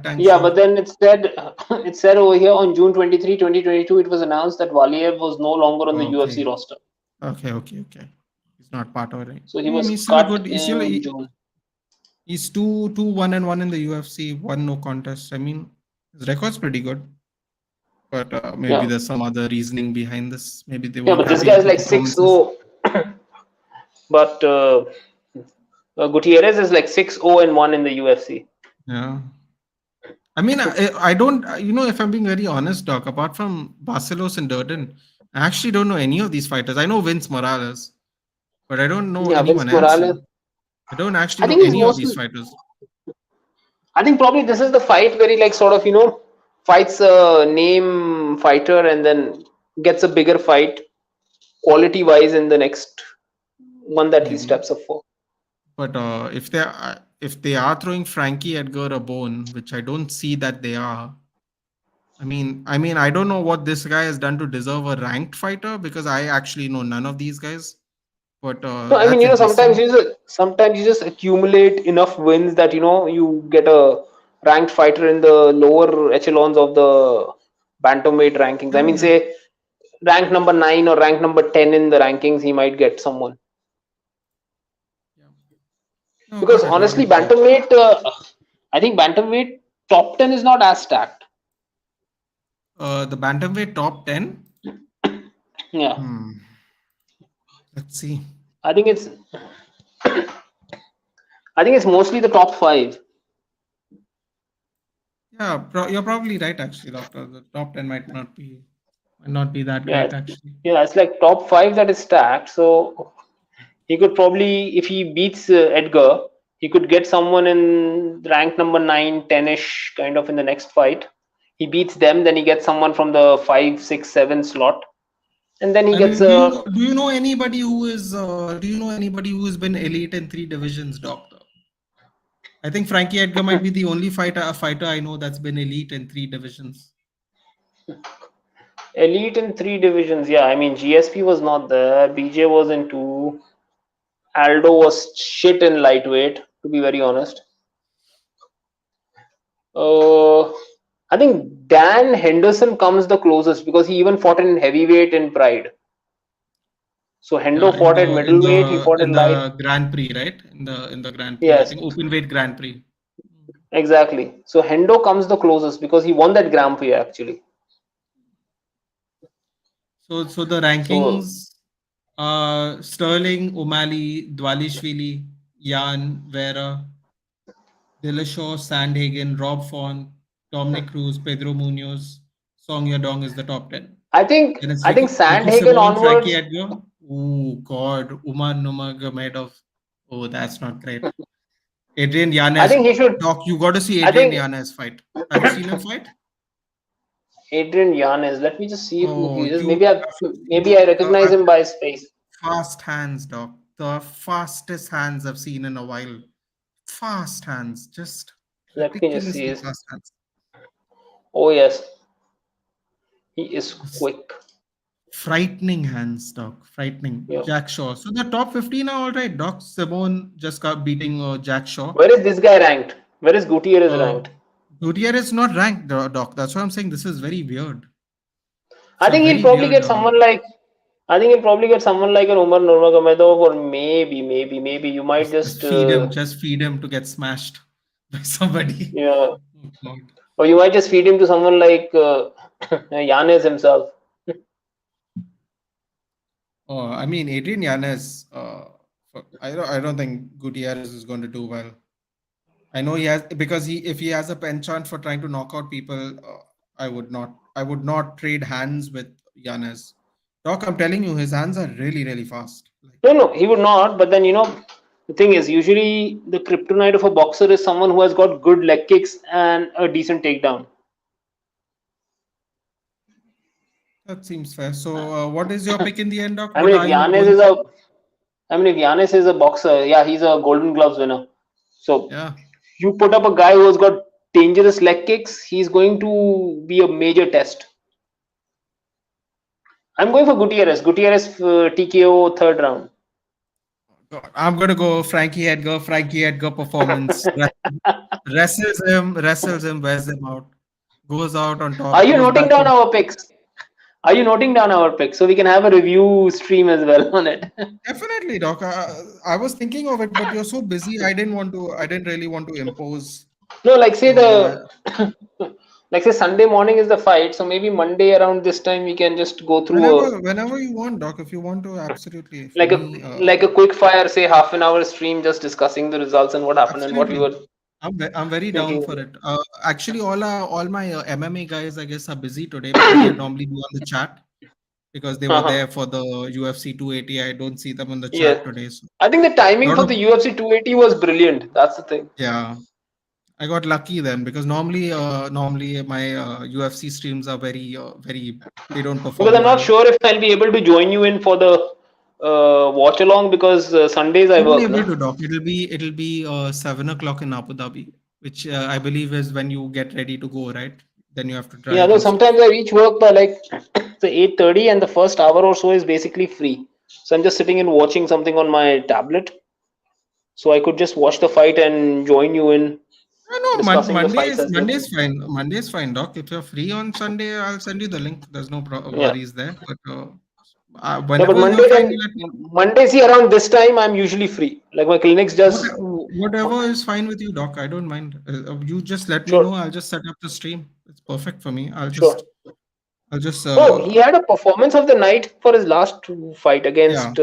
Speaker 1: Tank
Speaker 2: Yeah,
Speaker 1: Shaw.
Speaker 2: but then it said it said over here on June 23, 2022, it was announced that Valiev was no longer on the UFC
Speaker 1: Okay.
Speaker 2: roster.
Speaker 1: Okay. He's not part of it.
Speaker 2: So he
Speaker 1: I mean,
Speaker 2: was
Speaker 1: he's still a
Speaker 2: cut
Speaker 1: good.
Speaker 2: in June.
Speaker 1: He's 2-1-1 in the UFC. One no contest. I mean, his record's pretty good. But maybe
Speaker 2: Yeah.
Speaker 1: there's some other reasoning behind this. Maybe they
Speaker 2: Yeah,
Speaker 1: weren't
Speaker 2: but this
Speaker 1: happy
Speaker 2: guy is
Speaker 1: with the
Speaker 2: like
Speaker 1: performances.
Speaker 2: 6-0. But Gutierrez is like 6-0 and 1 in the UFC.
Speaker 1: Yeah. I mean, I don't, if I'm being very honest, Doc, apart from Barcelos and Durden, I actually don't know any of these fighters. I know Vince Morales, but I don't know
Speaker 2: Yeah, Vince
Speaker 1: anyone else.
Speaker 2: Morales.
Speaker 1: I don't actually
Speaker 2: I
Speaker 1: know
Speaker 2: think he's
Speaker 1: any of these
Speaker 2: mostly.
Speaker 1: fighters.
Speaker 2: I think probably this is the fight where he like sort of fights a name fighter and then gets a bigger fight quality wise in the next one that he
Speaker 1: Maybe.
Speaker 2: steps up for.
Speaker 1: But if they are throwing Frankie Edgar a bone, which I don't see that they are, I mean, I don't know what this guy has done to deserve a ranked fighter because I actually know none of these guys. But
Speaker 2: No, I mean,
Speaker 1: that's interesting.
Speaker 2: sometimes you just accumulate enough wins that you get a ranked fighter in the lower echelons of the bantamweight rankings. I
Speaker 1: Yeah,
Speaker 2: mean,
Speaker 1: yeah,
Speaker 2: say rank number 9 or rank number 10 in the rankings, he might get someone.
Speaker 1: yeah. No,
Speaker 2: Because
Speaker 1: got it, got
Speaker 2: honestly,
Speaker 1: it.
Speaker 2: bantamweight, I think bantamweight top 10 is not as stacked.
Speaker 1: The bantamweight top 10.
Speaker 2: Yeah,
Speaker 1: Hmm. Let's see.
Speaker 2: I think it's I think it's mostly the top five.
Speaker 1: Yeah, you're probably right, actually, Doctor. The top 10 might not be. Might not be that
Speaker 2: Yeah,
Speaker 1: great actually.
Speaker 2: yeah, it's like top five that is stacked. So he could probably, if he beats Edgar, he could get someone in rank number 9, 10-ish kind of in the next fight. He beats them, then he gets someone from the 5, 6, 7 slot, and then he
Speaker 1: I
Speaker 2: gets
Speaker 1: mean,
Speaker 2: a.
Speaker 1: do you know anybody who is do you know anybody who has been elite in three divisions, doctor? I think Frankie Edgar might be the only fighter I know that's been elite in three divisions.
Speaker 2: Elite in three divisions. Yeah, I mean GSP was not there. BJ was in two. Aldo was shit in lightweight, to be very honest. Uh, I think Dan Henderson comes the closest because he even fought in heavyweight in Pride. So Hendo
Speaker 1: Yeah,
Speaker 2: fought at middleweight. He fought
Speaker 1: in
Speaker 2: in light.
Speaker 1: the Grand Prix, right? In the Grand Prix, I
Speaker 2: Yes,
Speaker 1: think open weight Grand Prix.
Speaker 2: exactly. So Hendo comes the closest because he won that Grand Prix actually.
Speaker 1: So the
Speaker 2: So
Speaker 1: rankings: Sterling, O'Malley, Dvalishvili, Jan, Vera, Dillashaw, Sandhagen, Rob Font, Dominic Cruz, Pedro Munoz, Song Yadong is the top 10.
Speaker 2: I think
Speaker 1: Then it's
Speaker 2: I think
Speaker 1: Ricky
Speaker 2: Sandhagen
Speaker 1: Simon, Frankie
Speaker 2: onwards.
Speaker 1: Edgar. Oh God, Umar Nurmagomedov. Oh, that's not great. Adrian
Speaker 2: I
Speaker 1: Yanez.
Speaker 2: think he should.
Speaker 1: Doc, you got to see
Speaker 2: I
Speaker 1: Adrian
Speaker 2: think
Speaker 1: Yanez fight. Have you seen him fight?
Speaker 2: Adrian Yanez. Let me just see who
Speaker 1: Oh,
Speaker 2: he is.
Speaker 1: you have to see.
Speaker 2: Maybe I recognize him by his face.
Speaker 1: Fast hands, Doc. The fastest hands I've seen in a while. Fast hands, just
Speaker 2: Let me just see
Speaker 1: ridiculously
Speaker 2: his.
Speaker 1: fast hands.
Speaker 2: Oh yes, he is
Speaker 1: Just
Speaker 2: quick.
Speaker 1: frightening hands, Doc. Frightening.
Speaker 2: Yeah.
Speaker 1: Jack Shaw. So the top 15 are all right. Doc Simone just got beating Jack Shaw.
Speaker 2: Where is this guy ranked? Where is Gutierrez
Speaker 1: Uh,
Speaker 2: ranked?
Speaker 1: Gutierrez is not ranked, Doc. That's why I'm saying this is very weird. It's
Speaker 2: I
Speaker 1: a
Speaker 2: think he'll
Speaker 1: very
Speaker 2: probably
Speaker 1: weird.
Speaker 2: get someone like. I think he'll probably get someone like an Umar Nurmagomedov, or maybe you might
Speaker 1: Just
Speaker 2: just,
Speaker 1: feed him. Just feed him to get smashed by somebody.
Speaker 2: you know,
Speaker 1: Oh, God.
Speaker 2: or you might just feed him to someone like Yanez himself.
Speaker 1: Oh, I mean, Adrian Yanez. I don't think Gutierrez is going to do well. I know he has because if he has a penchant for trying to knock out people, I would not trade hands with Yanez. Doc, I'm telling you, his hands are really fast. Like
Speaker 2: No, he would not. But then the thing is, usually the kryptonite of a boxer is someone who has got good leg kicks and a decent takedown.
Speaker 1: that seems fair. So, what is your pick in the end, Doc?
Speaker 2: I
Speaker 1: What
Speaker 2: mean, if
Speaker 1: are you
Speaker 2: Yanez
Speaker 1: going
Speaker 2: is
Speaker 1: for?
Speaker 2: a, I mean, if Yanez is a boxer, yeah, he's a Golden Gloves winner. So
Speaker 1: Yeah.
Speaker 2: you put up a guy who has got dangerous leg kicks, he's going to be a major test. I'm going for Gutierrez. Gutierrez TKO third round.
Speaker 1: God, I'm gonna go Frankie Edgar. Frankie Edgar performance. Wrestles him, wears him out. Goes out on
Speaker 2: Are
Speaker 1: top.
Speaker 2: you
Speaker 1: Goes
Speaker 2: noting
Speaker 1: back
Speaker 2: down
Speaker 1: in.
Speaker 2: our picks? Are you noting down our picks so we can have a review stream as well on it?
Speaker 1: Definitely, Doc. I was thinking of it, but you're so busy. I didn't want to. I didn't really want to impose.
Speaker 2: No, like say
Speaker 1: So
Speaker 2: like say Sunday morning is the fight, so maybe Monday around this time we can just go through
Speaker 1: whenever you want, Doc. If you want to, absolutely. For
Speaker 2: like a
Speaker 1: me,
Speaker 2: like a quick fire, say half an hour stream, just discussing the results and what happened and what we
Speaker 1: absolutely.
Speaker 2: were
Speaker 1: I'm very down
Speaker 2: thinking.
Speaker 1: for it. Actually, all my MMA guys, I guess, are busy today because they'd normally be on the chat because they were
Speaker 2: Uh-huh.
Speaker 1: there for the UFC 280. I don't see them on the
Speaker 2: Yeah,
Speaker 1: chat today. So
Speaker 2: I think the timing
Speaker 1: lot
Speaker 2: for
Speaker 1: of
Speaker 2: the UFC 280 was brilliant. That's the thing.
Speaker 1: yeah. I got lucky then because normally my UFC streams are very they don't
Speaker 2: Because
Speaker 1: perform
Speaker 2: I'm not
Speaker 1: well.
Speaker 2: sure if I'll be able to join you in for the watch along because Sundays I
Speaker 1: You won't
Speaker 2: work,
Speaker 1: able
Speaker 2: no?
Speaker 1: to, Doc. It'll be 7 o'clock in Abu Dhabi, which I believe is when you get ready to go, right? Then you have to
Speaker 2: Yeah,
Speaker 1: drive
Speaker 2: no.
Speaker 1: and stuff.
Speaker 2: Sometimes I reach work by like say 8:30, and the first hour or so is basically free. So I'm just sitting and watching something on my tablet. So I could just watch the fight and join you in
Speaker 1: No,
Speaker 2: discussing the fights as they
Speaker 1: Monday
Speaker 2: happen.
Speaker 1: is fine. Monday is fine, Doc. If you're free on Sunday, I'll send you the link. There's no
Speaker 2: Yeah.
Speaker 1: worries there. But
Speaker 2: No, but
Speaker 1: whenever you're fine, let me.
Speaker 2: Monday, see, around this time, I'm usually free. Like my clinics just.
Speaker 1: Whatever is fine with you, Doc. I don't mind. You just let me
Speaker 2: Sure,
Speaker 1: know. I'll just set up the stream. It's perfect for me.
Speaker 2: sure.
Speaker 1: I'll just
Speaker 2: Oh, he had a performance of the night for his last fight
Speaker 1: yeah.
Speaker 2: against.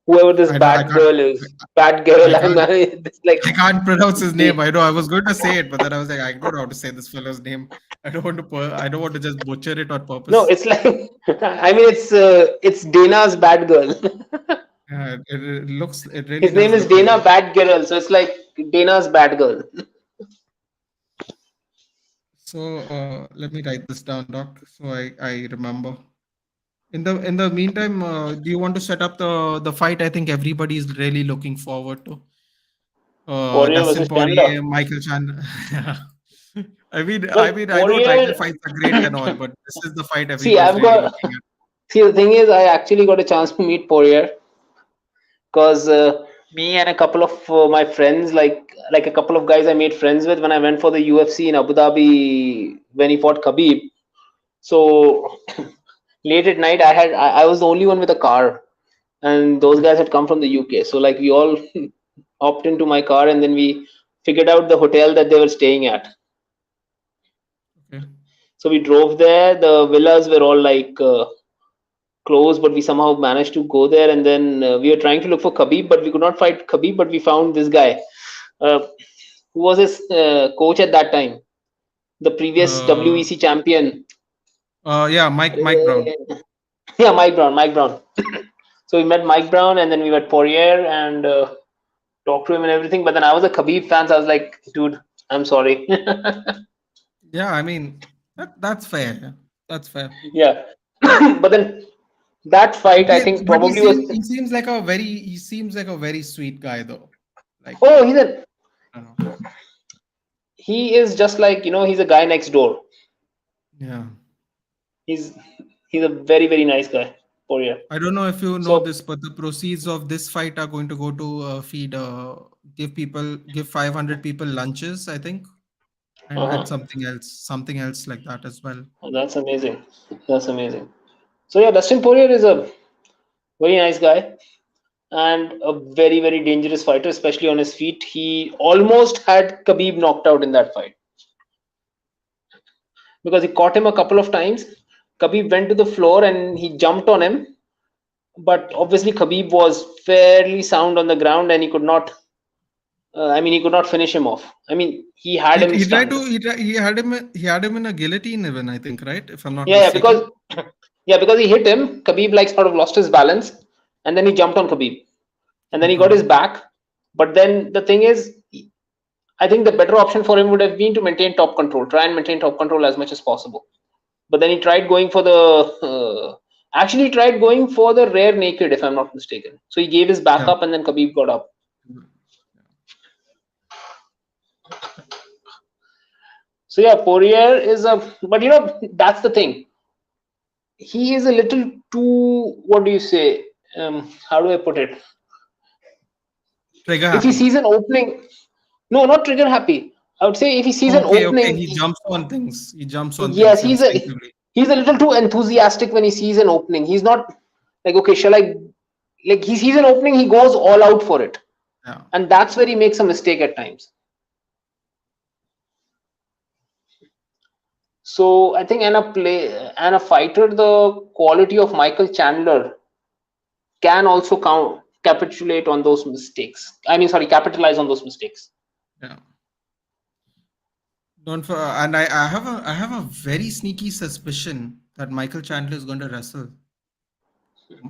Speaker 2: whoever this
Speaker 1: I don't. I
Speaker 2: bad
Speaker 1: can't.
Speaker 2: girl is. Bad girl.
Speaker 1: I can't.
Speaker 2: It's like
Speaker 1: I can't pronounce his name. I know. I was going to say it, but then I was like, I don't know how to say this fellow's name. I don't want to. I don't want to just butcher it on
Speaker 2: no.
Speaker 1: purpose.
Speaker 2: It's like I mean, it's Dana's bad girl.
Speaker 1: It looks. It really
Speaker 2: His name
Speaker 1: does
Speaker 2: is
Speaker 1: look like
Speaker 2: Dana
Speaker 1: that.
Speaker 2: Bad Girl, so it's like Dana's bad girl.
Speaker 1: So let me write this down, Doc, so I remember. In the meantime, do you want to set up the fight? I think everybody is really looking forward to
Speaker 2: Poirier
Speaker 1: Dustin
Speaker 2: versus Chandler.
Speaker 1: Poirier, Michael Chandler.
Speaker 2: Well,
Speaker 1: I know title
Speaker 2: Poirier.
Speaker 1: fights are great and all, but this is the fight
Speaker 2: See,
Speaker 1: everybody's
Speaker 2: I've
Speaker 1: really
Speaker 2: got.
Speaker 1: looking at.
Speaker 2: See, the thing is, I actually got a chance to meet Poirier because me and a couple of my friends, like a couple of guys I made friends with when I went for the UFC in Abu Dhabi when he fought Khabib. So late at night, I was the only one with a car, and those guys had come from the UK. So like we all hopped into my car, and then we figured out the hotel that they were staying at.
Speaker 1: Okay.
Speaker 2: So we drove there. The villas were all like closed, but we somehow managed to go there. And then we were trying to look for Khabib, but we could not find Khabib. But we found this guy, uh, who was his coach at that time, the previous
Speaker 1: Uh,
Speaker 2: WEC champion.
Speaker 1: yeah, Mike Brown.
Speaker 2: Yeah, Mike Brown. Mike Brown. So we met Mike Brown, and then we met Poirier and talked to him and everything. But then I was a Khabib fan, so I was like, dude, I'm sorry.
Speaker 1: Yeah, I mean that's fair. Yeah. That's fair.
Speaker 2: Yeah. But then that fight, I think
Speaker 1: But
Speaker 2: probably was.
Speaker 1: he seems like a very sweet guy though. Like,
Speaker 2: Oh,
Speaker 1: I don't know.
Speaker 2: he is just like, he's a guy next door.
Speaker 1: Yeah.
Speaker 2: He's he's a very very nice guy. Poirier.
Speaker 1: I don't know if you know
Speaker 2: So
Speaker 1: this, but the proceeds of this fight are going to go to give 500 people lunches, I think, and
Speaker 2: uh-huh.
Speaker 1: something else like that as well.
Speaker 2: That's amazing. That's amazing. So yeah, Dustin Poirier is a very nice guy and a very very dangerous fighter, especially on his feet. He almost had Khabib knocked out in that fight because he caught him a couple of times. Khabib went to the floor and he jumped on him, but obviously Khabib was fairly sound on the ground and he could not. I mean, he could not finish him off. I mean, he had him
Speaker 1: He tried
Speaker 2: stunned.
Speaker 1: to he had him in a guillotine even, I think, right? If I'm not
Speaker 2: Yeah,
Speaker 1: mistaken.
Speaker 2: because he hit him. Khabib like sort of lost his balance, and then he jumped on Khabib, and then he got
Speaker 1: Okay.
Speaker 2: his back. But then the thing is, I think the better option for him would have been to maintain top control, try and maintain top control as much as possible. But then he tried going for actually he tried going for the rear naked, if I'm not mistaken. So he gave his back
Speaker 1: Yeah.
Speaker 2: up, and then Khabib got up. So yeah, Poirier is but that's the thing. He is a little too, what do you say? How do I put it?
Speaker 1: Trigger
Speaker 2: If he
Speaker 1: happy.
Speaker 2: sees an opening, no, not trigger happy. I would say if he sees an
Speaker 1: Okay.
Speaker 2: opening,
Speaker 1: He jumps on things. He jumps on
Speaker 2: yes,
Speaker 1: things instinctively.
Speaker 2: he's a little too enthusiastic when he sees an opening. He's not like, okay, shall I? Like he sees an opening, he goes all out for it,
Speaker 1: Yeah.
Speaker 2: and that's where he makes a mistake at times. So I think and a fighter, the quality of Michael Chandler can also capitulate on those mistakes. I mean, sorry, capitalize on those mistakes.
Speaker 1: Yeah. Don't for and I have a very sneaky suspicion that Michael Chandler is going to wrestle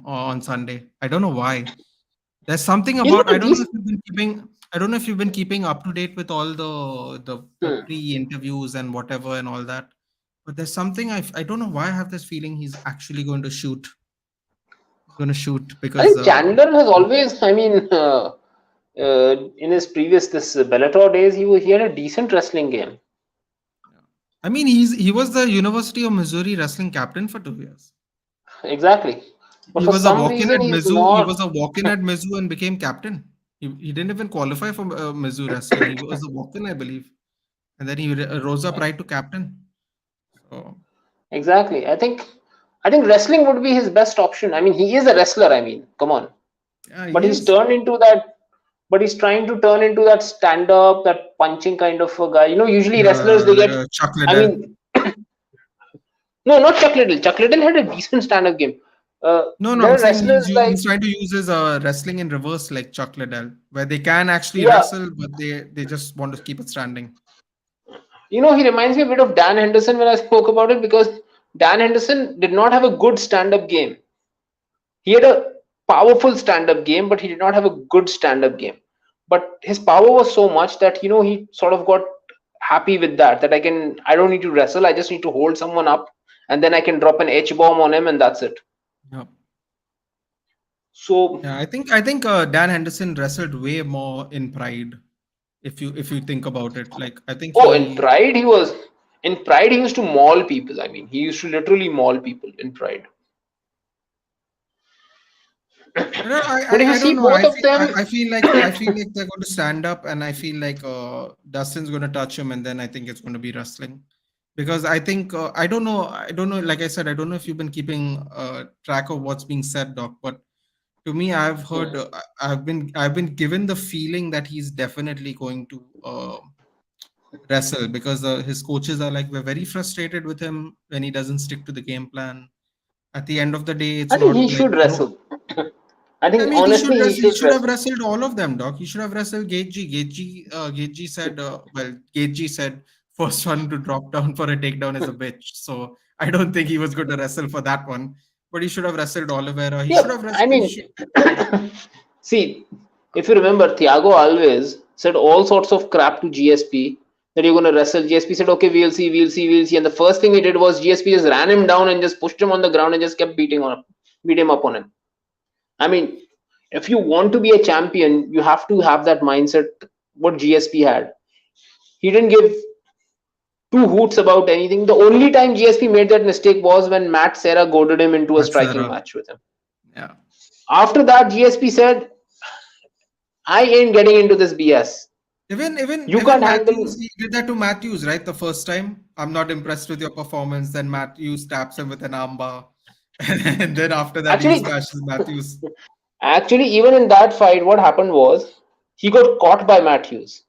Speaker 1: on Sunday. I don't know why. There's something
Speaker 2: He's
Speaker 1: about
Speaker 2: got a decent.
Speaker 1: I don't know if you've been keeping up to date with all the
Speaker 2: Hmm.
Speaker 1: pre-interviews and whatever and all that. But there's something I don't know why I have this feeling he's actually going to shoot. He's going to shoot
Speaker 2: I
Speaker 1: because
Speaker 2: think Chandler has always, I mean, in his previous this Bellator days, he had a decent wrestling game.
Speaker 1: I mean he was the University of Missouri wrestling captain for 2 years.
Speaker 2: Exactly, but
Speaker 1: He
Speaker 2: for
Speaker 1: was a
Speaker 2: some
Speaker 1: walk-in
Speaker 2: reason
Speaker 1: at
Speaker 2: he's
Speaker 1: Mizzou. He
Speaker 2: not.
Speaker 1: was a walk-in at Mizzou and became captain. He didn't even qualify for Mizzou wrestling. He was a walk-in, I believe, and then he rose up right to captain. So
Speaker 2: Exactly. I think wrestling would be his best option. I mean, he is a wrestler. I mean, come on.
Speaker 1: yeah,
Speaker 2: But
Speaker 1: he
Speaker 2: he's
Speaker 1: is.
Speaker 2: turned into that. But he's trying to turn into that stand-up, that punching kind of a guy. Usually wrestlers they
Speaker 1: Like
Speaker 2: get.
Speaker 1: Chuck
Speaker 2: I
Speaker 1: Liddell.
Speaker 2: mean, no, not Chuck Liddell. Chuck Liddell had a decent stand-up game.
Speaker 1: No,
Speaker 2: There
Speaker 1: I'm
Speaker 2: are
Speaker 1: saying
Speaker 2: wrestlers like,
Speaker 1: he's trying to use his wrestling in reverse like Chuck Liddell, where they can actually
Speaker 2: yeah,
Speaker 1: wrestle, but they just want to keep it standing.
Speaker 2: he reminds me a bit of Dan Henderson when I spoke about it, because Dan Henderson did not have a good stand-up game. He had a powerful stand-up game, but he did not have a good stand-up game. But his power was so much that he sort of got happy with that. That I don't need to wrestle. I just need to hold someone up, and then I can drop an H bomb on him, and that's it.
Speaker 1: Yeah.
Speaker 2: So,
Speaker 1: Yeah, I think Dan Henderson wrestled way more in Pride. If you think about it, like I think
Speaker 2: oh,
Speaker 1: he.
Speaker 2: in Pride he used to maul people. I mean, he used to literally maul people in Pride.
Speaker 1: No,
Speaker 2: But if you
Speaker 1: I don't
Speaker 2: see
Speaker 1: know.
Speaker 2: both of them,
Speaker 1: I feel like they're going to stand up, and I feel like Dustin's going to touch him, and then I think it's going to be wrestling, because I think I don't know. Like I said, I don't know if you've been keeping track of what's being said, Doc. But to me, I've heard, I've been given the feeling that he's definitely going to wrestle, because his coaches are like, we're very frustrated with him when he doesn't stick to the game plan. At the end of the day, it's
Speaker 2: I think
Speaker 1: not
Speaker 2: he
Speaker 1: like,
Speaker 2: should wrestle. I
Speaker 1: I
Speaker 2: think
Speaker 1: mean,
Speaker 2: honestly he
Speaker 1: he
Speaker 2: should
Speaker 1: should have
Speaker 2: wrestle.
Speaker 1: wrestled all of them, Doc. He should have wrestled Gaethje. Gaethje said, Gaethje said first one to drop down for a takedown is a bitch. So I don't think he was going to wrestle for that one. But he should have wrestled Oliveira. He should
Speaker 2: Yeah,
Speaker 1: have
Speaker 2: I
Speaker 1: wrestled. He
Speaker 2: mean,
Speaker 1: should,
Speaker 2: see, if you remember, Thiago always said all sorts of crap to GSP that you're going to wrestle. GSP said, okay, we'll see, we'll see, we'll see. And the first thing he did was GSP just ran him down and just pushed him on the ground and just kept beat him up on him. I mean, if you want to be a champion, you have to have that mindset what GSP had. He didn't give two hoots about anything. The only time GSP made that mistake was when Matt Serra goaded him into a
Speaker 1: That's
Speaker 2: striking match with him.
Speaker 1: yeah.
Speaker 2: After that, GSP said, I ain't getting into this BS. You
Speaker 1: Even
Speaker 2: can't handle.
Speaker 1: Matthews, he did that to Matthews, right? The first time, I'm not impressed with your performance. Then Matthews taps him with an armbar, and then after that, he
Speaker 2: Actually,
Speaker 1: smashes Matthews.
Speaker 2: even in that fight, what happened was he got caught by Matthews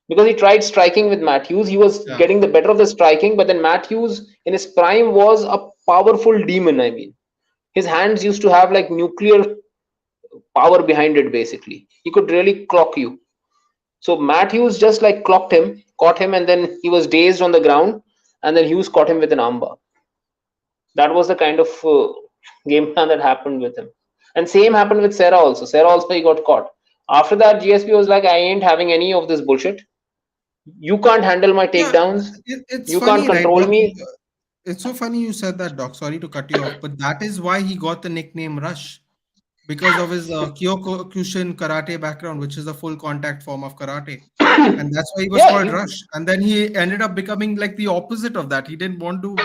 Speaker 2: because he tried striking with Matthews. He was
Speaker 1: Yeah,
Speaker 2: getting the better of the striking, but then Matthews, in his prime, was a powerful demon. I mean, his hands used to have like nuclear power behind it, basically. He could really clock you. So Matthews just like caught him, and then he was dazed on the ground, and then Hughes caught him with an armbar. That was the kind of game plan that happened with him. And same happened with Serra also. Serra also he got caught. After that, GSP was like, I ain't having any of this bullshit. You can't handle my
Speaker 1: yeah.
Speaker 2: takedowns.
Speaker 1: It's
Speaker 2: You can't
Speaker 1: funny, right,
Speaker 2: control
Speaker 1: Doc?
Speaker 2: me.
Speaker 1: It's so funny you said that, Doc. Sorry to cut you off, but that is why he got the nickname Rush, because of his Kyokushin karate background, which is a full contact form of karate. And that's why he was
Speaker 2: Yeah,
Speaker 1: called Rush. And then he ended up becoming like the opposite of that. He didn't want to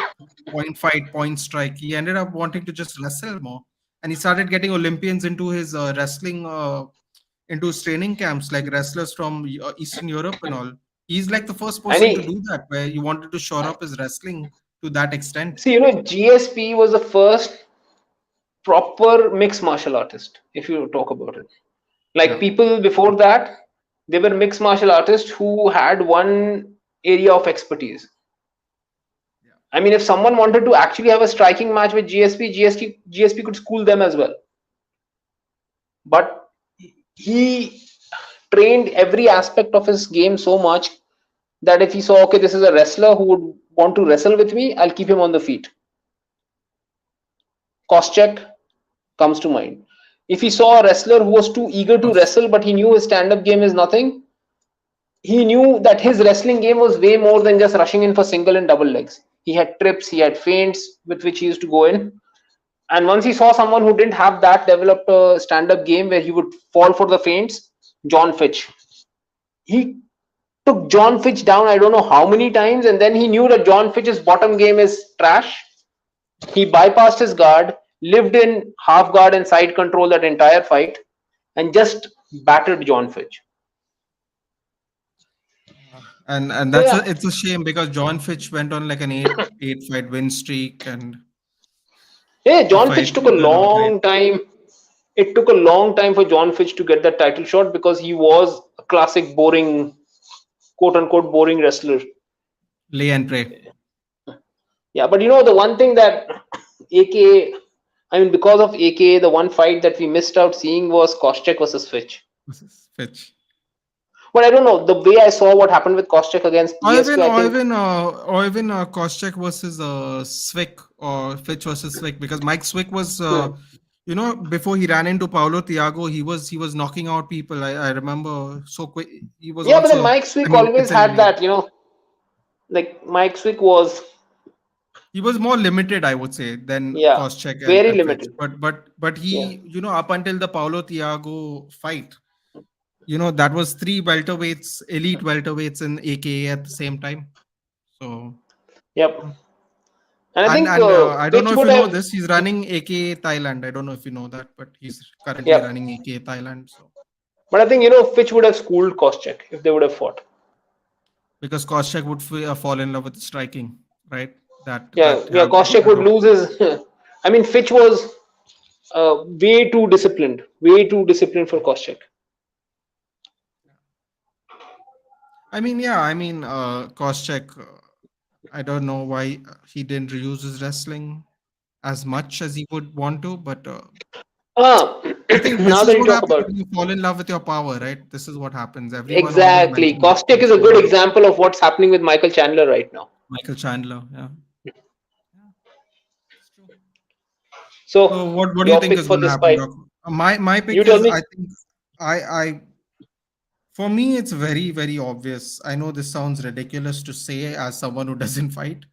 Speaker 1: point fight, point strike. He ended up wanting to just wrestle more. And he started getting Olympians into his wrestling, into his training camps, like wrestlers from Eastern Europe and all. He's like the first
Speaker 2: and
Speaker 1: person to
Speaker 2: he
Speaker 1: do that, where he wanted to shore up his wrestling to that extent.
Speaker 2: see, GSP was the first proper mixed martial artist, if you talk about it. Like
Speaker 1: Yeah.
Speaker 2: people before that, they were mixed martial artists who had one area of expertise. I mean, if someone wanted to actually have a striking match with GSP could school them as well. But he trained every aspect of his game so much that if he saw, okay, this is a wrestler who would want to wrestle with me, I'll keep him on the feet. Koscheck comes to mind. If he saw a wrestler who was too eager to
Speaker 1: Of
Speaker 2: wrestle, but he knew his stand up game is nothing, he knew that his wrestling game was way more than just rushing in for single and double legs. He had trips, he had feints with which he used to go in. And once he saw someone who didn't have that developed stand up game where he would fall for the feints, John Fitch. He took John Fitch down, I don't know how many times, and then he knew that John Fitch's bottom game is trash. He bypassed his guard, lived in half guard and side control that entire fight, and just battered John Fitch.
Speaker 1: and
Speaker 2: So
Speaker 1: that's
Speaker 2: yeah,
Speaker 1: it's a shame, because John Fitch went on like an eight fight win streak, and
Speaker 2: hey,
Speaker 1: the
Speaker 2: John
Speaker 1: fight
Speaker 2: Fitch took a
Speaker 1: were not great.
Speaker 2: long time. It took a long time for John Fitch to get that title shot because he was a classic boring, quote unquote, boring wrestler.
Speaker 1: Lay and pray.
Speaker 2: Yeah, but the one thing that AKA I mean, because of AKA, the one fight that we missed out seeing was Koscheck versus Fitch.
Speaker 1: This is Fitch.
Speaker 2: But I don't know, the way I saw what happened with Koscheck against
Speaker 1: Or even,
Speaker 2: DSP, I
Speaker 1: or
Speaker 2: think.
Speaker 1: even, or even Koscheck versus Swick, or Fitch versus Swick, because Mike Swick was,
Speaker 2: Hmm.
Speaker 1: before he ran into Paulo Thiago, he was knocking out people. I remember so quick. He was
Speaker 2: Yeah, but then
Speaker 1: also,
Speaker 2: Mike
Speaker 1: I
Speaker 2: Swick
Speaker 1: mean,
Speaker 2: always
Speaker 1: it's in
Speaker 2: had
Speaker 1: elite.
Speaker 2: that, like Mike Swick was,
Speaker 1: He was more limited, I would say, than
Speaker 2: yeah,
Speaker 1: Koscheck and
Speaker 2: very
Speaker 1: Fitch.
Speaker 2: limited.
Speaker 1: But
Speaker 2: Yeah.
Speaker 1: he, up until the Paulo Thiago fight, that was three welterweights, elite welterweights in AKA at the same time. So,
Speaker 2: Yep.
Speaker 1: yeah.
Speaker 2: And I think
Speaker 1: And I don't know
Speaker 2: Fitch
Speaker 1: if you
Speaker 2: would
Speaker 1: know
Speaker 2: have,
Speaker 1: this. He's running AKA Thailand. I don't know if you know that, but he's currently
Speaker 2: yep.
Speaker 1: running AKA Thailand. So
Speaker 2: But I think, Fitch would have schooled Koscheck if they would have fought.
Speaker 1: because Koscheck would fall in love with striking, right? That
Speaker 2: Yeah,
Speaker 1: that
Speaker 2: yeah,
Speaker 1: have
Speaker 2: Koscheck would lose his. I mean, Fitch was way too disciplined for Koscheck.
Speaker 1: I mean, yeah. I mean, Koscheck. I don't know why he didn't reuse his wrestling as much as he would want to, but
Speaker 2: Ah,
Speaker 1: I think this
Speaker 2: now
Speaker 1: is
Speaker 2: that you
Speaker 1: what
Speaker 2: talk
Speaker 1: happens
Speaker 2: about
Speaker 1: when you fall in love with your power, right? This is what happens. Everyone always
Speaker 2: exactly,
Speaker 1: mentions
Speaker 2: Koscheck is a good example of what's happening with Michael Chandler right now.
Speaker 1: Michael Chandler. Yeah, yeah, it's true. So
Speaker 2: So
Speaker 1: what do you
Speaker 2: your
Speaker 1: think
Speaker 2: pick
Speaker 1: is
Speaker 2: for
Speaker 1: going to
Speaker 2: this
Speaker 1: happen,
Speaker 2: fight,
Speaker 1: Doc? My
Speaker 2: you
Speaker 1: pick
Speaker 2: tell
Speaker 1: is,
Speaker 2: me.
Speaker 1: I think, I for me it's very, very obvious. I know this sounds ridiculous to say as someone who doesn't fight,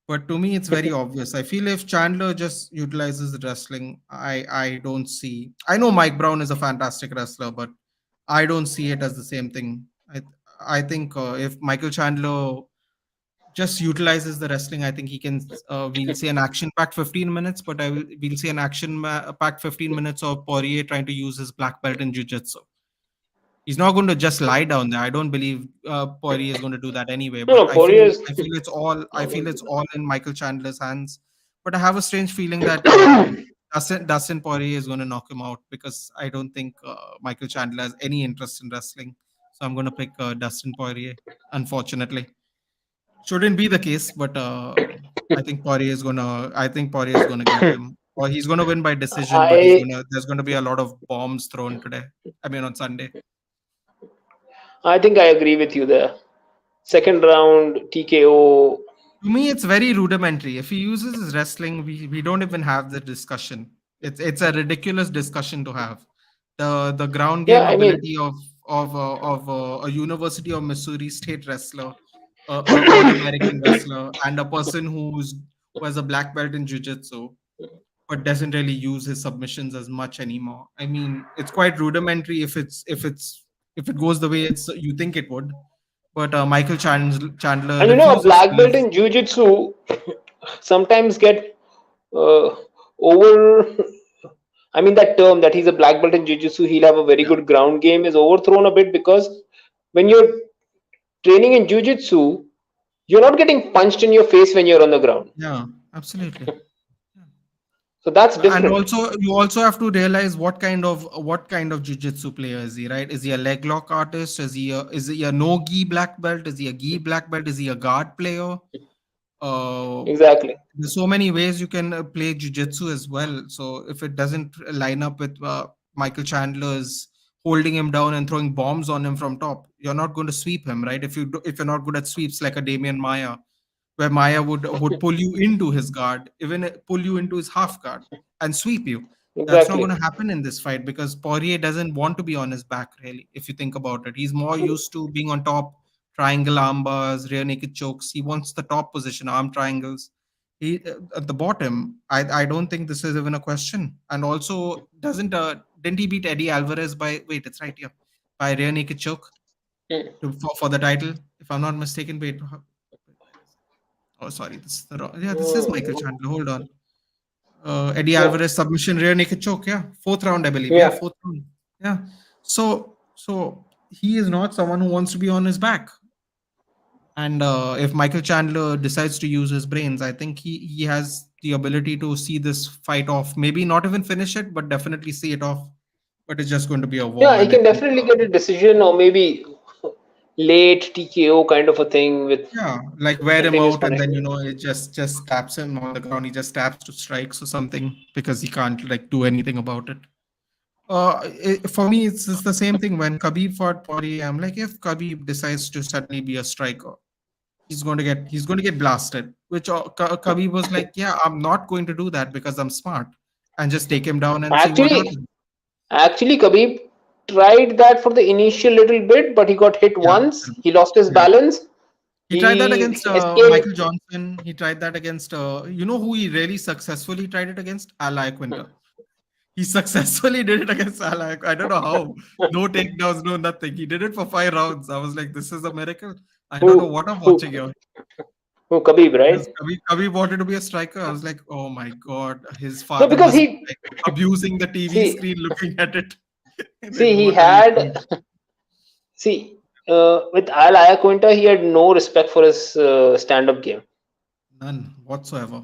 Speaker 1: but to me it's very obvious. I feel if Chandler just utilizes the wrestling, I don't see. I know Mike Brown is a fantastic wrestler, but I don't see it as the same thing. I think if Michael Chandler just utilizes the wrestling, I think he can. We'll see an action-packed 15 minutes, but we'll see an action-packed 15 minutes of Poirier trying to use his black belt in jiu-jitsu. He's not going to just lie down there. I don't believe Poirier is going to do that anyway.
Speaker 2: No,
Speaker 1: But
Speaker 2: no, Poirier is
Speaker 1: I feel it's all I
Speaker 2: not
Speaker 1: feel
Speaker 2: going to
Speaker 1: it's
Speaker 2: do
Speaker 1: all in Michael Chandler's hands. But I have a strange feeling that
Speaker 2: that.
Speaker 1: Dustin Poirier is going to knock him out because I don't think Michael Chandler has any interest in wrestling. So I'm going to pick Dustin Poirier. Unfortunately, shouldn't be the case, but I think Poirier is gonna get him, or he's gonna win by decision. But
Speaker 2: I
Speaker 1: there's gonna be a lot of bombs thrown today. I mean, on Sunday.
Speaker 2: I think I agree with you there. Second round TKO.
Speaker 1: To me, it's very rudimentary. If he uses his wrestling, we don't even have the discussion. It's a ridiculous discussion to have. The ground
Speaker 2: Yeah,
Speaker 1: game
Speaker 2: I mean,
Speaker 1: ability of a University of Missouri State wrestler, a All American wrestler, and a person who has a black belt in jiu-jitsu, but doesn't really use his submissions as much anymore. I mean, it's quite rudimentary if it goes the way it's you think it would. But Chandler
Speaker 2: and a
Speaker 1: refuses to
Speaker 2: black belt
Speaker 1: use.
Speaker 2: in jiu-jitsu sometimes get uh, over. I mean, that term that he's a black belt in jiu-jitsu, he'll have a very
Speaker 1: Yeah,
Speaker 2: good ground game is overthrown a bit because when you're training in jiu-jitsu, you're not getting punched in your face when you're on the ground.
Speaker 1: yeah, absolutely. Yeah.
Speaker 2: So that's
Speaker 1: And
Speaker 2: different.
Speaker 1: also, you also have to realize what kind of jujitsu player is he, right? Is he a leg lock artist? Is he a no gi black belt? Is he a gi black belt? Is he a guard player? Uh,
Speaker 2: Exactly.
Speaker 1: there's so many ways you can play jiu-jitsu as well. So if it doesn't line up with Michael Chandler's holding him down and throwing bombs on him from top, you're not going to sweep him, right? If you're not good at sweeps like a Damian Maya, where Maya would pull you into his guard, even pull you into his half guard and sweep you. That's not going
Speaker 2: Exactly.
Speaker 1: to happen in this fight because Poirier doesn't want to be on his back, really. If you think about it, he's more used to being on top, triangle armbars, rear naked chokes. He wants the top position, arm triangles. He at the bottom. I don't think this is even a question. And also, didn't he beat Eddie Alvarez by wait? It's right here by rear naked choke
Speaker 2: Mm.
Speaker 1: for the title, if I'm not mistaken. Wait, where is it? Oh, sorry, this is the wrong. Yeah, this is Michael
Speaker 2: Mm.
Speaker 1: Chandler. Hold on. Eddie
Speaker 2: Yeah.
Speaker 1: Alvarez submission rear naked choke. Yeah, fourth round, I believe. Yeah,
Speaker 2: Yeah.
Speaker 1: fourth round. Yeah. So he is not someone who wants to be on his back. And if Michael Chandler decides to use his brains, I think he has the ability to see this fight off. Maybe not even finish it, but definitely see it off. But it's just going to be a war.
Speaker 2: Yeah, he
Speaker 1: And I
Speaker 2: can
Speaker 1: think
Speaker 2: definitely get a decision, or maybe late TKO kind of a thing with
Speaker 1: Yeah, like wear him
Speaker 2: continuous
Speaker 1: out, and then
Speaker 2: punishment.
Speaker 1: it just taps him on the ground. He just taps to strikes or something because he can't like do anything about it. For me, it's the same thing when Khabib fought Poirier. I'm like, if Khabib decides to suddenly be a striker, he's going to get blasted. Which Khabib was like, yeah, I'm not going to do that because I'm smart, and just take him down and see what
Speaker 2: Actually,
Speaker 1: happens.
Speaker 2: actually, Khabib tried that for the initial little bit, but he got hit
Speaker 1: Yeah,
Speaker 2: once. He lost his
Speaker 1: yeah.
Speaker 2: balance.
Speaker 1: He tried that against
Speaker 2: He escaped.
Speaker 1: Michael Johnson. He tried that against who he really successfully tried it against? Ally Quinter. He successfully did it against Ally. I don't know how. No takedowns, no nothing. He did it for 5 rounds. I was like, this is a miracle. I don't know
Speaker 2: Who,
Speaker 1: what I'm watching
Speaker 2: who,
Speaker 1: here.
Speaker 2: who? Khabib,
Speaker 1: Because
Speaker 2: right?
Speaker 1: Khabib wanted to be a striker. I was like, oh my god, his
Speaker 2: No,
Speaker 1: father
Speaker 2: because
Speaker 1: must be
Speaker 2: he
Speaker 1: like abusing the TV
Speaker 2: see
Speaker 1: screen, looking at it. And
Speaker 2: see
Speaker 1: then
Speaker 2: he
Speaker 1: what are you
Speaker 2: had
Speaker 1: doing?
Speaker 2: see with Al Iaquinta, he had no respect for his stand-up game.
Speaker 1: None whatsoever.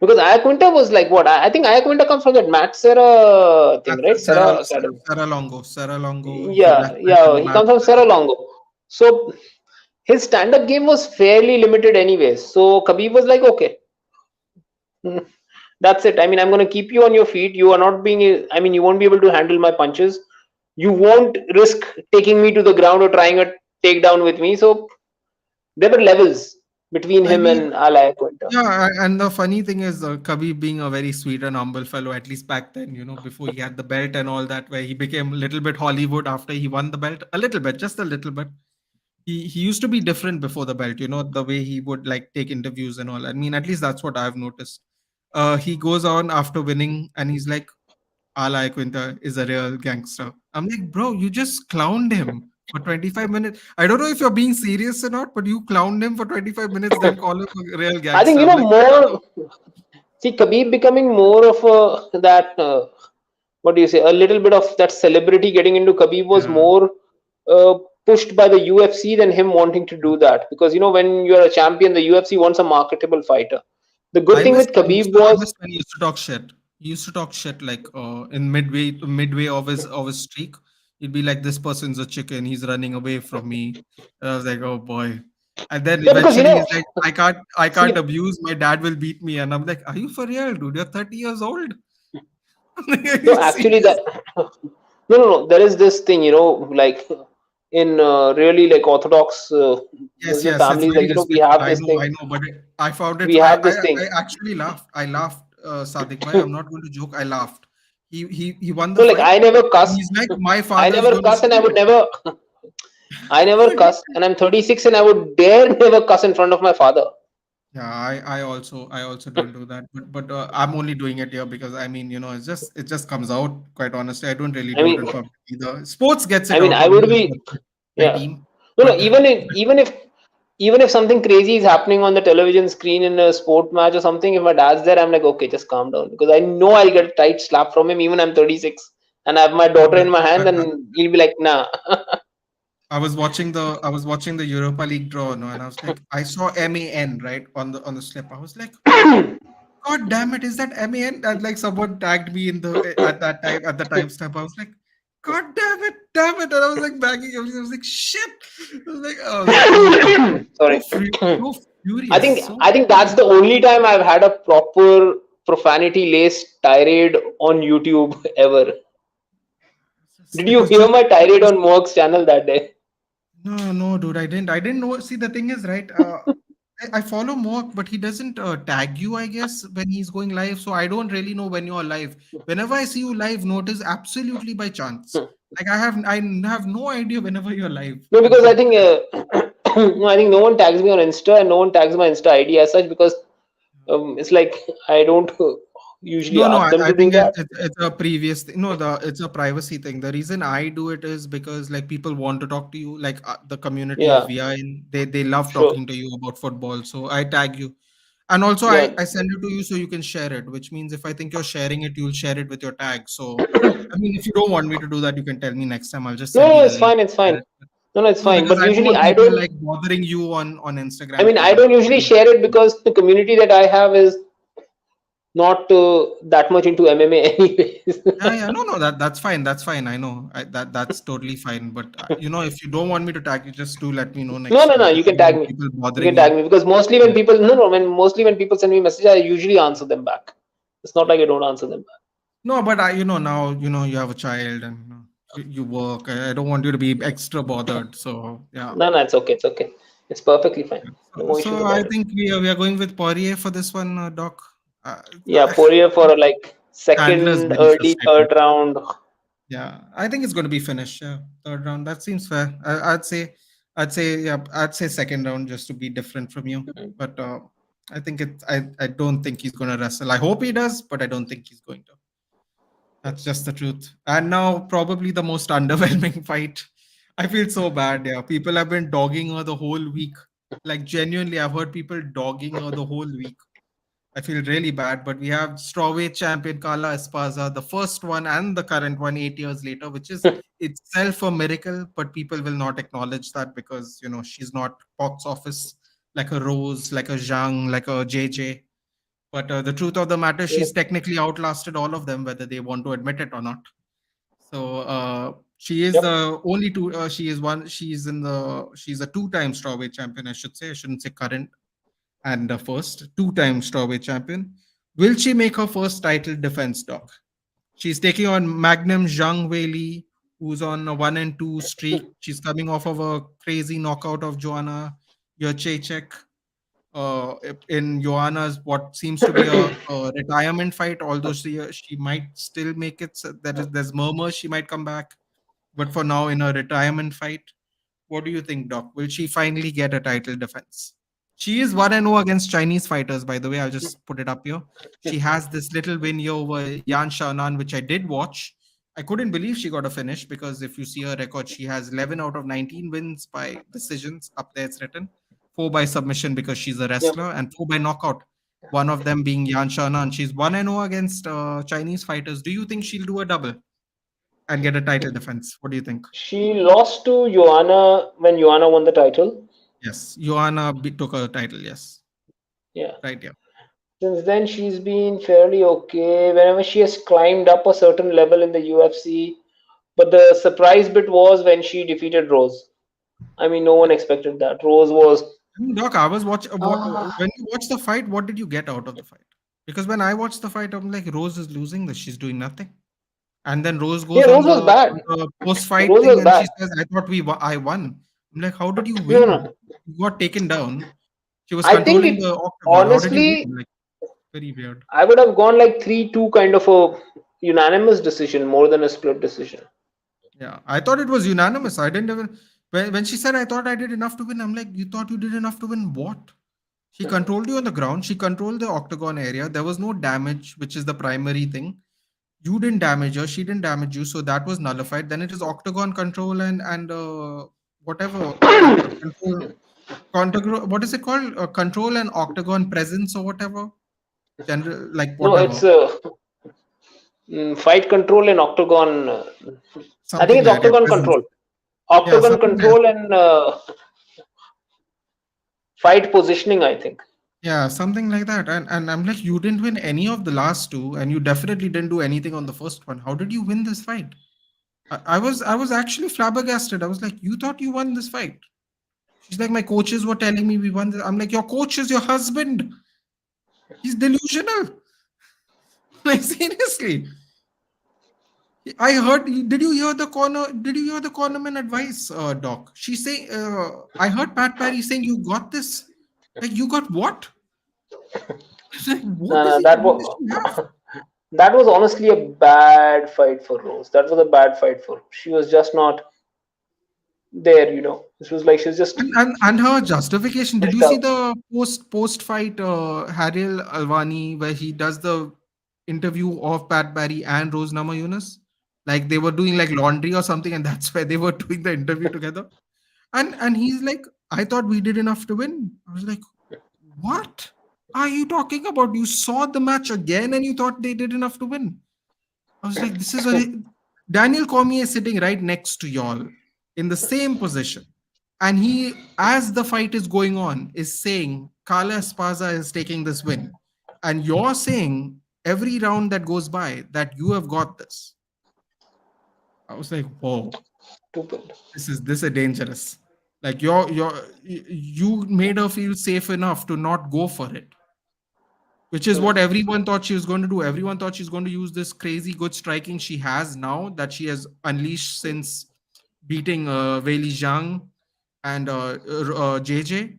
Speaker 2: Because Iaquinta was like what? I think Iaquinta comes from that Matt Serra thing, right?
Speaker 1: That's Sarah,
Speaker 2: Serra Academy.
Speaker 1: Sarah Longo. Sarah Longo. He
Speaker 2: Yeah,
Speaker 1: black belt
Speaker 2: yeah,
Speaker 1: in
Speaker 2: he
Speaker 1: Matt.
Speaker 2: comes from Serra Longo. So his stand-up game was fairly limited anyways. So Khabib was like, okay, that's it. I mean, I'm going to keep you on your feet. You are not being, I mean, you won't be able to handle my punches. You won't risk taking me to the ground or trying a takedown with me. So there were levels between
Speaker 1: I
Speaker 2: him
Speaker 1: mean,
Speaker 2: and Al Quinta.
Speaker 1: yeah, and the funny thing is, Khabib being a very sweet and humble fellow, at least back then, before he had the belt and all that, where he became a little bit Hollywood after he won the belt, a little bit, just a little bit. He used to be different before the belt, the way he would like take interviews and all. I mean, at least that's what I've noticed. He goes on after winning and he's like, Ala Quinta is a real gangster. I'm like, bro, you just clowned him for 25 minutes. I don't know if you're being serious or not, but you clowned him for 25 minutes, then call him a real
Speaker 2: I think,
Speaker 1: gangster. I'm like, I don't know.
Speaker 2: more, see, Khabib becoming more of that, what do you say, a little bit of that celebrity getting into Khabib was
Speaker 1: Yeah.
Speaker 2: more uh, pushed by the UFC than him wanting to do that. Because, when you're a champion, the UFC wants a marketable fighter. The good thing with Khabib
Speaker 1: I
Speaker 2: was,
Speaker 1: miss when he used to talk shit. He used to talk shit like in midway of his streak. He'd be like, "This person's a chicken. He's running away from me." And I was like, "Oh boy!" And then
Speaker 2: yeah, because,
Speaker 1: eventually he's like, "I can't
Speaker 2: see,
Speaker 1: abuse. My dad will beat me." And I'm like, "Are you for real, dude? You're 30 years old. Are
Speaker 2: no,
Speaker 1: you
Speaker 2: actually,
Speaker 1: serious?"
Speaker 2: no. There is this thing, like in really like Orthodox
Speaker 1: Yes,
Speaker 2: Muslim
Speaker 1: yes, it's
Speaker 2: families, like,
Speaker 1: very
Speaker 2: we
Speaker 1: respectful.
Speaker 2: have this thing.
Speaker 1: I know, but I found it.
Speaker 2: We
Speaker 1: I,
Speaker 2: have
Speaker 1: I,
Speaker 2: this thing.
Speaker 1: I actually laughed. I laughed, Sadiq bhai. I'm not going to joke. I laughed. He won the
Speaker 2: No, like
Speaker 1: fight.
Speaker 2: I never
Speaker 1: And
Speaker 2: cuss.
Speaker 1: he's like, my
Speaker 2: I
Speaker 1: father is
Speaker 2: never
Speaker 1: going to
Speaker 2: cuss, and I
Speaker 1: see
Speaker 2: would never. I never cuss, and I'm 36, and I would dare never cuss in front of my father.
Speaker 1: Yeah, I also don't do that, but I'm only doing it here because I mean, it just comes out. Quite honestly, I don't really
Speaker 2: I
Speaker 1: do it
Speaker 2: mean,
Speaker 1: in public either. Sports gets it
Speaker 2: I mean,
Speaker 1: out
Speaker 2: I
Speaker 1: of me
Speaker 2: would
Speaker 1: as
Speaker 2: be,
Speaker 1: well, with my
Speaker 2: yeah.
Speaker 1: team,
Speaker 2: No, no.
Speaker 1: but
Speaker 2: Even if something crazy is happening on the television screen in a sport match or something, if my dad's there, I'm like, okay, just calm down, because I know I'll get a tight slap from him. Even I'm 36, and I have my daughter in my hand,
Speaker 1: I,
Speaker 2: and he'll be like, nah.
Speaker 1: I was watching the Europa League draw, no, and I was like, I saw MAN right on the slip. I was like, God damn it, is that MAN? And like someone tagged me in the at that time at the timestamp. I was like, God damn it. And I was like banging everything. I was like, shit. I was like, oh my god.
Speaker 2: Sorry.
Speaker 1: So
Speaker 2: I
Speaker 1: furious.
Speaker 2: think
Speaker 1: So
Speaker 2: I think that's
Speaker 1: furious.
Speaker 2: the only time I've had a proper profanity laced tirade on YouTube ever. Did
Speaker 1: It
Speaker 2: you
Speaker 1: was
Speaker 2: hear
Speaker 1: just
Speaker 2: my tirade on Merck's channel that day?
Speaker 1: no, dude. I didn't know. See, the thing is, right? I follow Moak, but he doesn't tag you, I guess, when he's going live. So I don't really know when you're live. Whenever I see you live, notice absolutely by chance. Like I have no idea whenever you're live.
Speaker 2: No,
Speaker 1: And
Speaker 2: because I think no, I think no one tags me on Insta, and no one tags my Insta ID as such, because it's like I don't usually
Speaker 1: no,
Speaker 2: ask them
Speaker 1: I
Speaker 2: to do
Speaker 1: think
Speaker 2: that.
Speaker 1: it's a previous thing. No, it's a privacy thing. The reason I do it is because like people want to talk to you, like the community
Speaker 2: Yeah,
Speaker 1: of VI, in they love
Speaker 2: sure.
Speaker 1: talking to you about football. So I tag you. And also,
Speaker 2: Yeah.
Speaker 1: I send it to you so you can share it, which means if I think you're sharing it, you'll share it with your tag. So, I mean, if you don't want me to do that, you can tell me next time. I'll just
Speaker 2: No,
Speaker 1: send you
Speaker 2: no,
Speaker 1: the
Speaker 2: it's
Speaker 1: link.
Speaker 2: fine. It's
Speaker 1: Share
Speaker 2: fine.
Speaker 1: it.
Speaker 2: No, no, it's
Speaker 1: No,
Speaker 2: fine.
Speaker 1: because
Speaker 2: But
Speaker 1: I don't
Speaker 2: usually
Speaker 1: want
Speaker 2: I
Speaker 1: people
Speaker 2: don't.
Speaker 1: like bothering you on
Speaker 2: I
Speaker 1: Instagram
Speaker 2: mean, I
Speaker 1: because
Speaker 2: don't usually share it because the community that I have is not that much into MMA anyways.
Speaker 1: Yeah, yeah, no, no, that's fine. That's fine. I know that's totally fine. But if you don't want me to tag you, just do let me know
Speaker 2: No,
Speaker 1: next
Speaker 2: no,
Speaker 1: time
Speaker 2: no.
Speaker 1: so
Speaker 2: You
Speaker 1: I
Speaker 2: can
Speaker 1: don't
Speaker 2: tag
Speaker 1: want
Speaker 2: me.
Speaker 1: people
Speaker 2: You can
Speaker 1: bothering
Speaker 2: tag
Speaker 1: you.
Speaker 2: me because mostly when
Speaker 1: Yeah,
Speaker 2: people no no when mostly when people send me messages, I usually answer them back. It's not like I don't answer them back.
Speaker 1: no, but now you have a child and you work. I don't want you to be extra bothered. So yeah.
Speaker 2: No, no, it's okay. It's okay. It's perfectly fine.
Speaker 1: Yeah.
Speaker 2: No issues
Speaker 1: So I
Speaker 2: about it.
Speaker 1: think we are going with Poirier for this one, Doc. Uh,
Speaker 2: Yeah, Poirier for a like
Speaker 1: Chandler's
Speaker 2: second,
Speaker 1: very
Speaker 2: early
Speaker 1: frustrating.
Speaker 2: third round.
Speaker 1: Yeah, I think it's going to be finished. Yeah, third round. That seems fair. I'd say second round just to be different from you. But I think I don't think he's going to wrestle. I hope he does, but I don't think he's going to. That's just the truth. And now probably the most underwhelming fight. I feel so bad. Yeah, people have been dogging her the whole week. Like genuinely, I've heard people dogging her the whole week. I feel really bad, but we have strawweight champion Carla Esparza, the first one and the current one 8 years later, which is itself a miracle. But people will not acknowledge that because she's not box office like a Rose, like a Zhang, like a JJ. But the truth of the matter, she's
Speaker 2: Yep.
Speaker 1: technically outlasted all of them, whether they want to admit it or not. So she is
Speaker 2: Yep.
Speaker 1: the only two. She is one. She's a two-time strawweight champion. I should say. I shouldn't say current and the first two-time strawweight champion. Will she make her first title defense, Doc? She's taking on Magnum Zhang Weili, who's on a 1-2 streak. She's coming off of a crazy knockout of Joanna Jacek. In Joanna's what seems to be a retirement fight, although she might still make it. So there's murmurs she might come back, but for now in a retirement fight. What do you think, Doc? Will she finally get a title defense? She is 1-0 against Chinese fighters, by the way. I'll just put it up here. She has this little win here over Yan Xiaonan, which I did watch. I couldn't believe she got a finish because if you see her record, she has 11 out of 19 wins by decisions. Up there it's written. 4 by submission because she's a
Speaker 2: Yep.
Speaker 1: wrestler, and 4 by knockout. One of them being Yan Xiaonan. She's 1-0 against Chinese fighters. Do you think she'll do a double and get a title defense? What do you think?
Speaker 2: She lost to Joanna when Joanna won the title.
Speaker 1: Yes, Joanna took a title. Yes,
Speaker 2: Yeah.
Speaker 1: right. Yeah.
Speaker 2: Since then, she's been fairly okay. Whenever she has climbed up a certain level in the UFC, but the surprise bit was when she defeated Rose. I mean, no one expected that. Rose was.
Speaker 1: Doc, I was
Speaker 2: Ah.
Speaker 1: when you watch the fight, what did you get out of the fight? Because when I watched the fight, I'm like, Rose is losing this. She's doing nothing. And then Rose
Speaker 2: Yeah,
Speaker 1: goes
Speaker 2: Rose was bad.
Speaker 1: on the post-fight
Speaker 2: Rose
Speaker 1: thing
Speaker 2: was
Speaker 1: and she
Speaker 2: bad.
Speaker 1: says, I thought I won. I'm like, how did you
Speaker 2: No,
Speaker 1: win?
Speaker 2: no.
Speaker 1: You got taken down. She was
Speaker 2: I think
Speaker 1: controlling
Speaker 2: it
Speaker 1: the octagon. How did you
Speaker 2: honestly,
Speaker 1: win? Like, very weird.
Speaker 2: I would have gone like 3-2 kind of a unanimous decision more than a split decision.
Speaker 1: Yeah. I thought it was unanimous. I didn't even when she said I thought I did enough to win, I'm like, you thought you did enough to win what? She controlled you on the ground. She controlled the octagon area. There was no damage, which is the primary thing. You didn't damage her. She didn't damage you. So that was nullified. Then it is octagon control and whatever control. What is it called? Control and octagon presence or whatever. General like
Speaker 2: No, it's
Speaker 1: whatever
Speaker 2: fight control and octagon. I think
Speaker 1: something
Speaker 2: it's
Speaker 1: like that.
Speaker 2: octagon
Speaker 1: Presence.
Speaker 2: control.
Speaker 1: Yeah,
Speaker 2: Octagon
Speaker 1: something like
Speaker 2: control and fight positioning, I think.
Speaker 1: yeah, something like that. And I'm like, you didn't win any of the last two, and you definitely didn't do anything on the first one. How did you win this fight? I was actually flabbergasted. I was like, you thought you won this fight? She's like, my coaches were telling me we won this. I'm like, your coach is your husband. He's delusional. Like seriously. I heard. Did you hear the corner? Did you hear the cornerman advice, Doc? She say, I heard Pat Barry saying you got this. Like you got what? It's like what does
Speaker 2: Uh,
Speaker 1: he?
Speaker 2: that
Speaker 1: What does
Speaker 2: was
Speaker 1: she have?
Speaker 2: that was honestly a bad fight for Rose. That was a bad fight for her. She was just not there. This was like she was just
Speaker 1: And her justification. Did
Speaker 2: pushed
Speaker 1: you see
Speaker 2: out.
Speaker 1: the post fight Haril Alvani where he does the interview of Pat Barry and Rose Namajunas? Like they were doing like laundry or something, and that's where they were doing the interview together. And he's like, I thought we did enough to win. I was like, what are you talking about? You saw the match again and you thought they did enough to win. I was like, this is Daniel Cormier is sitting right next to y'all in the same position. And he, as the fight is going on, is saying Carla Esparza is taking this win. And you're saying every round that goes by that you have got this. I was like, whoa,
Speaker 2: Stupid.
Speaker 1: this is dangerous. Like you made her feel safe enough to not go for it, which is what
Speaker 2: Hmm.
Speaker 1: everyone thought she was going to do. Everyone thought she's going to use this crazy good striking she has now, that she has unleashed since beating Weili Zhang and JJ,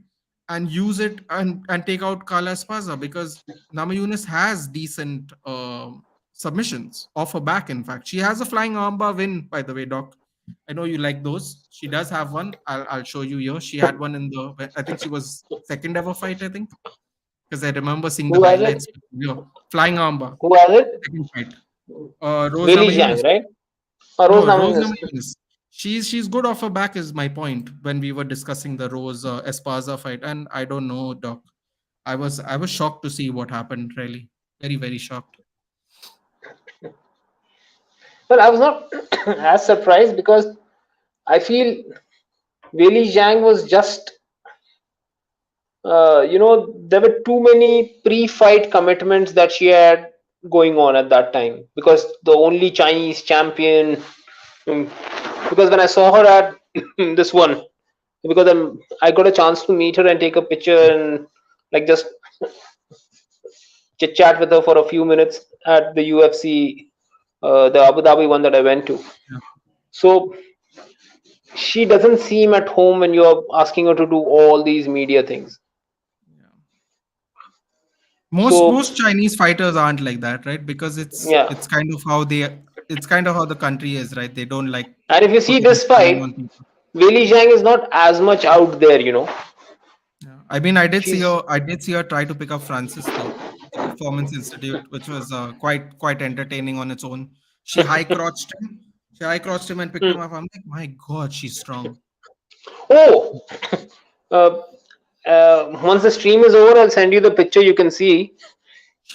Speaker 1: and use it and take out Carla Esparza, because Namajunas has decent submissions off her back. In fact, she has a flying armbar win, by the way, Doc. I know you like those. She does have one. I'll show you here. She had one in the, I think she was second ever fight, I think, because I remember seeing the
Speaker 2: Who has it?
Speaker 1: highlights. Yeah, flying armbar,
Speaker 2: Who has it?
Speaker 1: second fight. Rose
Speaker 2: Weili Zhang,
Speaker 1: Namajunas.
Speaker 2: right? Or Rose
Speaker 1: No, Rose
Speaker 2: Namajunas.
Speaker 1: Namajunas. She's good off her back is my point when we were discussing the Rose Esparza fight, and I don't know, Doc. I was shocked to see what happened. Really, very shocked.
Speaker 2: Well, I was not as surprised because I feel Weili Zhang was just, there were too many pre-fight commitments that she had going on at that time, because the only Chinese champion. mm, Because when I saw her at this one, because I got a chance to meet her and take a picture and like just chit chat with her for a few minutes at the UFC, the Abu Dhabi one that I went to.
Speaker 1: Yeah,
Speaker 2: So she doesn't seem at home when you're asking her to do all these media things.
Speaker 1: yeah. Most
Speaker 2: So
Speaker 1: Chinese fighters aren't like that, right? Because
Speaker 2: yeah,
Speaker 1: it's kind of how the country is, right? They don't like
Speaker 2: and if you see
Speaker 1: putting a
Speaker 2: this
Speaker 1: shine
Speaker 2: fight,
Speaker 1: on people.
Speaker 2: Weili Zhang is not as much out there.
Speaker 1: Yeah. I mean,
Speaker 2: She's
Speaker 1: I did see her try to pick up Francis though, the Performance Institute, which was quite entertaining on its own. She high crotched him. She high crotched him and picked him
Speaker 2: Hmm.
Speaker 1: up. I'm like, my God, she's strong.
Speaker 2: Oh, uh, once the stream is over, I'll send you the picture. You can see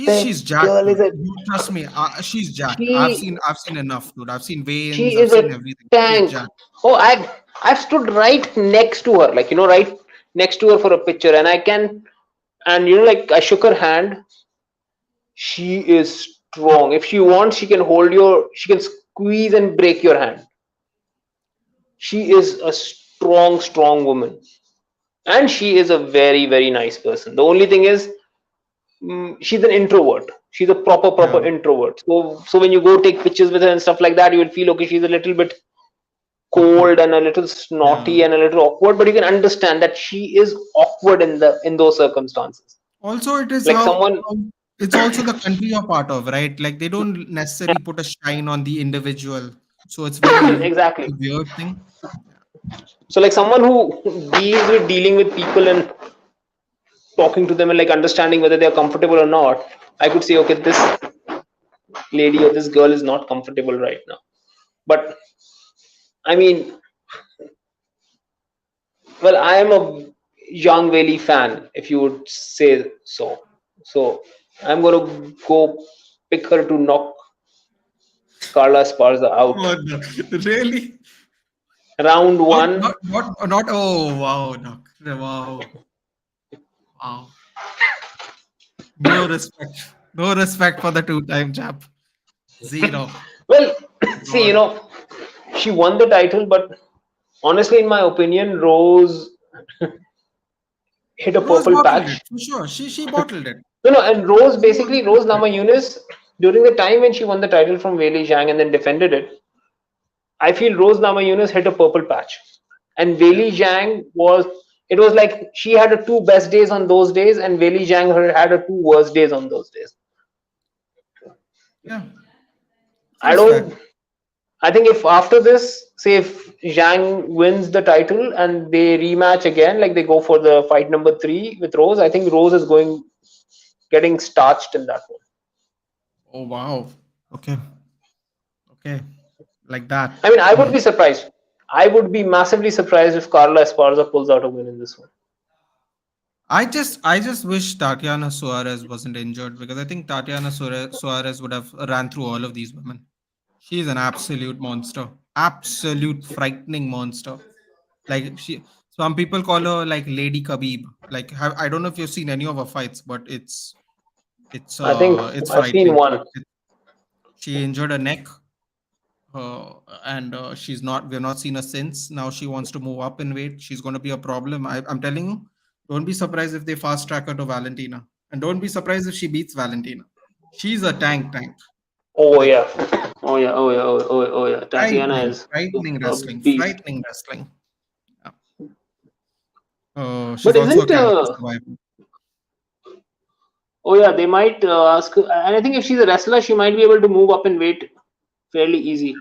Speaker 2: that
Speaker 1: She's jacked,
Speaker 2: girl is
Speaker 1: dude.
Speaker 2: a
Speaker 1: You trust me. She's jacked.
Speaker 2: she
Speaker 1: I've seen enough, dude. I've seen
Speaker 2: she
Speaker 1: weigh-ins. I've
Speaker 2: is
Speaker 1: seen
Speaker 2: a
Speaker 1: everything. She's
Speaker 2: tank.
Speaker 1: jacked.
Speaker 2: Oh, I've stood right next to her, like right next to her for a picture, and like I shook her hand. She is strong. If she wants, she can squeeze and break your hand. She is a strong woman, and she is a very nice person. The only thing is, she's an introvert. She's a proper
Speaker 1: Yeah.
Speaker 2: introvert. So when you go take pictures with her and stuff like that, you will feel okay. She's a little bit
Speaker 1: Awkward.
Speaker 2: cold and a little
Speaker 1: Yeah.
Speaker 2: snotty and a little awkward, but you can understand that she is awkward in those circumstances.
Speaker 1: Also, it is
Speaker 2: Like someone
Speaker 1: how it's also the country you're part of, right? Like they don't necessarily put a shine on the individual. So it's very
Speaker 2: exactly.
Speaker 1: weird thing.
Speaker 2: So like someone who dealing with people and talking to them and like understanding whether they're comfortable or not, I could say, okay, this lady or this girl is not comfortable right now. But I mean, well, I am a Zhang Weili fan, if you would say so. So I'm gonna go pick her to knock Carla Esparza out.
Speaker 1: Oh, no. Really?
Speaker 2: Round
Speaker 1: Not,
Speaker 2: one.
Speaker 1: not. Oh, wow, Doc. Wow. No respect. No respect for the two-time champ. Zero.
Speaker 2: Well, see,
Speaker 1: God.
Speaker 2: she won the title, but honestly, in my opinion, Rose hit a
Speaker 1: Rose
Speaker 2: purple
Speaker 1: bottled it
Speaker 2: patch.
Speaker 1: for sure. She bottled it.
Speaker 2: No, and Rose
Speaker 1: She was
Speaker 2: basically
Speaker 1: very
Speaker 2: Rose
Speaker 1: good.
Speaker 2: Namajunas during the time when she won the title from Weili Zhang and then defended it. I feel Rose Namajunas hit a purple patch, and
Speaker 1: Yeah.
Speaker 2: Weili Zhang was. It was like she had her two best days on those days, and Weili Zhang had her two worst days on those days.
Speaker 1: Yeah.
Speaker 2: I
Speaker 1: Seems fair.
Speaker 2: don't. I think if after this, say if Zhang wins the title and they rematch again, like they go for the fight number 3 with Rose, I think Rose is getting starched in that one.
Speaker 1: Oh, wow. Okay. Okay. Like that.
Speaker 2: I mean, I would
Speaker 1: Hmm.
Speaker 2: be surprised. I would be massively surprised if Carla Esparza pulls out a win in this one.
Speaker 1: I just wish Tatiana Suarez wasn't injured, because I think Tatiana Suarez would have ran through all of these women. She's an absolute monster. Absolute frightening monster. Like some people call her like Lady Khabib. Like I don't know if you've seen any of her fights, but it's It's
Speaker 2: I think
Speaker 1: it's
Speaker 2: I've seen
Speaker 1: frightening.
Speaker 2: one.
Speaker 1: She injured her neck, and she's not. We've not seen her since. Now she wants to move up in weight. She's going to be a problem. I'm telling you. Don't be surprised if they fast track her to Valentina, and don't be surprised if she beats Valentina. She's a tank.
Speaker 2: Oh
Speaker 1: Like
Speaker 2: yeah, oh yeah, oh yeah, oh yeah. Tatiana
Speaker 1: frightening,
Speaker 2: is
Speaker 1: frightening
Speaker 2: a
Speaker 1: wrestling,
Speaker 2: beast.
Speaker 1: frightening wrestling. Yeah.
Speaker 2: But
Speaker 1: She's also a
Speaker 2: isn't
Speaker 1: cancer survivor.
Speaker 2: oh yeah, they might ask, and I think if she's a wrestler, she might be able to move up in weight fairly easy.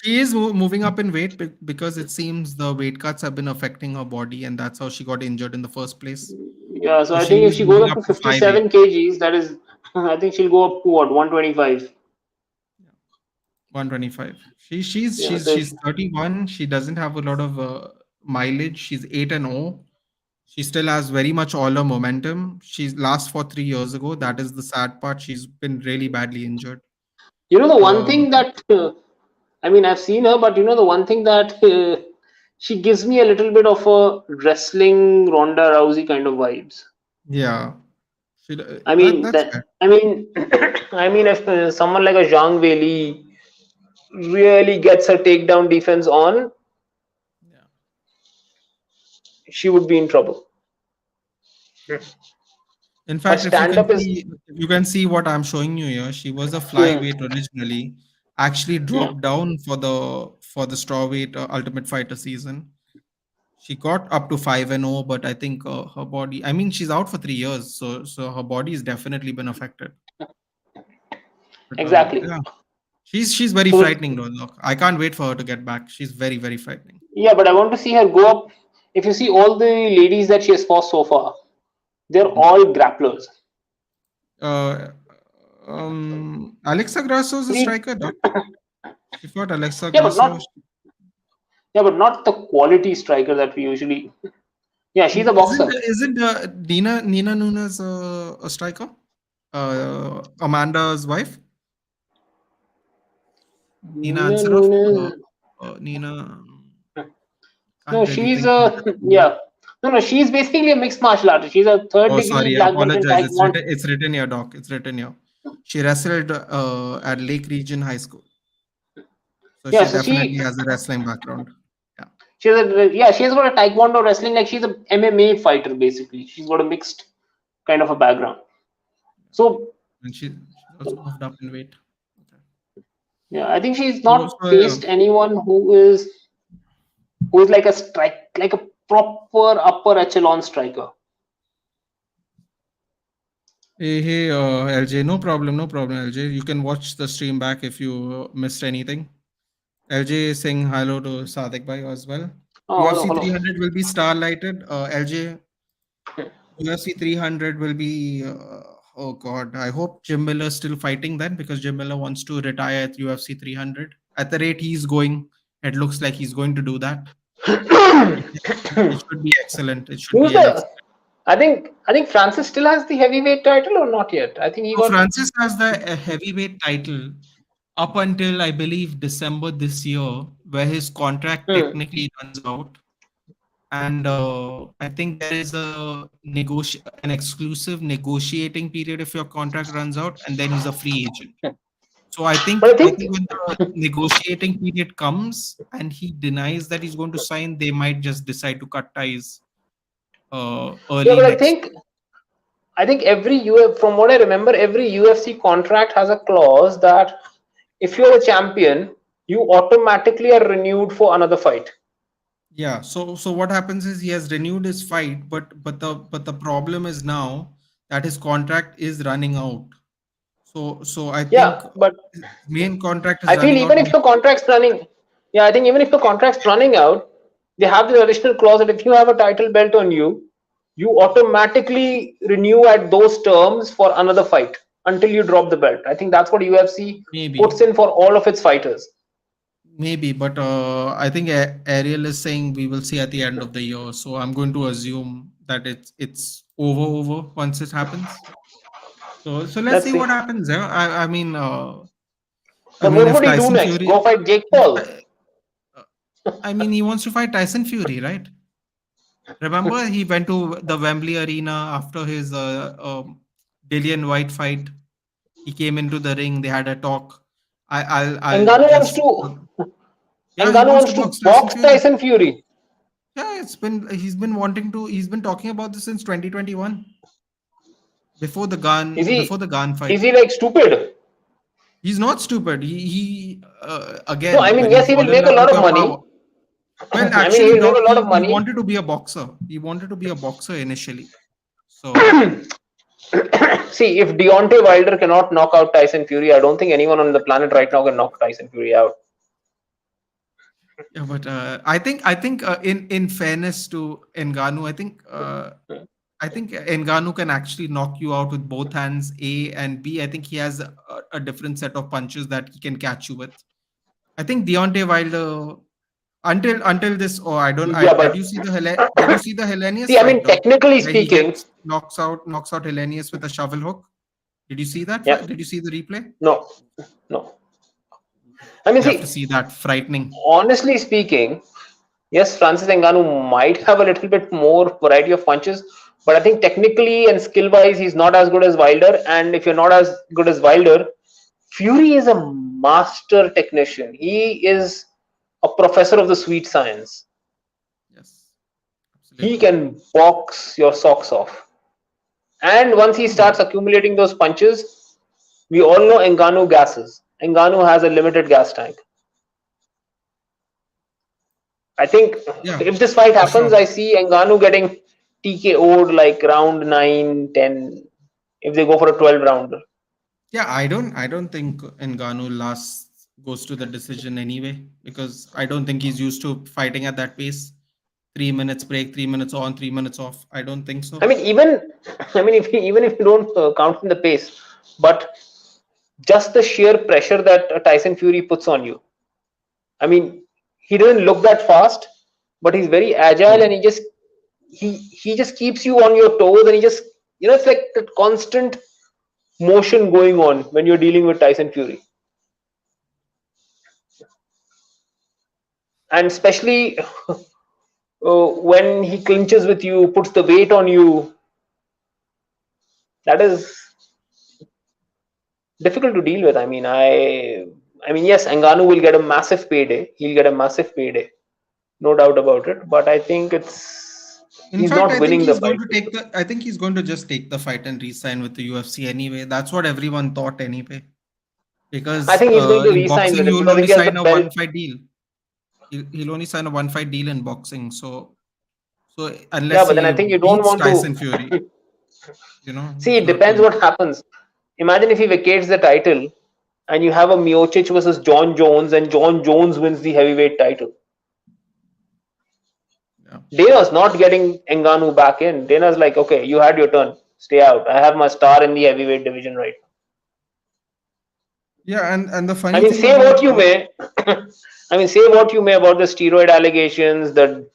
Speaker 1: She is moving up in weight because it seems the weight cuts have been affecting her body, and that's how she got injured in the first place.
Speaker 2: Yeah, so
Speaker 1: So
Speaker 2: I
Speaker 1: she
Speaker 2: think if
Speaker 1: is
Speaker 2: she goes
Speaker 1: moving
Speaker 2: up
Speaker 1: up
Speaker 2: to
Speaker 1: to 5'8".
Speaker 2: 57 kgs, that is, I think she'll go up to what 125.
Speaker 1: 125.
Speaker 2: Yeah, so if,
Speaker 1: She's 31. She doesn't have a lot of mileage. She's 8 and 0. She still has very much all her momentum. She's last fought 3 years ago. That is the sad part. She's been really badly injured.
Speaker 2: the one
Speaker 1: Uh,
Speaker 2: thing that I mean, I've seen her, but the one thing that she gives me a little bit of a wrestling Ronda Rousey kind of vibes.
Speaker 1: yeah,
Speaker 2: I
Speaker 1: that
Speaker 2: mean
Speaker 1: that's
Speaker 2: that.
Speaker 1: fair.
Speaker 2: I mean, I mean, if someone like a Zhang Weili really gets her takedown defense on,
Speaker 1: Yeah.
Speaker 2: she would be in trouble.
Speaker 1: In
Speaker 2: Her
Speaker 1: fact,
Speaker 2: stand up is.
Speaker 1: if you can see what I'm showing you here, she was a
Speaker 2: Hmm.
Speaker 1: flyweight originally, actually
Speaker 2: Hmm.
Speaker 1: dropped down for the strawweight Ultimate Fighter season. She got up to 5 and 0, but I think her body. I mean, she's out for 3 years, so her body has definitely been affected. But
Speaker 2: Exactly.
Speaker 1: yeah, she's very
Speaker 2: So
Speaker 1: frightening, though. Look, I can't wait for her to get back. She's very frightening.
Speaker 2: yeah, but I want to see her go up. If you see all the ladies that she has fought so far, they're
Speaker 1: Mhm.
Speaker 2: all grapplers.
Speaker 1: Uh, Alexa Grasso is a
Speaker 2: Pretty,
Speaker 1: striker. Doc. She fought Alexa
Speaker 2: yeah, but
Speaker 1: Grasso.
Speaker 2: not yeah, but not the quality striker that we usually. Yeah, she's a boxer.
Speaker 1: Isn't Nina Nunes a striker? Amanda's wife, Nina
Speaker 2: Nina
Speaker 1: Ansaroff.
Speaker 2: Nunes.
Speaker 1: Nina
Speaker 2: No,
Speaker 1: can't really
Speaker 2: she's
Speaker 1: think of
Speaker 2: a
Speaker 1: her name.
Speaker 2: yeah. No, she's basically a mixed martial artist. She's a third
Speaker 1: Oh,
Speaker 2: degree
Speaker 1: sorry, I
Speaker 2: black belt in
Speaker 1: apologize.
Speaker 2: Taekwondo.
Speaker 1: It's written here, Doc. It's written here. She wrestled at Lake Region High School, so
Speaker 2: Yeah,
Speaker 1: she
Speaker 2: so
Speaker 1: definitely has a wrestling background. Yeah,
Speaker 2: she's got a Taekwondo wrestling, like she's a MMA fighter basically. She's got a mixed kind of a background. So
Speaker 1: and she's also moved up in weight. Okay.
Speaker 2: yeah, I think she's
Speaker 1: So,
Speaker 2: not
Speaker 1: so yeah.
Speaker 2: faced anyone who is like a strike like a proper upper echelon striker.
Speaker 1: Hey, LJ, no problem, LJ. You can watch the stream back if you missed anything. LJ is saying hello to Sadiq Bhai as well.
Speaker 2: Oh,
Speaker 1: UFC
Speaker 2: hello.
Speaker 1: 300 will be starlighted. LJ, UFC 300 will be. Oh God, I hope Jim Miller is still fighting then, because Jim Miller wants to retire at UFC 300. At the rate he's going, it looks like he's going to do that. It should be excellent. It should
Speaker 2: Who's
Speaker 1: be an
Speaker 2: the?
Speaker 1: excellent.
Speaker 2: I think Francis still has the heavyweight title or not yet. I think he
Speaker 1: So
Speaker 2: got.
Speaker 1: Francis has the heavyweight title up until I believe December this year, where his contract
Speaker 2: Hmm.
Speaker 1: technically runs out, and I think there is an exclusive negotiating period if your contract runs out, and then he's a free agent. So
Speaker 2: But I
Speaker 1: I
Speaker 2: think
Speaker 1: think when the negotiating period comes and he denies that he's going to sign, they might just decide to cut ties
Speaker 2: yeah,
Speaker 1: early
Speaker 2: but I
Speaker 1: next.
Speaker 2: think from what I remember, every UFC contract has a clause that if you're a champion, you automatically are renewed for another fight.
Speaker 1: Yeah. So what happens is he has renewed his fight, but the problem is now that his contract is running out. So I
Speaker 2: Yeah,
Speaker 1: think
Speaker 2: but
Speaker 1: his main contract is
Speaker 2: I feel
Speaker 1: running out
Speaker 2: even if
Speaker 1: next.
Speaker 2: the contract's running, yeah, I think even if the contract's running out, they have this additional clause that if you have a title belt on you, you automatically renew at those terms for another fight until you drop the belt. I think that's what UFC
Speaker 1: Maybe.
Speaker 2: puts in for all of its fighters.
Speaker 1: Maybe, but I think Ariel is saying we will see at the end of the year. So I'm going to assume that it's over once it happens. So let's
Speaker 2: Let's
Speaker 1: see
Speaker 2: see.
Speaker 1: what happens. Yeah, I
Speaker 2: But
Speaker 1: mean
Speaker 2: what
Speaker 1: if
Speaker 2: would he do
Speaker 1: Tyson
Speaker 2: next?
Speaker 1: Fury,
Speaker 2: Go fight Jake
Speaker 1: if,
Speaker 2: Paul?
Speaker 1: I mean he wants to fight Tyson Fury, right? Remember he went to the Wembley Arena after his Dillian White fight. He came into the ring. They had a talk. I'll
Speaker 2: Ngannou wants
Speaker 1: just
Speaker 2: to
Speaker 1: yeah. He
Speaker 2: Ngannou
Speaker 1: wants
Speaker 2: wants
Speaker 1: to
Speaker 2: to
Speaker 1: box Tyson
Speaker 2: box
Speaker 1: Fury.
Speaker 2: Tyson Fury.
Speaker 1: Yeah, he's been wanting to. He's been talking about this since 2021,
Speaker 2: Is
Speaker 1: before
Speaker 2: he
Speaker 1: the Gan
Speaker 2: is
Speaker 1: fight.
Speaker 2: he like stupid?
Speaker 1: He's not stupid. He
Speaker 2: No, I
Speaker 1: again,
Speaker 2: mean
Speaker 1: when you
Speaker 2: yes, he will
Speaker 1: fall in
Speaker 2: make a
Speaker 1: love
Speaker 2: lot
Speaker 1: with
Speaker 2: of
Speaker 1: your
Speaker 2: money.
Speaker 1: power. Well,
Speaker 2: I mean, he
Speaker 1: actually,
Speaker 2: will make
Speaker 1: Doc,
Speaker 2: a lot of
Speaker 1: he
Speaker 2: money.
Speaker 1: wanted to be a boxer. He wanted to be a boxer initially. So
Speaker 2: See, if Deontay Wilder cannot knock out Tyson Fury, I don't think anyone on the planet right now can knock Tyson Fury out.
Speaker 1: yeah, but I think in fairness to Ngannou, I think Ngannou can actually knock you out with both hands, A and B. I think he has a different set of punches that he can catch you with. I think Deontay Wilder until this. Oh, I don't.
Speaker 2: Yeah, but
Speaker 1: Did you see the Hellenius
Speaker 2: see, I
Speaker 1: fight,
Speaker 2: mean,
Speaker 1: Doc?
Speaker 2: technically
Speaker 1: Where he
Speaker 2: speaking,
Speaker 1: gets knocks out Hellenius with a shovel hook. Did you see that
Speaker 2: yeah,
Speaker 1: fight? Did you see the replay?
Speaker 2: no, no. I mean,
Speaker 1: You have to
Speaker 2: see,
Speaker 1: see that. Frightening.
Speaker 2: honestly speaking, yes, Francis Ngannou might have a little bit more variety of punches, but I think technically and skill wise, he's not as good as Wilder. And if you're not as good as Wilder, Fury is a master technician. He is a professor of the sweet science.
Speaker 1: Yes,
Speaker 2: He
Speaker 1: absolutely.
Speaker 2: can box your socks off. And once he
Speaker 1: Hmm.
Speaker 2: starts accumulating those punches, we all know Ngannou gases. Ngannou has a limited gas tank. I think
Speaker 1: Yeah,
Speaker 2: if this fight
Speaker 1: for
Speaker 2: happens,
Speaker 1: sure.
Speaker 2: I see Ngannou getting TKO'd like round 9, 10, if they go for a 12 rounder.
Speaker 1: Yeah, I don't think Ngannou last goes to the decision anyway because I don't think he's used to fighting at that pace. 3 minutes break, 3 minutes on, 3 minutes off. I don't think
Speaker 2: I
Speaker 1: so.
Speaker 2: mean, even if you don't count in the pace, but just the sheer pressure that Tyson Fury puts on you. I mean, he doesn't look that fast, but he's very agile, and
Speaker 1: True.
Speaker 2: he just keeps you on your toes, and he just it's like that constant motion going on when you're dealing with Tyson Fury, and especially when he clinches with you, puts the weight on you. That is difficult to deal with. I mean, yes, Ngannou will get a massive payday. He'll get a massive payday, no doubt about it. But I think
Speaker 1: In
Speaker 2: he's
Speaker 1: fact,
Speaker 2: not
Speaker 1: I think
Speaker 2: winning the
Speaker 1: he's going
Speaker 2: fight.
Speaker 1: to take the. I think he's going to just take the fight and resign with the UFC anyway. That's what everyone thought anyway.
Speaker 2: I
Speaker 1: Because
Speaker 2: think he's going to
Speaker 1: in
Speaker 2: resign
Speaker 1: boxing,
Speaker 2: with it
Speaker 1: you will
Speaker 2: because if
Speaker 1: only
Speaker 2: he has the
Speaker 1: sign a
Speaker 2: belt,
Speaker 1: one fight deal. He'll only sign a one fight deal in boxing. So
Speaker 2: yeah.
Speaker 1: unless
Speaker 2: But then I
Speaker 1: he
Speaker 2: think you don't
Speaker 1: beats
Speaker 2: want
Speaker 1: Tyson
Speaker 2: to.
Speaker 1: Fury,
Speaker 2: See,
Speaker 1: he's
Speaker 2: it
Speaker 1: not
Speaker 2: depends
Speaker 1: going
Speaker 2: what
Speaker 1: to.
Speaker 2: happens. Imagine if he vacates the title and you have a Miocic versus John Jones, and John Jones wins the heavyweight title.
Speaker 1: Yeah.
Speaker 2: Dana's not getting Ngannou back in. Dana's like, okay, you had your turn. Stay out. I have my star in the heavyweight division right now.
Speaker 1: Yeah, and the
Speaker 2: I
Speaker 1: funny
Speaker 2: mean,
Speaker 1: thing
Speaker 2: say
Speaker 1: about
Speaker 2: what you may. I mean, say what you may about the steroid allegations, the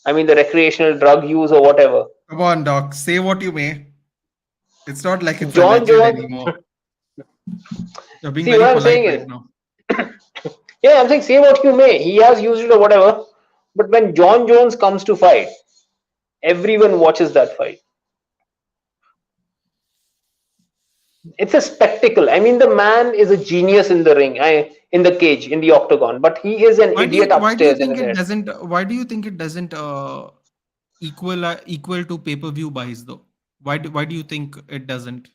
Speaker 2: recreational drug use or whatever.
Speaker 1: come on, Doc, say what you may. It's not like it's
Speaker 2: John
Speaker 1: alleged
Speaker 2: Jones.
Speaker 1: anymore. You're being
Speaker 2: See,
Speaker 1: very
Speaker 2: what I'm
Speaker 1: polite
Speaker 2: saying
Speaker 1: right
Speaker 2: is,
Speaker 1: now.
Speaker 2: yeah, I'm saying say what you may. He has used it or whatever. But when John Jones comes to fight, everyone watches that fight. It's a spectacle. I mean, the man is a genius in the ring, in the cage, in the octagon, but he is an idiot
Speaker 1: Why do you
Speaker 2: upstairs in
Speaker 1: think
Speaker 2: his
Speaker 1: it
Speaker 2: head.
Speaker 1: doesn't? Why do you think it doesn't equal to pay per view buys though? Why do you think it doesn't?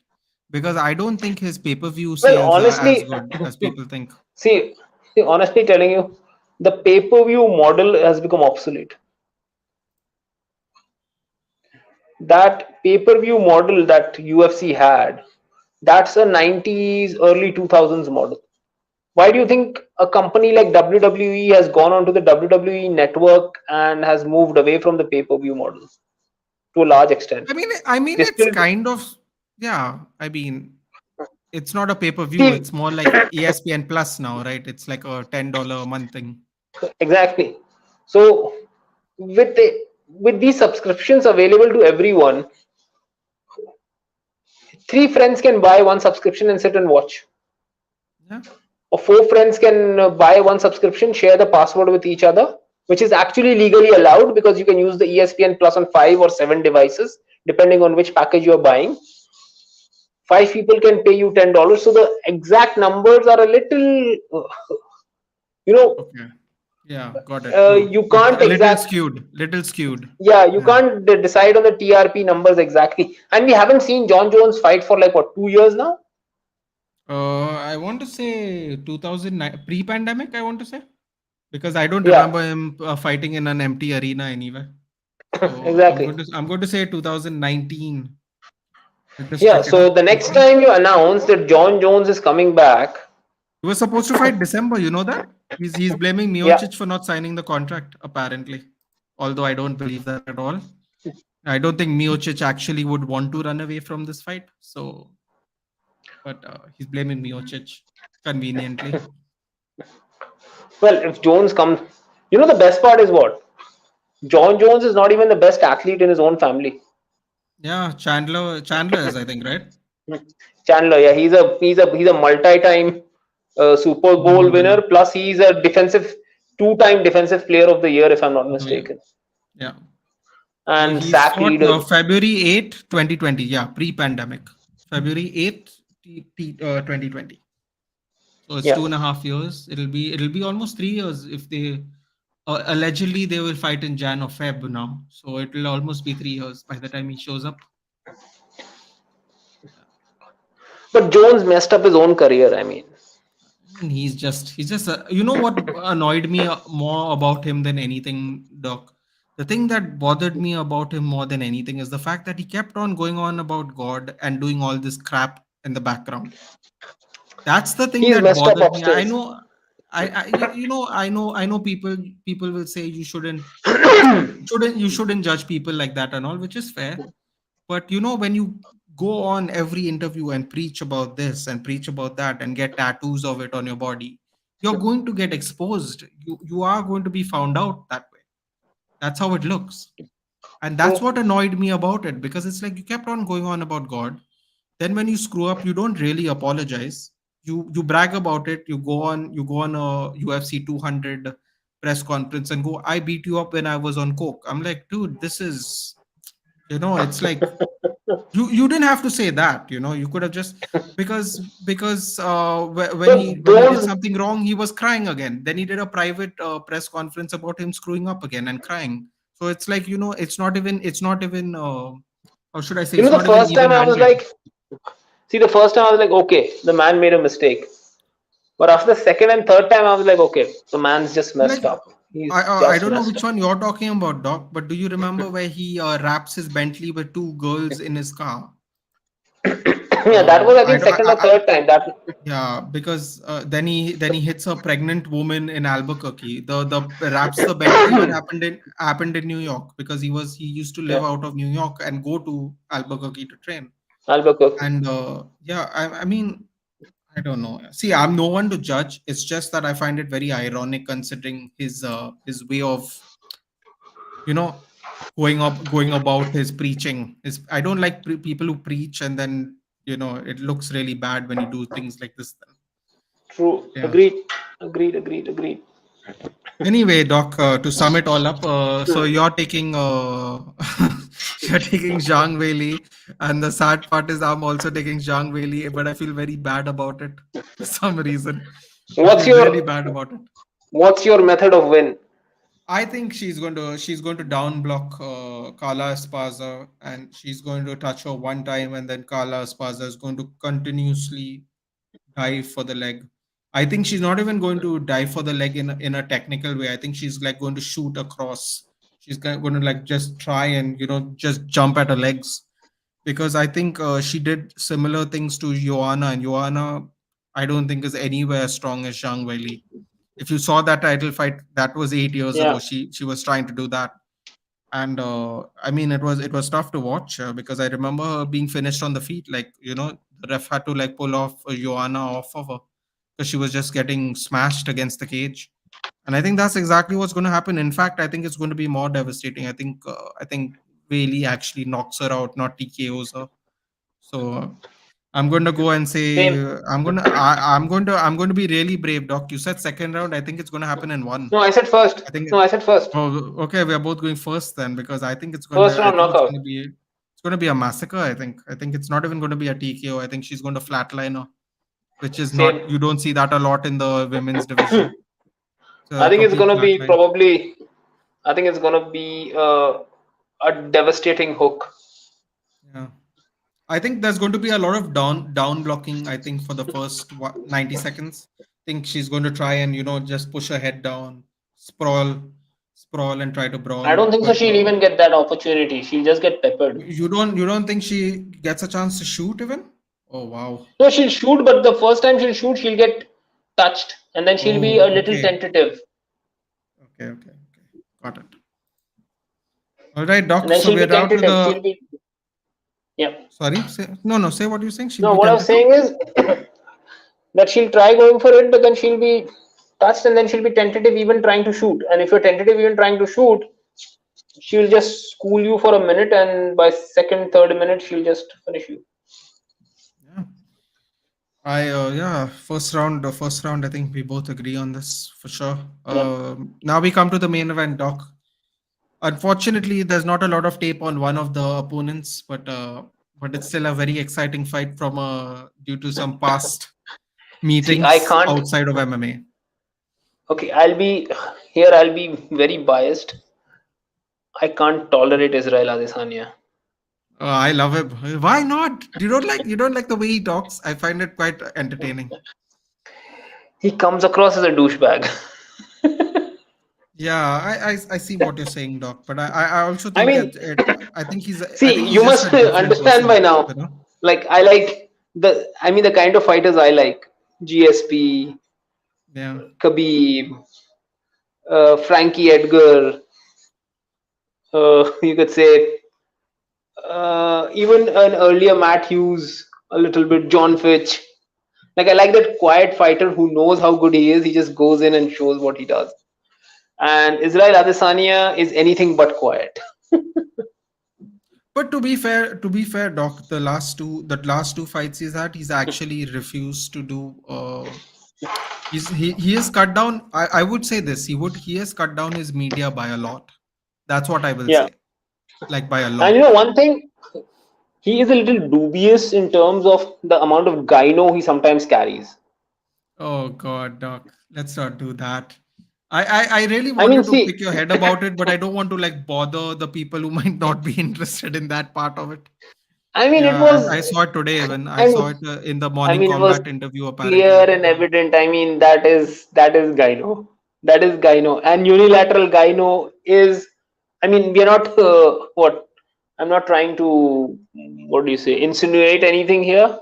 Speaker 1: Because I don't think his pay per view
Speaker 2: Well,
Speaker 1: sales are as
Speaker 2: honestly,
Speaker 1: good as people think.
Speaker 2: see, honestly telling you, the pay-per-view model has become obsolete. That pay-per-view model that UFC had, that's a 90s, early 2000s model. Why do you think a company like WWE has gone onto the WWE network and has moved away from the pay-per-view model to a large extent?
Speaker 1: I mean,
Speaker 2: They
Speaker 1: it's
Speaker 2: still
Speaker 1: kind of yeah. I mean, it's not a pay per view.
Speaker 2: see
Speaker 1: It's more like ESPN Plus now, right? It's like a $10 a month thing.
Speaker 2: exactly. So with these subscriptions available to everyone, three friends can buy one subscription and sit and watch.
Speaker 1: Yeah.
Speaker 2: Or four friends can buy one subscription, share the password with each other, which is actually legally allowed because you can use the ESPN Plus on 5 or 7 devices, depending on which package you're buying. 5 people can pay you $10. So the exact numbers are a little, you know,
Speaker 1: Okay. Yeah, got it. No,
Speaker 2: you
Speaker 1: it's
Speaker 2: can't
Speaker 1: a little
Speaker 2: exact.
Speaker 1: skewed. Little skewed.
Speaker 2: Yeah, you
Speaker 1: Yeah.
Speaker 2: can't decide on the TRP numbers exactly. And we haven't seen John Jones fight for like what, 2 years now?
Speaker 1: I want to say 2009 pre-pandemic. I want to say because I don't
Speaker 2: Yeah,
Speaker 1: remember him fighting in an empty arena anywhere. So
Speaker 2: exactly.
Speaker 1: I'm going to say 2019. Just
Speaker 2: Yeah,
Speaker 1: check it
Speaker 2: so
Speaker 1: out
Speaker 2: the next
Speaker 1: quickly.
Speaker 2: time you announce that John Jones is coming back,
Speaker 1: He was supposed to fight December. You know that he's blaming
Speaker 2: yeah,
Speaker 1: Miocic for not signing the contract. Apparently, although I don't believe that at all. I don't think Miocic actually would want to run away from this fight. So, but he's blaming Miocic conveniently.
Speaker 2: well, if Jones comes, the best part is what? John Jones is not even the best athlete in his own family.
Speaker 1: Yeah, Chandler is, I think, right?
Speaker 2: Chandler, yeah, he's a multi-time Super Bowl
Speaker 1: Bowl
Speaker 2: winner.
Speaker 1: winner.
Speaker 2: Plus, he's a two-time defensive player of the year, if I'm not
Speaker 1: So yeah,
Speaker 2: mistaken,
Speaker 1: yeah. So
Speaker 2: and
Speaker 1: he's
Speaker 2: sack
Speaker 1: fought
Speaker 2: leader.
Speaker 1: February 8th, 2020. Yeah, pre-pandemic. February 8th, 2020. So it's
Speaker 2: Yeah.
Speaker 1: 2.5 years. It'll be almost 3 years if they allegedly they will fight in Jan or Feb now. So it will almost be 3 years by the time he shows up.
Speaker 2: But Jones messed up his own career. I mean,
Speaker 1: And he's just you know what annoyed me more about him than anything, Doc. The thing that bothered me about him more than anything is the fact that he kept on going on about God and doing all this crap in the background. That's the thing
Speaker 2: he's
Speaker 1: that
Speaker 2: messed up
Speaker 1: bothered me. I
Speaker 2: upstairs.
Speaker 1: know, I know people will say you shouldn't judge people like that and all, which is fair. But when you go on every interview and preach about this and preach about that and get tattoos of it on your body, you're going to get exposed. You are going to be found out that way. That's how it looks. And that's
Speaker 2: True.
Speaker 1: what annoyed me about it, because it's like you kept on going on about God. Then when you screw up, you don't really apologize. You brag about it. You go on a UFC 200 press conference and go, I beat you up when I was on coke. I'm like, dude, this is, it's like you didn't have to say that. You could have just, because when he
Speaker 2: But
Speaker 1: when he did
Speaker 2: those,
Speaker 1: something wrong, he was crying again. Then he did a private press conference about him screwing up again and crying. So it's like, it's not even how should I say, it's
Speaker 2: the
Speaker 1: not even
Speaker 2: first time
Speaker 1: even
Speaker 2: I was
Speaker 1: handed.
Speaker 2: like, the first time I was like, okay, the man made a mistake. But after the second and third time, I was like, okay, the man's just
Speaker 1: Like,
Speaker 2: messed up. He's
Speaker 1: I
Speaker 2: just
Speaker 1: don't know
Speaker 2: messed
Speaker 1: which
Speaker 2: up.
Speaker 1: one you're talking about, Doc, but do you remember where he wraps his Bentley with two girls in his car?
Speaker 2: Yeah, that was I
Speaker 1: I
Speaker 2: think
Speaker 1: don't.
Speaker 2: second or third time. That
Speaker 1: Yeah, because then he hits a pregnant woman in Albuquerque. The wraps the Bentley one happened in New York, because he used to live
Speaker 2: yeah,
Speaker 1: out of New York and go to Albuquerque to train.
Speaker 2: Albuquerque.
Speaker 1: And yeah, I mean, I don't know. See, I'm no one to judge. It's just that I find it very ironic considering his way of, you know going about his preaching. Is I don't like people who preach and then it looks really bad when you do things like this. Then
Speaker 2: True.
Speaker 1: yeah.
Speaker 2: Agreed. Agreed. Agreed. Agreed.
Speaker 1: Anyway, Doc, to sum it all up, so you're taking you're taking Zhang Weili, and the sad part is I'm also taking Zhang Weili, but I feel very bad about it for some reason. I
Speaker 2: What's
Speaker 1: feel really
Speaker 2: your
Speaker 1: bad about it.
Speaker 2: What's your method of win?
Speaker 1: I think she's going to down block Carla Esparza, and she's going to touch her one time, and then Carla Esparza is going to continuously dive for the leg. I think she's not even going to dive for the leg in a technical way. I think she's like going to shoot across. She's going to like just try and just jump at her legs, because I think she did similar things to Joanna, and Joanna I don't think is anywhere as strong as Zhang Weili. If you saw that title fight, that was 8 years
Speaker 2: Yeah,
Speaker 1: ago. She was trying to do that, and I mean it was tough to watch, because I remember her being finished on the feet. Like the ref had to like pull off Joanna off of her, because she was just getting smashed against the cage. And I think that's exactly what's going to happen. In fact, I think it's going to be more devastating. I think Bailey actually knocks her out, not TKOs her. So I'm going to go and say
Speaker 2: same.
Speaker 1: I'm going to be really brave, Doc. You said second round. I think it's going to happen in one.
Speaker 2: No, I said first.
Speaker 1: I think
Speaker 2: No, I said first.
Speaker 1: Oh, okay. We are both going first then, because I think
Speaker 2: First round
Speaker 1: it's
Speaker 2: knockout.
Speaker 1: going to be It's going to be a massacre, I think. I think it's not even going to be a TKO. I think she's going to flatline her, which is not,
Speaker 2: Same.
Speaker 1: you don't see that a lot in the women's division. It's
Speaker 2: I
Speaker 1: a
Speaker 2: think it's
Speaker 1: complete
Speaker 2: gonna be
Speaker 1: flatline.
Speaker 2: probably. I think it's gonna be a devastating hook.
Speaker 1: Yeah. I think there's going to be a lot of down blocking, I think, for the first 90 seconds. I think she's going to try and, just push her head down, sprawl, sprawl and try to
Speaker 2: I
Speaker 1: brawl.
Speaker 2: don't think so.
Speaker 1: But
Speaker 2: She'll even get that opportunity. She'll just get peppered.
Speaker 1: you don't think she gets a chance to shoot even? Oh wow.
Speaker 2: No, she'll shoot, but the first time she'll shoot, she'll get touched, and then she'll be a
Speaker 1: Oh,
Speaker 2: little
Speaker 1: okay.
Speaker 2: tentative,
Speaker 1: Okay. Got it. All right,
Speaker 2: and
Speaker 1: Doc.
Speaker 2: then
Speaker 1: So
Speaker 2: she'll be
Speaker 1: we're down to
Speaker 2: tentative.
Speaker 1: the.
Speaker 2: She'll be yeah.
Speaker 1: Sorry. No. Say what you're saying. She'll
Speaker 2: No,
Speaker 1: be
Speaker 2: what I was
Speaker 1: tentative.
Speaker 2: saying is that she'll try going for it, but then she'll be touched, and then she'll be tentative even trying to shoot. And if you're tentative even trying to shoot, she'll just school you for a minute, and by second, third minute, she'll just finish you.
Speaker 1: Yeah. First round. The first round. I think we both agree on this for sure.
Speaker 2: Yeah.
Speaker 1: Now we come to the main event, Doc. Unfortunately, there's not a lot of tape on one of the opponents, but it's still a very exciting fight from due to some past
Speaker 2: See, I
Speaker 1: meetings
Speaker 2: can't.
Speaker 1: outside of MMA.
Speaker 2: Okay, I'll be here. I'll be very biased. I can't tolerate Israel Adesanya.
Speaker 1: I love it. Why not? You don't like the way he talks? I find it quite entertaining.
Speaker 2: He comes across as a douchebag.
Speaker 1: Yeah, I see what you're saying, Doc. But I also
Speaker 2: I
Speaker 1: think
Speaker 2: mean,
Speaker 1: I think he's
Speaker 2: you
Speaker 1: just
Speaker 2: must
Speaker 1: a different
Speaker 2: understand by
Speaker 1: person,
Speaker 2: now. Like I like the kind of fighters I like: GSP,
Speaker 1: Yeah.
Speaker 2: Khabib, Frankie Edgar. You could say even an earlier Matt Hughes, a little bit John Fitch. Like I like that quiet fighter who knows how good he is. He just goes in and shows what he does. And Israel Adesanya is anything but quiet.
Speaker 1: But to be fair, Doc, the last two fights he's actually refused to do. He has cut down. I would say this. He has cut down his media by a lot. That's what I will
Speaker 2: Yeah.
Speaker 1: say. Like by a
Speaker 2: And
Speaker 1: lot.
Speaker 2: one thing, he is a little dubious in terms of the amount of gyno he sometimes carries.
Speaker 1: Oh God, Doc. Let's not do that. I really
Speaker 2: I mean,
Speaker 1: wanted to
Speaker 2: see,
Speaker 1: pick your head about it, but I don't want to like bother the people who might not be interested in that part of it.
Speaker 2: I mean, it
Speaker 1: Yeah,
Speaker 2: was,
Speaker 1: I saw it today even. I
Speaker 2: I
Speaker 1: saw
Speaker 2: mean,
Speaker 1: it in the
Speaker 2: I
Speaker 1: morning
Speaker 2: mean, it was
Speaker 1: combat interview
Speaker 2: clear
Speaker 1: apparently.
Speaker 2: and evident. I mean, that is gyno. That is gyno, and unilateral gyno is. I mean, we are not what. I'm not trying to, what do you say, insinuate anything here,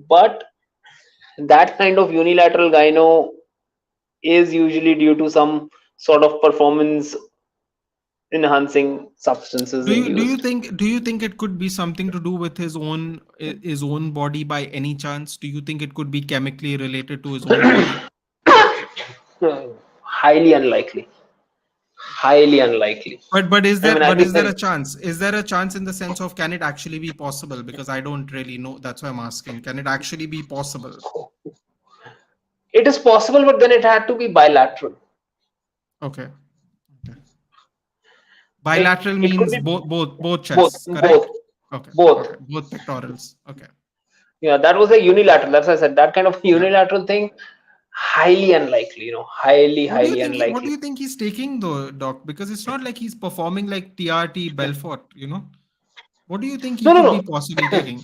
Speaker 2: but that kind of unilateral gyno is usually due to some sort of performance enhancing substances
Speaker 1: Do you do you
Speaker 2: induced.
Speaker 1: think do you think it could be something to do with his own body by any chance? Do you think it could be chemically related to his own body?
Speaker 2: Highly unlikely. Highly unlikely.
Speaker 1: But is
Speaker 2: I
Speaker 1: there
Speaker 2: mean, I'll
Speaker 1: but
Speaker 2: be
Speaker 1: is there
Speaker 2: very.
Speaker 1: a chance? Is there a chance in the sense of can it actually be possible? Because I don't really know. That's why I'm asking. Can it actually be possible?
Speaker 2: It is possible, but then it had to be bilateral.
Speaker 1: Okay. Okay.
Speaker 2: It
Speaker 1: Bilateral
Speaker 2: it could
Speaker 1: means
Speaker 2: be
Speaker 1: both
Speaker 2: both,
Speaker 1: chests,
Speaker 2: both,
Speaker 1: correct? Okay.
Speaker 2: both.
Speaker 1: Okay. Both pectorals. Okay.
Speaker 2: Yeah, that was a unilateral. That's why I said that kind of
Speaker 1: Yeah.
Speaker 2: unilateral thing, highly unlikely. Highly,
Speaker 1: What do you
Speaker 2: highly
Speaker 1: think? What do
Speaker 2: unlikely.
Speaker 1: you think he's taking though, Doc? Because it's not like he's performing like TRT Belfort. What do you think he
Speaker 2: No, no,
Speaker 1: could be
Speaker 2: no.
Speaker 1: possibly taking?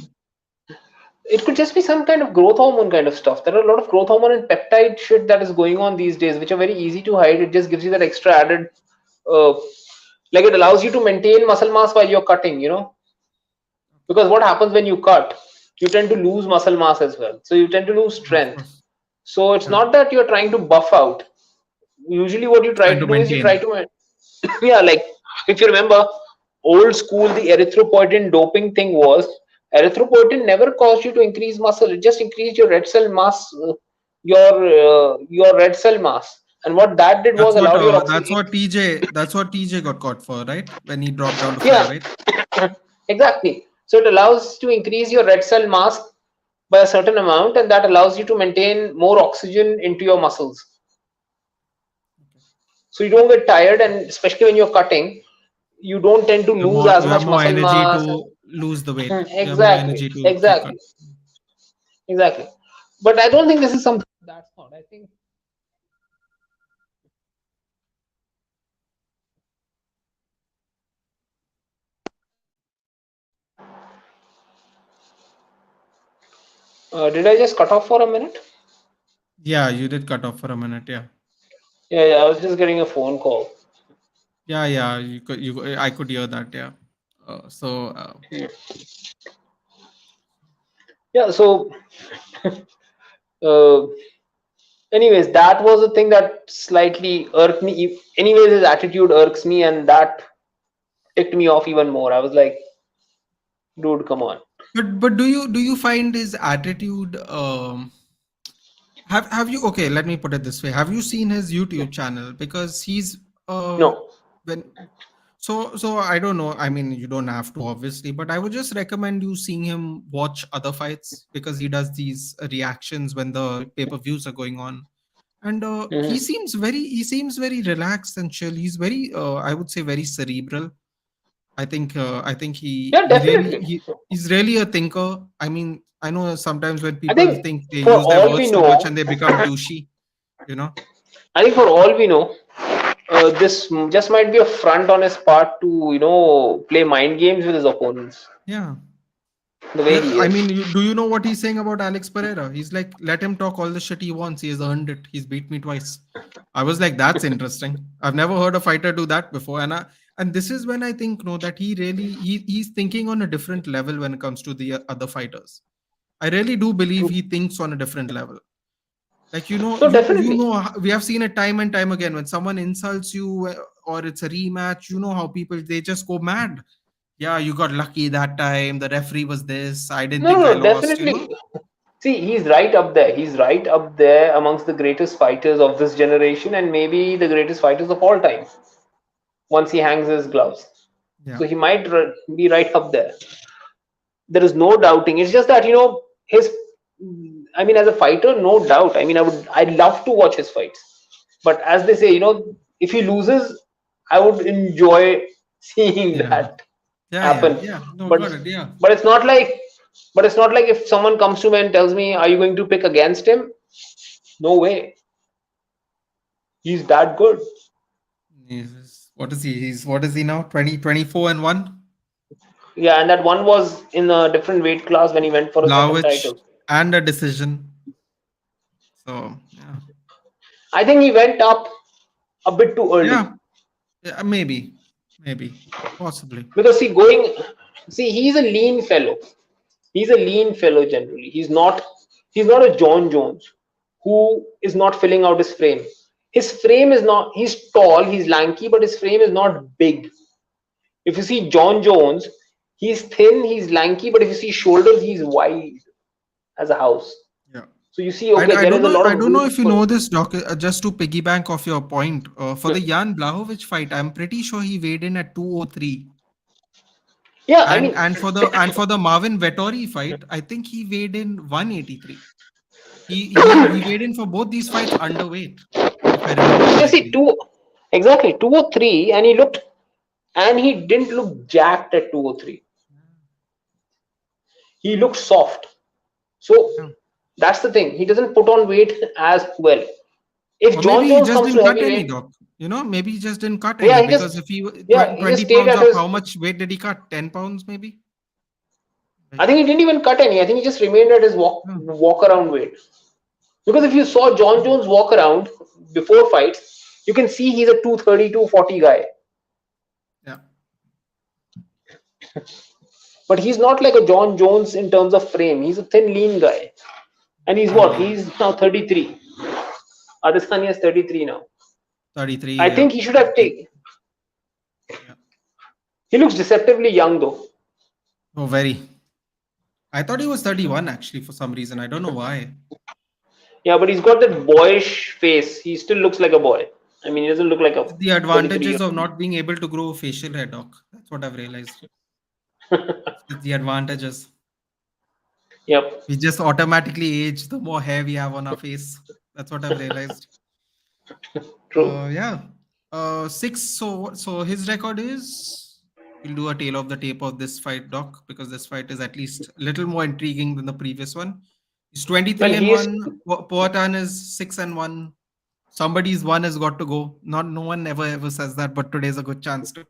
Speaker 2: It could just be some kind of growth hormone kind of stuff. There are a lot of growth hormone and peptide shit that is going on these days, which are very easy to hide. It just gives you that extra added, uh, like it allows you to maintain muscle mass while you're cutting. Because what happens when you cut, you tend to lose muscle mass as well. So you tend to lose
Speaker 1: Of
Speaker 2: strength.
Speaker 1: course.
Speaker 2: So it's
Speaker 1: Yeah.
Speaker 2: not that you're trying to buff out. Usually, what you
Speaker 1: He's
Speaker 2: try
Speaker 1: trying
Speaker 2: to
Speaker 1: to
Speaker 2: do is you try
Speaker 1: maintain.
Speaker 2: to, yeah, like if you remember, old school, the erythropoietin doping thing was erythropoietin never caused you to increase muscle. It just increased your red cell mass, your red cell mass. And what that did was
Speaker 1: That's what
Speaker 2: allowed your
Speaker 1: uh, that's
Speaker 2: oxygen.
Speaker 1: what TJ got caught for, right? When he dropped down to
Speaker 2: Yeah,
Speaker 1: flyweight.
Speaker 2: exactly. So it allows to increase your red cell mass by a certain amount, and that allows you to maintain more oxygen into your muscles. So you don't get tired, and especially when you're cutting, you don't tend to
Speaker 1: You have
Speaker 2: lose
Speaker 1: more
Speaker 2: as
Speaker 1: you have
Speaker 2: much
Speaker 1: more
Speaker 2: muscle
Speaker 1: energy to
Speaker 2: mass.
Speaker 1: lose the weight. You have more
Speaker 2: Exactly,
Speaker 1: energy to cut.
Speaker 2: exactly, exactly. But I don't think this is something that's not. I think did I just cut off for a minute?
Speaker 1: Yeah, you did cut off for a minute. Yeah.
Speaker 2: Yeah, yeah, I was just getting a phone call.
Speaker 1: Yeah, yeah. I could hear that. Yeah.
Speaker 2: Yeah, yeah, so uh, anyways, that was the thing that slightly irked me. Anyways, his attitude irks me, and that ticked me off even more. I was like, dude, come on.
Speaker 1: But do you find his attitude? Have you okay? Let me put it this way. Have you seen his
Speaker 2: Yeah.
Speaker 1: YouTube channel? Because he's
Speaker 2: No.
Speaker 1: when so I don't know. I mean, you don't have to obviously, but I would just recommend you seeing him watch other fights because he does these reactions when the pay-per-views are going on. And
Speaker 2: Hmm.
Speaker 1: he seems very relaxed and chill. He's very I would say very cerebral. I think
Speaker 2: Yeah,
Speaker 1: he really
Speaker 2: definitely.
Speaker 1: he's really a thinker. I mean, I know sometimes when
Speaker 2: I
Speaker 1: people
Speaker 2: think
Speaker 1: think they
Speaker 2: for
Speaker 1: use their
Speaker 2: all we
Speaker 1: words too much
Speaker 2: know,
Speaker 1: and they become douchey, you know.
Speaker 2: I think for all we know, this just might be a front on his part to play mind games with his opponents.
Speaker 1: Yeah.
Speaker 2: The way he
Speaker 1: I
Speaker 2: is.
Speaker 1: mean, do you know what he's saying about Alex Pereira? He's like, let him talk all the shit he wants. He has earned it. He's beat me twice. I was like, that's interesting. I've never heard a fighter do that before. And this is when I think no, that he's thinking on a different level when it comes to the other fighters. I really do believe
Speaker 2: True.
Speaker 1: he thinks on a different level. Like
Speaker 2: No, definitely.
Speaker 1: we have seen it time and time again when someone insults you or it's a rematch. You know how people they just go mad. Yeah, you got lucky that time. The referee was this. I didn't
Speaker 2: No,
Speaker 1: think
Speaker 2: no,
Speaker 1: I
Speaker 2: no,
Speaker 1: lost. You
Speaker 2: definitely.
Speaker 1: know.
Speaker 2: See, he's right up there. He's right up there amongst the greatest fighters of this generation and maybe the greatest fighters of all time once he hangs his gloves.
Speaker 1: Yeah.
Speaker 2: So he might be right up there. There is no doubting. It's just that, his. I mean, as a fighter, no doubt. I mean, I'd love to watch his fights. But as they say, if he loses, I would enjoy seeing
Speaker 1: Yeah.
Speaker 2: that
Speaker 1: Yeah. Yeah.
Speaker 2: happen.
Speaker 1: Yeah. No,
Speaker 2: But
Speaker 1: got it. Yeah.
Speaker 2: but it's not like if someone comes to me and tells me, "Are you going to pick against him?" No way. He's that good.
Speaker 1: What is he? He's what is he now? 24 and 1.
Speaker 2: Yeah, and that one was in a different weight class when he went for a second
Speaker 1: Blauwich
Speaker 2: title.
Speaker 1: and a decision. So yeah.
Speaker 2: I think he went up a bit too early
Speaker 1: Yeah. Yeah. Maybe. Possibly.
Speaker 2: because he's a lean fellow. He's a lean fellow generally. He's not a John Jones who is not filling out his frame. His frame is not. He's tall. He's lanky, but his frame is not big. If you see John Jones, he's thin, he's lanky, but if you see shoulders, he's wide as a house.
Speaker 1: Yeah.
Speaker 2: So you see, okay,
Speaker 1: I
Speaker 2: there is
Speaker 1: don't
Speaker 2: a
Speaker 1: know.
Speaker 2: lot
Speaker 1: I
Speaker 2: of
Speaker 1: don't know
Speaker 2: room
Speaker 1: if you
Speaker 2: for.
Speaker 1: know this, Doc. Just to piggyback off your point, for the Jan Blachowicz fight, I'm pretty sure he weighed in at 203,
Speaker 2: Yeah, I
Speaker 1: and
Speaker 2: mean,
Speaker 1: and for the Marvin Vettori fight, I think he weighed in 183. He weighed in for both these fights underweight, if I remember
Speaker 2: yeah, see,
Speaker 1: correctly.
Speaker 2: exactly 203, and he didn't look jacked at 203. He looked soft. So
Speaker 1: Yeah.
Speaker 2: that's the thing. He doesn't put on weight as well. If
Speaker 1: Or
Speaker 2: John
Speaker 1: maybe he
Speaker 2: Jones
Speaker 1: just
Speaker 2: comes
Speaker 1: didn't
Speaker 2: to
Speaker 1: cut any,
Speaker 2: heavyweight,
Speaker 1: Doc. Maybe he just didn't cut any
Speaker 2: yeah,
Speaker 1: because if he
Speaker 2: he just
Speaker 1: 20
Speaker 2: stayed
Speaker 1: pounds
Speaker 2: at
Speaker 1: up,
Speaker 2: his.
Speaker 1: how much weight did he cut? 10 pounds maybe.
Speaker 2: I
Speaker 1: Like,
Speaker 2: think he didn't even cut any. I think he just remained at his
Speaker 1: yeah.
Speaker 2: walk around weight. Because if you saw John Jones walk around before fights, you can see he's a 230, 240 guy.
Speaker 1: Yeah.
Speaker 2: But he's not like a John Jones in terms of frame. He's a thin, lean guy. And he's
Speaker 1: Thin
Speaker 2: what?
Speaker 1: lean.
Speaker 2: He's now 33. Adesanya is 33 now.
Speaker 1: 33.
Speaker 2: I
Speaker 1: Yeah.
Speaker 2: think he should have taken.
Speaker 1: Yeah.
Speaker 2: He looks deceptively young though.
Speaker 1: Oh, very. I thought he was 31 actually for some reason. I don't know why.
Speaker 2: Yeah, but he's got that boyish face. He still looks like a boy. I mean, he doesn't look like a
Speaker 1: The
Speaker 2: 33
Speaker 1: advantages
Speaker 2: year
Speaker 1: of not being able to grow facial hair, Doc. That's what I've realized.
Speaker 2: old.
Speaker 1: It's the advantages.
Speaker 2: Yep,
Speaker 1: We just automatically age the more hair we have on our face. That's what I've realized.
Speaker 2: true.
Speaker 1: Yeah. Six. So his record is. we'll do a tail of the tape of this fight, Doc, because this fight is at least a little more intriguing than the previous one. He's
Speaker 2: Well,
Speaker 1: 23 and
Speaker 2: he is.
Speaker 1: 1. Poatan is 6 and 1. Somebody's one has got to go. Not no one ever says that, but today's a good chance to.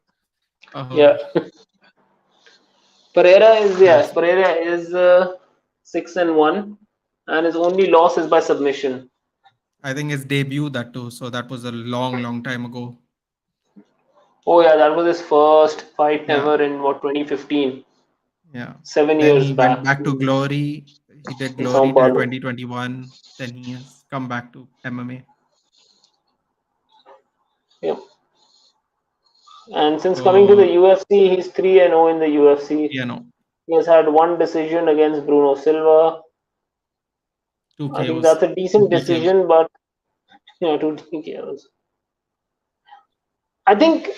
Speaker 2: Yeah.
Speaker 1: Yes.
Speaker 2: Pereira is 6-1, and his only loss is by submission.
Speaker 1: I think his debut that too. So that was a long time ago.
Speaker 2: Oh yeah, that was his first fight
Speaker 1: Yeah.
Speaker 2: ever in what 2015,
Speaker 1: Yeah.
Speaker 2: 7 years
Speaker 1: Then he went
Speaker 2: back
Speaker 1: back to Glory. He did
Speaker 2: in Sao
Speaker 1: Glory till
Speaker 2: Paulo.
Speaker 1: 2021. Then he has come back to MMA.
Speaker 2: Yep. And since coming to the
Speaker 1: So
Speaker 2: UFC, he's 3-0 in the UFC.
Speaker 1: you know,
Speaker 2: He has had one decision against Bruno Silva.
Speaker 1: two
Speaker 2: I think
Speaker 1: KOs,
Speaker 2: that's a
Speaker 1: two
Speaker 2: decent
Speaker 1: TKOs.
Speaker 2: decision, but two TKOs. I think,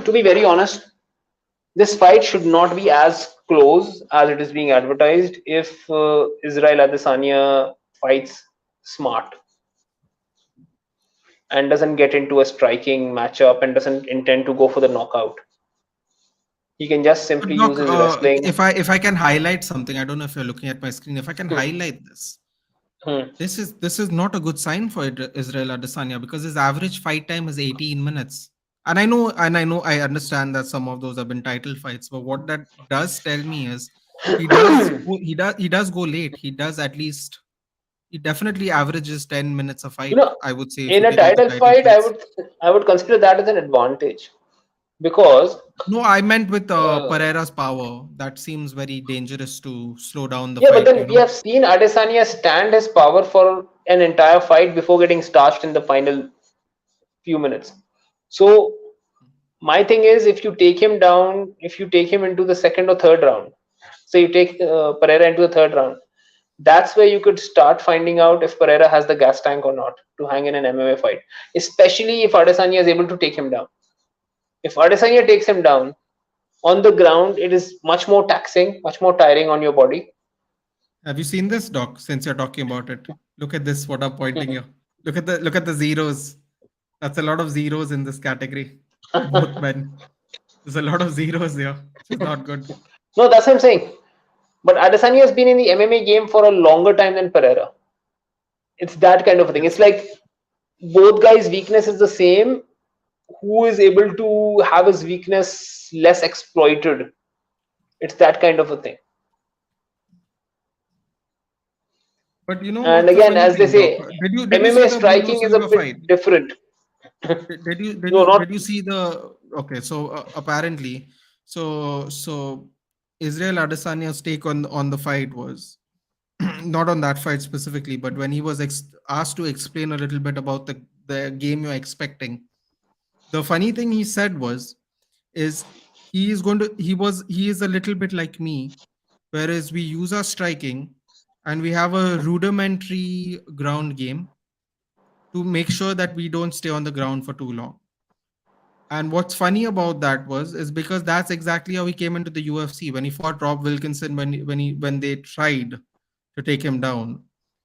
Speaker 2: to be very honest, this fight should not be as close as it is being advertised if Israel Adesanya fights smart and doesn't get into a striking matchup and doesn't intend to go for the knockout. He can just
Speaker 1: But
Speaker 2: simply use
Speaker 1: Doc,
Speaker 2: his wrestling.
Speaker 1: if I can highlight something, I don't know if you're looking at my screen. If I can
Speaker 2: Hmm,
Speaker 1: highlight this,
Speaker 2: hmm,
Speaker 1: this is not a good sign for Israel Adesanya because his average fight time is 18 minutes. And I understand that some of those have been title fights, but what that does tell me is he does go late. He does at least he definitely averages 10 minutes a
Speaker 2: you
Speaker 1: fight,
Speaker 2: know,
Speaker 1: I would say, if
Speaker 2: in
Speaker 1: you
Speaker 2: a
Speaker 1: take out the
Speaker 2: title
Speaker 1: title
Speaker 2: fight,
Speaker 1: fights.
Speaker 2: I would consider that as an advantage because
Speaker 1: No, I meant with
Speaker 2: uh,
Speaker 1: Pereira's power. That seems very dangerous to slow down the
Speaker 2: yeah, but
Speaker 1: fight,
Speaker 2: then we have seen Adesanya stand his power for an entire fight before getting starched in the final few minutes. So my thing is, if you take him into the second or third round, so you take Pereira into the third round, that's where you could start finding out if Pereira has the gas tank or not to hang in an MMA fight, especially if Adesanya is able to take him down. If Adesanya takes him down on the ground, it is much more taxing, much more tiring on your body.
Speaker 1: Have you seen this, Doc? Since you're talking about it, look at this. What I'm pointing
Speaker 2: Mhm.
Speaker 1: here. Look at the zeros. That's a lot of zeros in this category for both men. There's a lot of zeros here, which is not good.
Speaker 2: No, that's what I'm saying. But Adesanya has been in the MMA game for a longer time than Pereira. It's that kind of a thing. It's
Speaker 1: Yes.
Speaker 2: like both guys' weakness is the same. Who is able to have his weakness less exploited? It's that kind of a thing.
Speaker 1: But you know
Speaker 2: And
Speaker 1: what's the
Speaker 2: again,
Speaker 1: funny
Speaker 2: as they
Speaker 1: thing, Doc?
Speaker 2: say,
Speaker 1: Did you see
Speaker 2: MMA
Speaker 1: the Bruno
Speaker 2: striking is a
Speaker 1: Silva
Speaker 2: bit
Speaker 1: fight?
Speaker 2: different.
Speaker 1: Did
Speaker 2: No,
Speaker 1: you
Speaker 2: not.
Speaker 1: did you see the okay? So apparently, so Israel Adesanya's take on the fight was not on that fight specifically, but when he was asked to explain a little bit about the game you're expecting, the funny thing he said was is he is a little bit like me, whereas we use our striking and we have a rudimentary ground game to make sure that we don't stay on the ground for too long. And what's funny about that is because that's exactly how he came into the UFC when he fought Rob Wilkinson when they tried to take him down.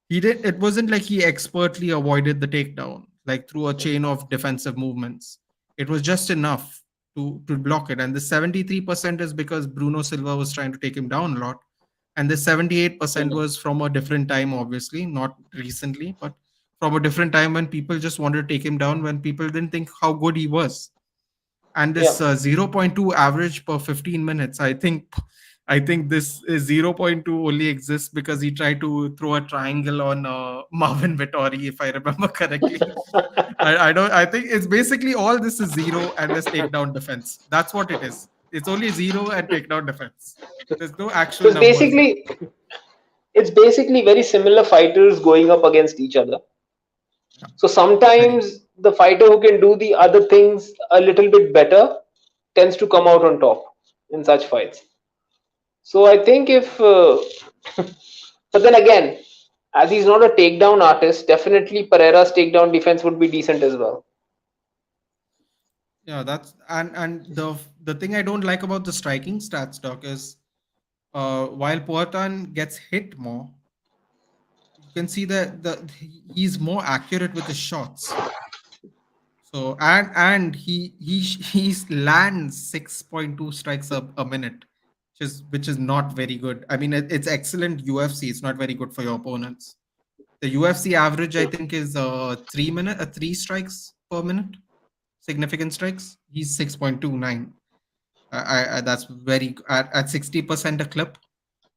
Speaker 1: He did it wasn't like he expertly avoided the takedown like through a chain of defensive movements. It was just enough to block it. And the 73% is because Bruno Silva was trying to take him down a lot. And the 78%
Speaker 2: Mhm.
Speaker 1: was from a different time, obviously, not recently, but from a different time when people just wanted to take him down when people didn't think how good he was. And
Speaker 2: Yeah.
Speaker 1: this zero 0.2 average per 15 minutes, I think this is zero 0.2 only exists because he tried to throw a triangle on Marvin Vittori, if I remember correctly. I think it's basically all this is zero and this takedown defense. That's what it is. It's only zero and takedown defense. There's no
Speaker 2: So
Speaker 1: actual numbers here.
Speaker 2: it's basically very similar fighters going up against each other.
Speaker 1: Yeah,
Speaker 2: So
Speaker 1: very.
Speaker 2: sometimes the fighter who can do the other things a little bit better tends to come out on top in such fights. So I think if, but then again, as he's not a takedown artist, definitely Pereira's takedown defense would be decent as well.
Speaker 1: Yeah, that's and the thing I don't like about the striking stats, Doc, is while Poatan gets hit more, you can see that he's more accurate with his shots. So he lands 6.2 strikes a minute, which is not very good. I mean, it's excellent UFC. It's not very good for your opponents. The UFC average, I think, is 3 strikes per minute, significant strikes. He's 6.29. That's very at 60% a clip.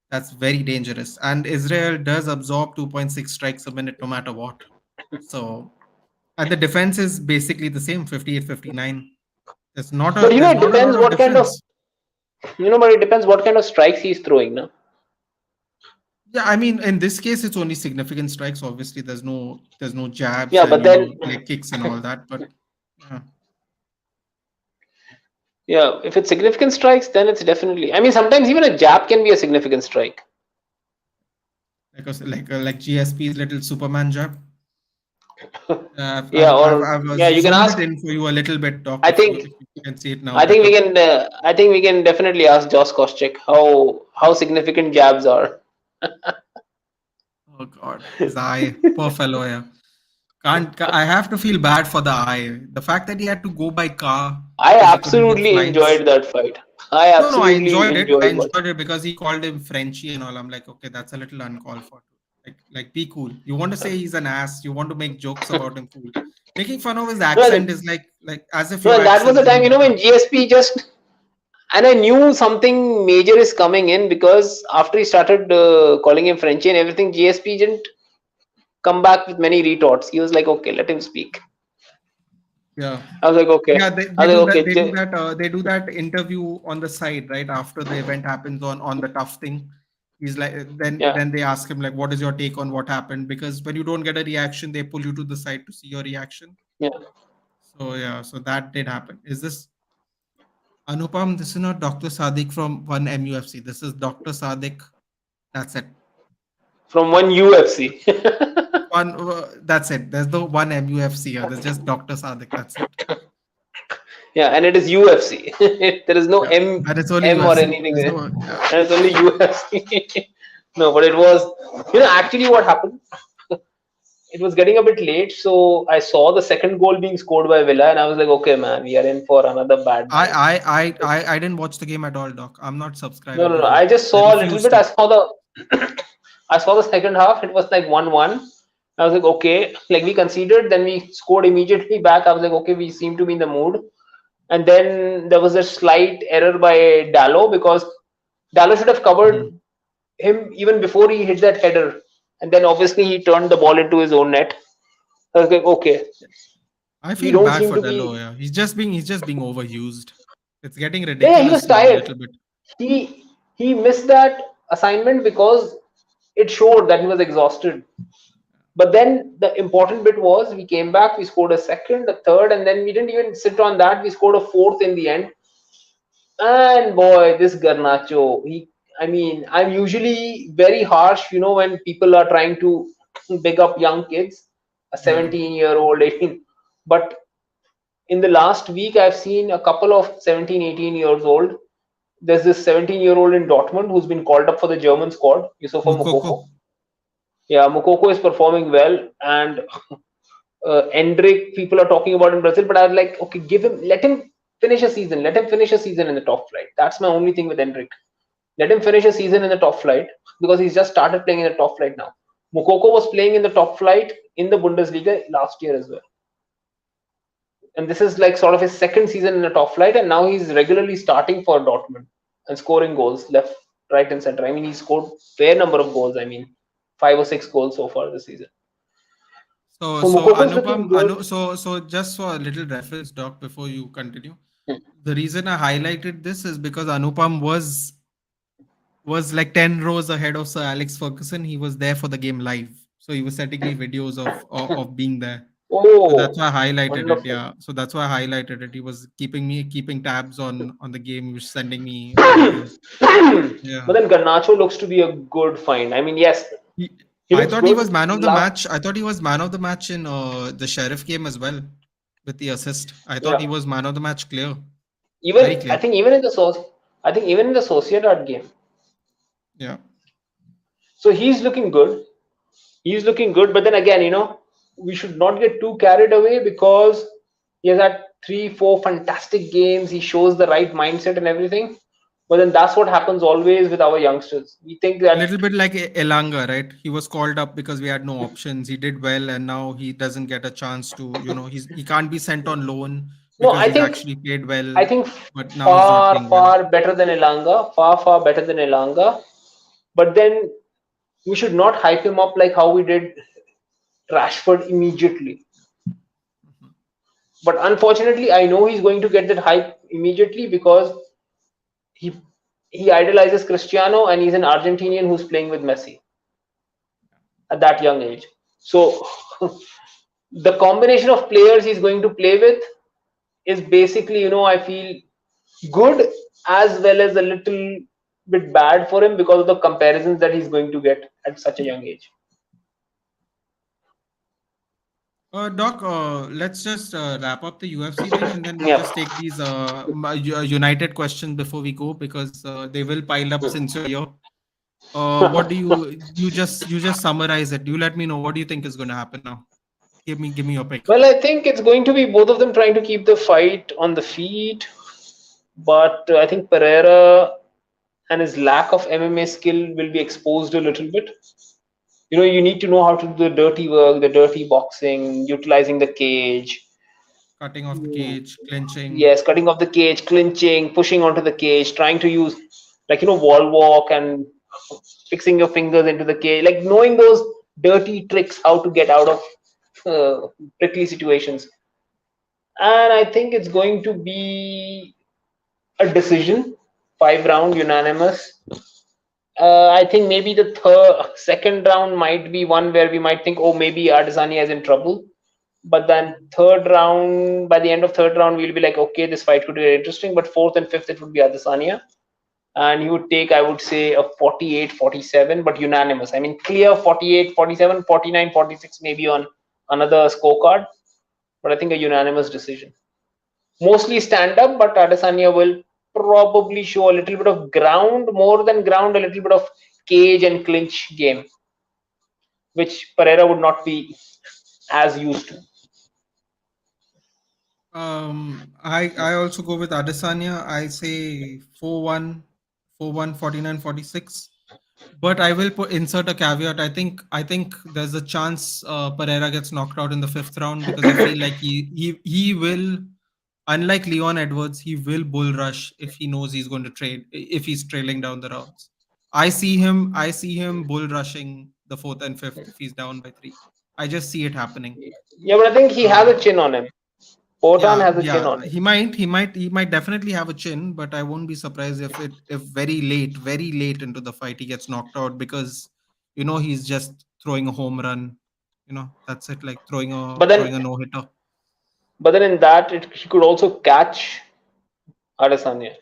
Speaker 1: That's very dangerous. And Israel does absorb 2.6 strikes a minute no matter what. So, and the defense is basically the same, 58, 59.
Speaker 2: But
Speaker 1: There's
Speaker 2: it
Speaker 1: not a
Speaker 2: depends
Speaker 1: lot of
Speaker 2: what kind of,
Speaker 1: difference.
Speaker 2: but it depends what kind of strikes he's throwing, no?
Speaker 1: Yeah, I mean, in this case, it's only significant strikes. Obviously, there's no jabs
Speaker 2: Yeah,
Speaker 1: and
Speaker 2: but then,
Speaker 1: leg kicks and all that. But yeah,
Speaker 2: yeah, if it's significant strikes, then it's definitely. I mean, sometimes even a jab can be a significant strike.
Speaker 1: like GSP's little Superman jab.
Speaker 2: Yeah, or
Speaker 1: I've
Speaker 2: yeah, you can
Speaker 1: zoomed
Speaker 2: ask.
Speaker 1: it in for you a little bit, Doc.
Speaker 2: I
Speaker 1: If you
Speaker 2: think
Speaker 1: if you can see it now
Speaker 2: I think we
Speaker 1: better.
Speaker 2: can. I think we can definitely ask Josh Koscheck how significant jabs are.
Speaker 1: Oh God, his eye, poor fellow. Yeah, I have to feel bad for the eye. The fact that he had to go by car
Speaker 2: I
Speaker 1: because he couldn't get
Speaker 2: absolutely
Speaker 1: flights.
Speaker 2: enjoyed that fight. I
Speaker 1: No, I
Speaker 2: absolutely
Speaker 1: enjoyed it. I
Speaker 2: enjoyed watching.
Speaker 1: enjoyed it because he called him Frenchy and all. I'm like, okay, that's a little uncalled for. Like, be cool. You want to say he's an ass. You want to make jokes about him. Cool. Making fun of his
Speaker 2: No,
Speaker 1: accent is like as if
Speaker 2: no,
Speaker 1: your
Speaker 2: and that was the
Speaker 1: accent's
Speaker 2: time
Speaker 1: any better.
Speaker 2: when GSP just, and I knew something major is coming in because after he started calling him Frenchy and everything, GSP didn't come back with many retorts. He was like, okay, let him speak.
Speaker 1: Yeah.
Speaker 2: I was like, okay.
Speaker 1: Yeah, they,
Speaker 2: I
Speaker 1: they
Speaker 2: was
Speaker 1: do
Speaker 2: like,
Speaker 1: that.
Speaker 2: okay.
Speaker 1: They do that interview on the side right after the event happens on the tough thing. He's like, then
Speaker 2: Yeah,
Speaker 1: then they ask him like, what is your take on what happened? Because when you don't get a reaction, they pull you to the side to see your reaction.
Speaker 2: yeah.
Speaker 1: So yeah, so that did happen. Is this Anupam? This is not Dr. Sadiq from one MUFC. This is Dr. Sadiq. That's it.
Speaker 2: From one UFC.
Speaker 1: One. That's it. There's no one MUFC here. There's just Dr. Sadiq. That's it.
Speaker 2: Yeah, and it is UFC. There is no
Speaker 1: Yeah, that is only
Speaker 2: M or
Speaker 1: UFC.
Speaker 2: anything
Speaker 1: There's
Speaker 2: there.
Speaker 1: no. Yeah.
Speaker 2: And it's only UFC. No, but it was, actually what happened, it was getting a bit late, so I saw the second goal being scored by Villa, and I was like, okay, man, we are in for another bad
Speaker 1: I
Speaker 2: night.
Speaker 1: I I I I didn't watch the game at all, Doc. I'm not
Speaker 2: No,
Speaker 1: subscribing
Speaker 2: no,
Speaker 1: to
Speaker 2: no. I
Speaker 1: Vic.
Speaker 2: just
Speaker 1: I
Speaker 2: saw a little
Speaker 1: refuse
Speaker 2: bit.
Speaker 1: to.
Speaker 2: I saw the second half. It was like 1-1. I was like, okay, like we conceded, then we scored immediately back. I was like, okay, we seem to be in the mood. And then there was a slight error by Dallo because Dallo should have covered
Speaker 1: Mhm.
Speaker 2: him even before he hit that header. And then obviously he turned the ball into his own net. I was like, okay,
Speaker 1: I
Speaker 2: we
Speaker 1: feel
Speaker 2: don't
Speaker 1: bad
Speaker 2: seem
Speaker 1: for
Speaker 2: to
Speaker 1: Dello.
Speaker 2: be.
Speaker 1: Yeah, he's just being overused. It's getting
Speaker 2: Yeah, he was
Speaker 1: ridiculous now a
Speaker 2: tired.
Speaker 1: little bit.
Speaker 2: He missed that assignment because it showed that he was exhausted. But then the important bit was we came back, we scored a second, a third, and then we didn't even sit on that. We scored a fourth in the end. And boy, this Garnacho, I mean, I'm usually very harsh, when people are trying to big up young kids, a
Speaker 1: Yeah.
Speaker 2: 17-year-old, 18. But in the last week, I've seen a couple of 17, 18 years old. There's this 17-year-old in Dortmund who's been called up for the German squad, Yusufa
Speaker 1: Mukoko.
Speaker 2: Mokoko. Yeah, Mokoko is performing well, and Endrick, people are talking about in Brazil, but I was like, okay, let him finish a season. Let him finish a season in the top flight. That's my only thing with Endrick. Let him finish a season in the top flight because he's just started playing in the top flight now. Mokoko was playing in the top flight in the Bundesliga last year as well. And this is like sort of his second season in the top flight, and now he's regularly starting for Dortmund and scoring goals left, right, and center. I mean, he scored fair number of goals. I mean, 5 or 6 goals so far this season.
Speaker 1: So
Speaker 2: So
Speaker 1: so
Speaker 2: Mokoko is looking good.
Speaker 1: so just for a little reference, Doc, before you continue, the reason I highlighted this is because Anupam was like 10 rows ahead of Sir Alex Ferguson. He was there for the game live. So he was sending me videos of being there. So that's
Speaker 2: Oh,
Speaker 1: why I highlighted it.
Speaker 2: wonderful.
Speaker 1: Yeah. So that's why I highlighted it. He was keeping tabs on the game. He was sending me videos.
Speaker 2: But
Speaker 1: Yeah.
Speaker 2: then Garnacho looks to be a good find. I mean, yes,
Speaker 1: He,
Speaker 2: he
Speaker 1: I
Speaker 2: looks
Speaker 1: thought he
Speaker 2: good.
Speaker 1: was man of the
Speaker 2: Last,
Speaker 1: match. I thought he was man of the match in the Sheriff game as well with the assist. I thought
Speaker 2: yeah.
Speaker 1: he was man of the match clear. Very
Speaker 2: Even I
Speaker 1: clear.
Speaker 2: think even in the Sociedad game.
Speaker 1: Yeah.
Speaker 2: So he's looking good. He's looking good. But then again, we should not get too carried away because He has had 3, 4 fantastic games. He shows the right mindset and everything. But then that's what happens always with our youngsters. We think
Speaker 1: A
Speaker 2: that
Speaker 1: little bit like Elanga, right? He was called up because we had no options. He did well, and now he doesn't get a chance to. He can't be sent on loan
Speaker 2: no,
Speaker 1: because he's actually played
Speaker 2: I
Speaker 1: well,
Speaker 2: think
Speaker 1: but now he's not
Speaker 2: far
Speaker 1: playing well.
Speaker 2: far better than Elanga, far better than Elanga. But then we should not hype him up like how we did Rashford immediately.
Speaker 1: Mhm.
Speaker 2: But unfortunately, I know he's going to get that hype immediately because he he idolizes Cristiano and he's an Argentinian who's playing with Messi at that young age. So the combination of players he's going to play with is basically, I feel good as well as a little bit bad for him because of the comparisons that he's going to get at such a young age.
Speaker 1: Doc, let's just wrap up the UFC thing, and then we'll
Speaker 2: Yeah.
Speaker 1: just take these United questions before we go, because they will pile up since you're here. What do you just summarize it? You let me know, what do you think is going to happen now? Give me your pick.
Speaker 2: Well, I think it's going to be both of them trying to keep the fight on the feet, but I think Pereira and his lack of MMA skill will be exposed a little bit. You need to know how to do the dirty work, the dirty boxing, utilizing the cage.
Speaker 1: Cutting off the cage, clinching.
Speaker 2: Yes, cutting off the cage, clinching, pushing onto the cage, trying to use like wall walk and fixing your fingers into the cage, like knowing those dirty tricks how to get out of prickly situations. And I think it's going to be a decision, 5 round unanimous. I think maybe the second round might be one where we might think, oh, maybe Adesanya is in trouble. But then third round, by the end of third round, we'll be like, okay, this fight could get interesting. But fourth and fifth, it would be Adesanya. And he would take, I would say, a 48-47, but unanimous. I mean, clear 48-47, 49-46, maybe on another scorecard. But I think a unanimous decision. Mostly stand up, but Adesanya will probably show a little bit of ground, more than ground, a little bit of cage and clinch game, which Pereira would not be as used to.
Speaker 1: I also go with Adesanya. I say 4-1, 4-1, 49-46. But I will insert a caveat. I think there's a chance Pereira gets knocked out in the fifth round, because I feel like he will, unlike Leon Edwards, he will bull rush if he knows he's going to trade, if he's trailing down the rounds. I see him bull rushing the fourth and fifth if he's down by 3. I just see it happening.
Speaker 2: Yeah, but I think he has a
Speaker 1: Uh,
Speaker 2: chin on him. Potan
Speaker 1: yeah,
Speaker 2: has a chin
Speaker 1: yeah,
Speaker 2: on him.
Speaker 1: he might definitely have a chin, but I won't be surprised if very late into the fight he gets knocked out, because he's just throwing a home run. That's it, like throwing a
Speaker 2: But then,
Speaker 1: throwing a no hitter.
Speaker 2: in that, he could also catch Adesanya.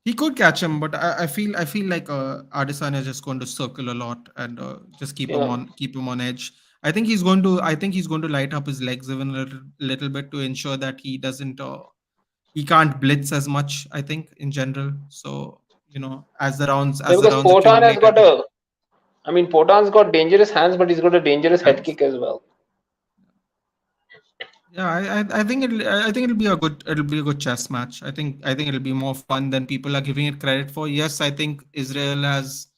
Speaker 1: He could catch him, but I feel like Adesanya is just going to circle a lot and just keep him
Speaker 2: Yeah.
Speaker 1: on edge. I think he's going to light up his legs even a little bit to ensure that he can't blitz as much, I think, in general. So, as the rounds
Speaker 2: Yeah,
Speaker 1: as the
Speaker 2: because
Speaker 1: rounds
Speaker 2: Potan has
Speaker 1: accumulate, I
Speaker 2: got
Speaker 1: think.
Speaker 2: Potan's got dangerous hands, but he's got a dangerous head
Speaker 1: Hands.
Speaker 2: kick as well.
Speaker 1: Yeah, I think it'll be a good chess match. I think it'll be more fun than people are giving it credit for. Yes, I think Israel has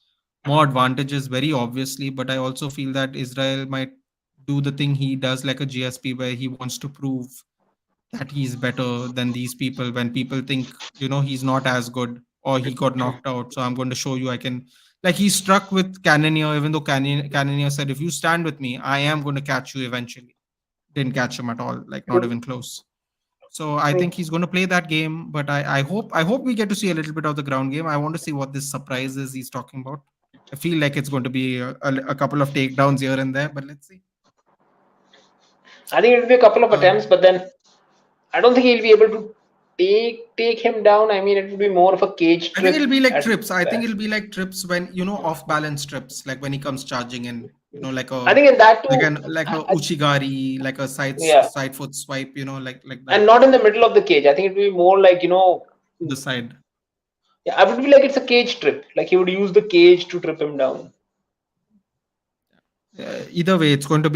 Speaker 1: more advantages, very obviously, but I also feel that Israel might do the thing he does, like a GSP, where he wants to prove that he's better than these people, when people think he's not as good or he got knocked out. So I'm going to show you I can. Like, he struck with Cannonier, even though Cannonier said, if you stand with me, I am going to catch you eventually. Didn't catch him at all, like not
Speaker 2: True.
Speaker 1: even close. So I
Speaker 2: True.
Speaker 1: think he's going to play that game, but I hope we get to see a little bit of the ground game. I want to see what this surprise is he's talking about. I feel like it's going to be a couple of takedowns here and there, but let's see.
Speaker 2: I think it'll be a couple of
Speaker 1: Uh,
Speaker 2: attempts, but then I don't think he'll be able to take him down. I mean, it will be more of a cage
Speaker 1: I think it'll
Speaker 2: trip
Speaker 1: be like
Speaker 2: at
Speaker 1: trips. I think
Speaker 2: best.
Speaker 1: it'll be like trips when off balance trips, like when he comes charging in, like
Speaker 2: I
Speaker 1: a
Speaker 2: think in that
Speaker 1: like
Speaker 2: too,
Speaker 1: an like a uchigari, like a
Speaker 2: yeah,
Speaker 1: side foot swipe, like
Speaker 2: and
Speaker 1: that,
Speaker 2: not in the middle of the cage. I think it will be more like
Speaker 1: the side.
Speaker 2: yeah, I would be like it's a cage trip. Like he would use the cage to trip him down.
Speaker 1: Either way, it's going to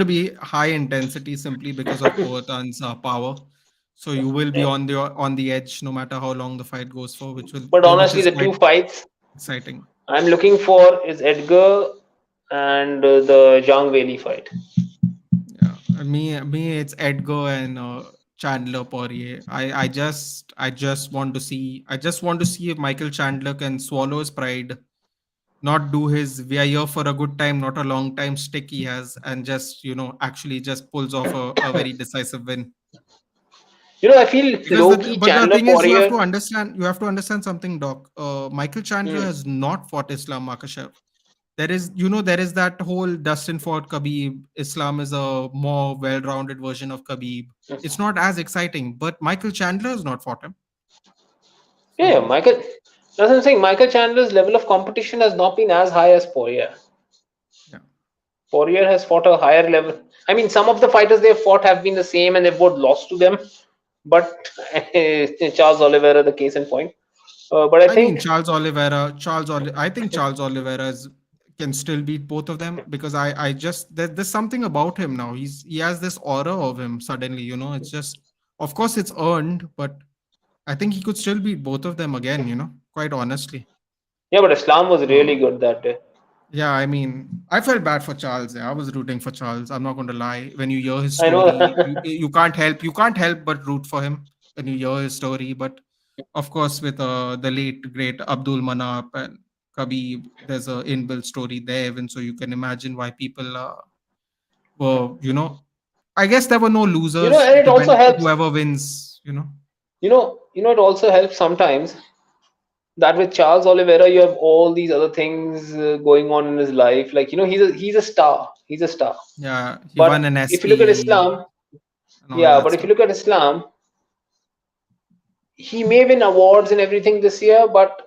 Speaker 1: be high intensity simply because of Poatan's power. So you will be
Speaker 2: Yeah.
Speaker 1: on the edge no matter how long the fight goes for,
Speaker 2: But
Speaker 1: which
Speaker 2: honestly,
Speaker 1: is
Speaker 2: the
Speaker 1: quite
Speaker 2: two fights
Speaker 1: exciting.
Speaker 2: I'm looking for is Edgar and the Zhang Weili fight.
Speaker 1: Yeah, it's Edgar and Chandler Poirier. I just want to see if Michael Chandler can swallow his pride, not do his "we are here for a good time, not a long time" stick he has, and just actually just pulls off a very decisive win.
Speaker 2: I feel
Speaker 1: Because
Speaker 2: low key
Speaker 1: but the
Speaker 2: Chandler
Speaker 1: thing is,
Speaker 2: Poirier.
Speaker 1: you have to understand something, Doc. Michael Chandler
Speaker 2: Hmm.
Speaker 1: has not fought Islam Makhachev. There is that whole Dustin fought Khabib. Islam is a more well-rounded version of Khabib. It's not as exciting, but Michael Chandler has not fought him.
Speaker 2: Yeah,
Speaker 1: So
Speaker 2: Michael. That's what I'm saying. Michael Chandler's level of competition has not been as high as Poirier.
Speaker 1: yeah,
Speaker 2: Poirier has fought a higher level. I mean, some of the fighters they've fought have been the same and they've both lost to them. But Charles Oliveira, the case in point. But I
Speaker 1: I mean
Speaker 2: think,
Speaker 1: I think Charles Oliveira can still beat both of them because I just there's something about him now. He has this aura of him suddenly. It's just, of course it's earned, but I think he could still beat both of them again. Quite honestly.
Speaker 2: yeah, but Islam was
Speaker 1: Uh,
Speaker 2: really good that day.
Speaker 1: Yeah, I mean, I felt bad for Charles. Yeah, I was rooting for Charles. I'm not going to lie. When you hear his
Speaker 2: I know.
Speaker 1: story, you can't help but root for him when you hear his story. But of course, with the late great Abdul Manap and Khabib, there's a inbuilt story there, even so you can imagine why people were. I guess there were no losers.
Speaker 2: And it also helps.
Speaker 1: Whoever wins.
Speaker 2: It also helps sometimes that with Charles Oliveira, you have all these other things going on in his life. Like he's a star. He's a star.
Speaker 1: Yeah, he won
Speaker 2: But
Speaker 1: an
Speaker 2: if you look at
Speaker 1: SP
Speaker 2: Islam,
Speaker 1: and all
Speaker 2: yeah.
Speaker 1: that
Speaker 2: But if you
Speaker 1: stuff.
Speaker 2: look at Islam, he may win awards and everything this year, but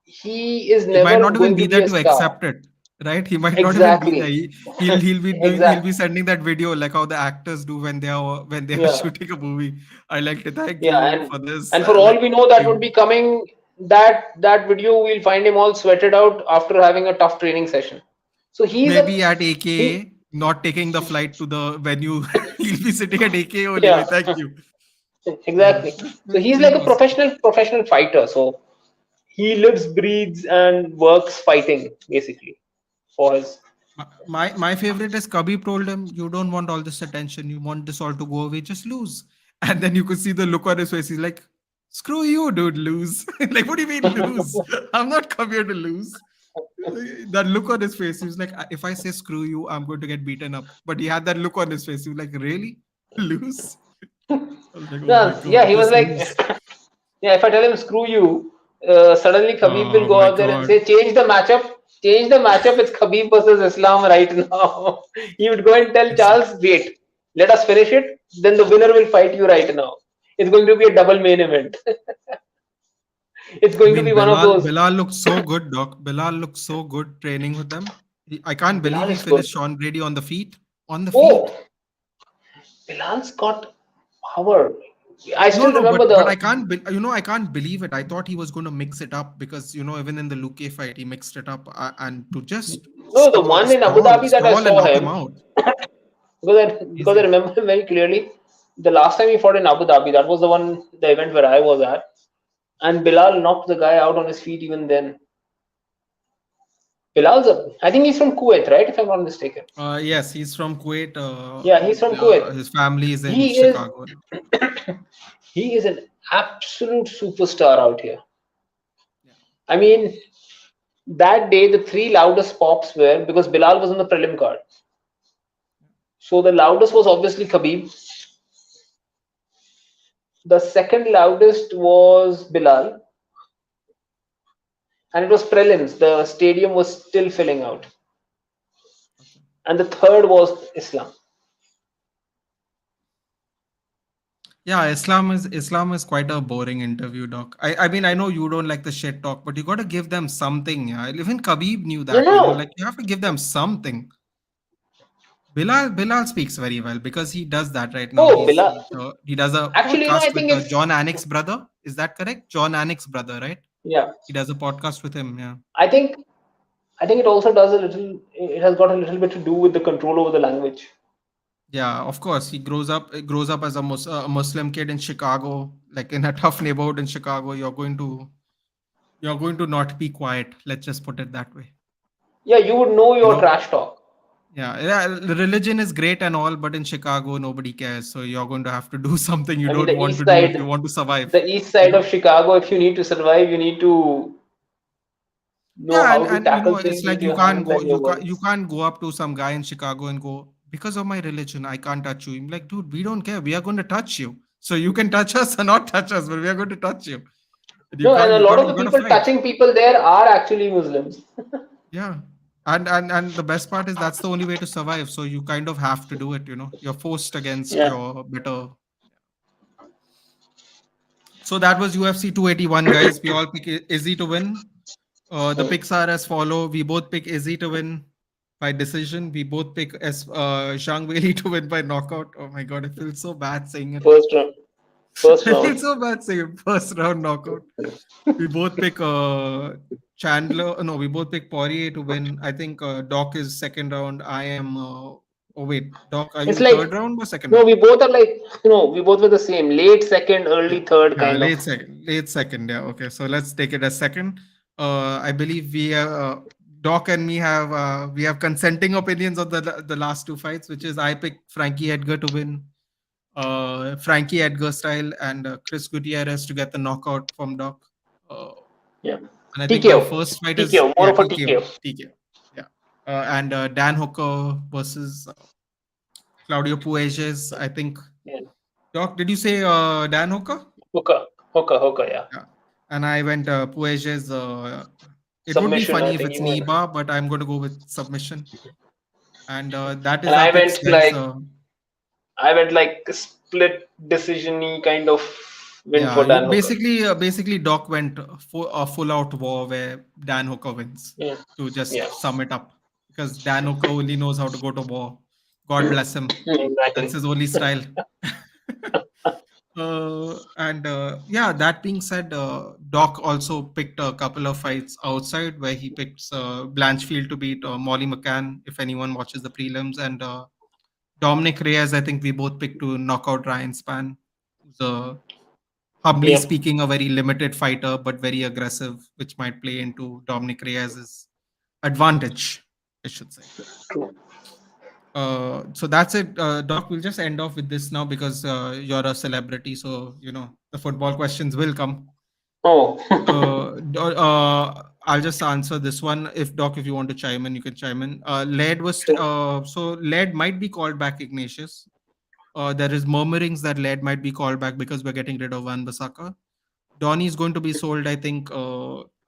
Speaker 2: he is
Speaker 1: He might
Speaker 2: never
Speaker 1: not even
Speaker 2: going
Speaker 1: be
Speaker 2: to be
Speaker 1: there
Speaker 2: a
Speaker 1: to
Speaker 2: star.
Speaker 1: accept it, right? He might not even be there.
Speaker 2: Exactly.
Speaker 1: He'll
Speaker 2: Exactly.
Speaker 1: be sending that video like how the actors do when they are
Speaker 2: Yeah.
Speaker 1: shooting a movie. I like to thank
Speaker 2: Yeah.
Speaker 1: you
Speaker 2: And
Speaker 1: for this.
Speaker 2: and for all
Speaker 1: Like
Speaker 2: we know, that would
Speaker 1: you,
Speaker 2: be coming. That video, we'll find him all sweated out after having a tough training session. So
Speaker 1: maybe at
Speaker 2: he
Speaker 1: AKA, not taking the flight to the venue. He'll be sitting at AKA only.
Speaker 2: yeah.
Speaker 1: Like, thank you. Yeah,
Speaker 2: Exactly. So he's
Speaker 1: who
Speaker 2: like a
Speaker 1: knows?
Speaker 2: professional fighter. So he lives, breathes, and works fighting basically for his.
Speaker 1: My favorite is Khabib told him, "You don't want all this attention. You want this all to go away. Just lose." And then you could see the look on his face. He's like, "Screw you, dude. Lose." Like, what do you mean lose? I'm not come here to lose. That look on his face. He was like, "If I say screw you, I'm going to get beaten up." But he had that look on his face. He was like, "Really? Lose?" I was like, "Oh my
Speaker 2: Yeah, yeah.
Speaker 1: god,
Speaker 2: He was
Speaker 1: just
Speaker 2: like,
Speaker 1: lose."
Speaker 2: yeah. If I tell him screw you, suddenly Khabib will
Speaker 1: Oh
Speaker 2: go
Speaker 1: my
Speaker 2: out there and say,
Speaker 1: god.
Speaker 2: change the matchup. Change the matchup. It's Khabib versus Islam right now. He would go and tell
Speaker 1: It's,
Speaker 2: Charles, wait, let us finish it. Then the winner will fight you right now. It's going to be a double main event. It's
Speaker 1: I
Speaker 2: going to be
Speaker 1: mean,
Speaker 2: one of those.
Speaker 1: Bilal looks so good, Doc. Bilal looks so good training with them. I can't believe
Speaker 2: Bilal
Speaker 1: he
Speaker 2: is good.
Speaker 1: finished Sean Brady on the feet. On the
Speaker 2: Oh,
Speaker 1: feet.
Speaker 2: Bilal's got power. I
Speaker 1: No,
Speaker 2: still
Speaker 1: no,
Speaker 2: remember
Speaker 1: but
Speaker 2: the.
Speaker 1: I can't believe it. I thought he was going to mix it up because even in the Luke fight, he mixed it up and to just
Speaker 2: No, the one in Abu Dhabi that I
Speaker 1: stall and
Speaker 2: saw
Speaker 1: knock him
Speaker 2: him,
Speaker 1: out.
Speaker 2: because I
Speaker 1: Easy.
Speaker 2: remember him very clearly. The last time he fought in Abu Dhabi, that was the event where I was at, and Bilal knocked the guy out on his feet. Even then, I think he's from Kuwait, right? If I'm not mistaken.
Speaker 1: Yes, he's from Kuwait.
Speaker 2: Yeah, he's from Kuwait.
Speaker 1: His family is in
Speaker 2: He is
Speaker 1: Chicago.
Speaker 2: he is an absolute superstar out here.
Speaker 1: Yeah.
Speaker 2: I mean, that day the three loudest pops were because Bilal was on the prelim card. So the loudest was obviously Khabib. The second loudest was Bilal, and it was prelims. The stadium was still filling out.
Speaker 1: Okay.
Speaker 2: And the third was Islam.
Speaker 1: Yeah, Islam is quite a boring interview, doc. I mean I know you don't like the shit talk, but you got to give them something. Yeah, even Khabib knew
Speaker 2: No,
Speaker 1: that.
Speaker 2: no,
Speaker 1: Like you have to give them something. Bilal speaks very well because he does that right now.
Speaker 2: oh Bilal.
Speaker 1: He does a
Speaker 2: Actually, I
Speaker 1: podcast with
Speaker 2: think if
Speaker 1: John Anik's brother. Is that correct? John Anik's brother, right?
Speaker 2: yeah,
Speaker 1: He does a podcast with him. Yeah.
Speaker 2: I think I think it also does a little. It has got a little bit to do with the control over the language.
Speaker 1: Yeah, of course. He grows up as a Muslim kid in Chicago, like in a tough neighborhood in Chicago. You're going to not be quiet. Let's just put it that way.
Speaker 2: Yeah, you would know
Speaker 1: You
Speaker 2: your
Speaker 1: know,
Speaker 2: trash talk.
Speaker 1: yeah. The religion is great and all, but in Chicago nobody cares. So you're going to have to do something you
Speaker 2: I mean,
Speaker 1: don't want to do if you want to survive.
Speaker 2: the east
Speaker 1: You
Speaker 2: side
Speaker 1: know?
Speaker 2: of Chicago. If you need to survive, you need to know
Speaker 1: Yeah,
Speaker 2: how to
Speaker 1: and
Speaker 2: tackle
Speaker 1: it's
Speaker 2: things
Speaker 1: like
Speaker 2: with your hands and your
Speaker 1: you
Speaker 2: words.
Speaker 1: can't go up to some guy in Chicago and go, because of my religion I can't touch you. I'm like, dude, we don't care. We are going to touch you. So you can touch us or not touch us, but we are going to touch you. And
Speaker 2: No, and a lot of
Speaker 1: you
Speaker 2: the
Speaker 1: got to
Speaker 2: people
Speaker 1: fight.
Speaker 2: touching people there are actually Muslims.
Speaker 1: Yeah. And the best part is that's the only way to survive. So you kind of have to do it, you know. You're forced against
Speaker 2: Yeah.
Speaker 1: your better. So that was UFC 281, guys. We all pick Izzy to win. The
Speaker 2: Hmm.
Speaker 1: picks are as follow. We both pick Izzy to win by decision. We both pick Zhang Weili to win by knockout. Oh my god, I feel so bad saying it.
Speaker 2: First round. First
Speaker 1: I feel
Speaker 2: round.
Speaker 1: so bad saying it. First round knockout. We both pick Chandler. No, we both pick Poirier to win. I think Doc is second round. I am. Oh wait, Doc, are
Speaker 2: It's
Speaker 1: you
Speaker 2: like
Speaker 1: third round or second
Speaker 2: no,
Speaker 1: round?
Speaker 2: we both are like we both were the same. Late second, early third
Speaker 1: Yeah,
Speaker 2: kind of.
Speaker 1: late second. Late second. Yeah. Okay. So let's take it as second. I believe Doc and me have consenting opinions on the last two fights, which is I picked Frankie Edgar to win, Frankie Edgar style, and Chris Gutierrez to get the knockout from Doc. Uh,
Speaker 2: Yeah.
Speaker 1: and I think the
Speaker 2: TKO.
Speaker 1: first fight is
Speaker 2: TKO. More
Speaker 1: yeah
Speaker 2: of a
Speaker 1: TKO
Speaker 2: TKO.
Speaker 1: TKO. Yeah. And Dan Hooker versus Claudio Pueges. I think
Speaker 2: Yeah.
Speaker 1: Doc, did you say Dan Hooker?
Speaker 2: Hooker. Hooker, yeah.
Speaker 1: Yeah. And I went Pueges. It would be
Speaker 2: Submission, I
Speaker 1: funny if
Speaker 2: think
Speaker 1: it's
Speaker 2: you went.
Speaker 1: Niba, but I'm going to go with submission. And that is
Speaker 2: And
Speaker 1: our picks, guys.
Speaker 2: I went like split decision-y kind of win
Speaker 1: Yeah,
Speaker 2: for Dan Hooker.
Speaker 1: basically Doc went full out war where Dan Hooker wins.
Speaker 2: Yeah.
Speaker 1: To
Speaker 2: Yeah.
Speaker 1: just sum it up, because Dan Hooker only knows how to go to war. God bless him. That's
Speaker 2: Exactly.
Speaker 1: his only style. And yeah, that being said, Doc also picked a couple of fights outside where he picks Blanchfield to beat Molly McCann, if anyone watches the prelims, and Dominic Reyes. I think we both picked to knock out Ryan Spann, who's humbly
Speaker 2: Yeah.
Speaker 1: speaking, a very limited fighter, but very aggressive, which might play into Dominic Reyes's advantage, I should say.
Speaker 2: True.
Speaker 1: So that's it, Doc. We'll just end off with this now because you're a celebrity, so you know the football questions will come.
Speaker 2: Oh.
Speaker 1: I'll just answer this one. If Doc, if you want to chime in, you can chime in. Led was so Led might be called back, Ignatius. There is murmurings that Led might be called back because we're getting rid of Van Bissaka. Donny is going to be sold. I think.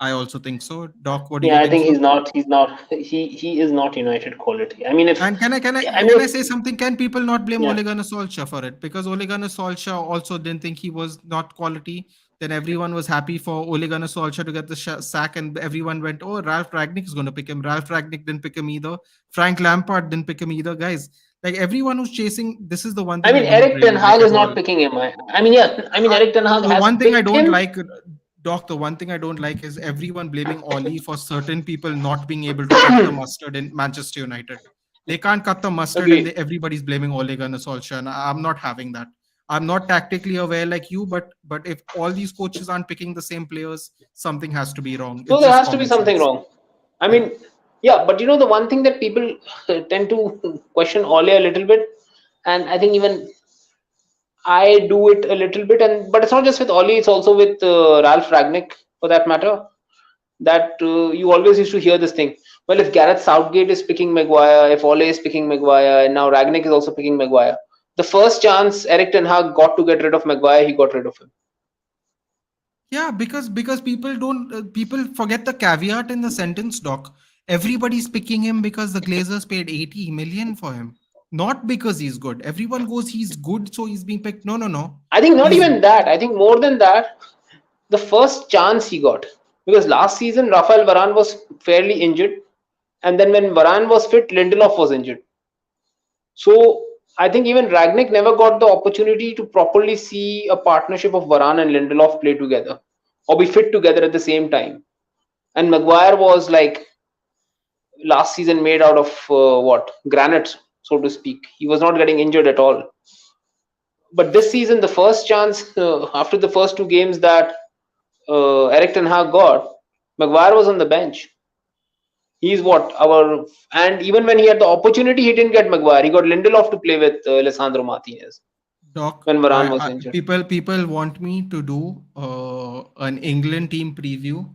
Speaker 1: I also think so. Doc, what do you
Speaker 2: Yeah, I
Speaker 1: think
Speaker 2: think
Speaker 1: so?
Speaker 2: he's not. He's not. He is not United quality. I mean, if
Speaker 1: And
Speaker 2: I mean,
Speaker 1: can I say something? Can people not blame
Speaker 2: yeah.
Speaker 1: Ole Gunnar Solskjaer for it? Because Ole Gunnar Solskjaer also didn't think he was not quality. Then everyone was happy for Ole Gunnar Solskjaer to get the sack, and everyone went, "Oh, Ralph Ragnick is going to pick him." Ralph Ragnick didn't pick him either. Frank Lampard didn't pick him either. Guys, like everyone who's chasing, this is the one
Speaker 2: I
Speaker 1: thing I
Speaker 2: mean,
Speaker 1: don't
Speaker 2: Eric Ten
Speaker 1: really like
Speaker 2: Hag
Speaker 1: at
Speaker 2: is not
Speaker 1: all.
Speaker 2: picking him. I mean, yeah. I mean, Eric Ten Hag
Speaker 1: The
Speaker 2: has
Speaker 1: one thing I
Speaker 2: picked
Speaker 1: don't
Speaker 2: him.
Speaker 1: like, Doc, the one thing I don't like is everyone blaming Ollie for certain people not being able to cut the mustard in Manchester United. They can't cut the mustard, and
Speaker 2: Agreed.
Speaker 1: everybody's blaming Ole Gunnar Solskjaer. And I'm not having that. I'm not tactically aware like you, but if all these coaches aren't picking the same players, something has to be wrong.
Speaker 2: So
Speaker 1: It's
Speaker 2: there
Speaker 1: just
Speaker 2: has to be
Speaker 1: common
Speaker 2: something
Speaker 1: sense.
Speaker 2: wrong. I
Speaker 1: Yeah.
Speaker 2: mean, yeah, but the one thing that people tend to question Ole a little bit, and I think even I do it a little bit, and but it's not just with Ole; it's also with Ralph Ragnick, for that matter. That you always used to hear this thing. Well, if Gareth Southgate is picking Maguire, if Ole is picking Maguire, and now Ragnick is also picking Maguire, the first chance Eric Ten Hag got to get rid of Maguire, he got rid of him.
Speaker 1: Yeah, because people don't people forget the caveat in the sentence, Doc. Everybody's picking him because the Glazers paid 80 million for him, not because he's good. Everyone goes he's good, so he's being picked. No, no, no.
Speaker 2: I think not
Speaker 1: He's
Speaker 2: even that. I think more than that, the first chance he got, because last season Rafael Varane was fairly injured, and then when Varane was fit, Lindelof was injured. So I think even Ragnick never got the opportunity to properly see a partnership of Varane and Lindelof play together or be fit together at the same time. And Maguire was like last season made out of granite, so to speak. He was not getting injured at all. But this season, the first chance after the first two games that Eric Ten Hag got, Maguire was on the bench. He's what our and even when he had the opportunity, he didn't get Maguire. He got Lindelof to play with Alessandro Martinez
Speaker 1: Doc,
Speaker 2: when Varane was injured.
Speaker 1: people want me to do an England team preview.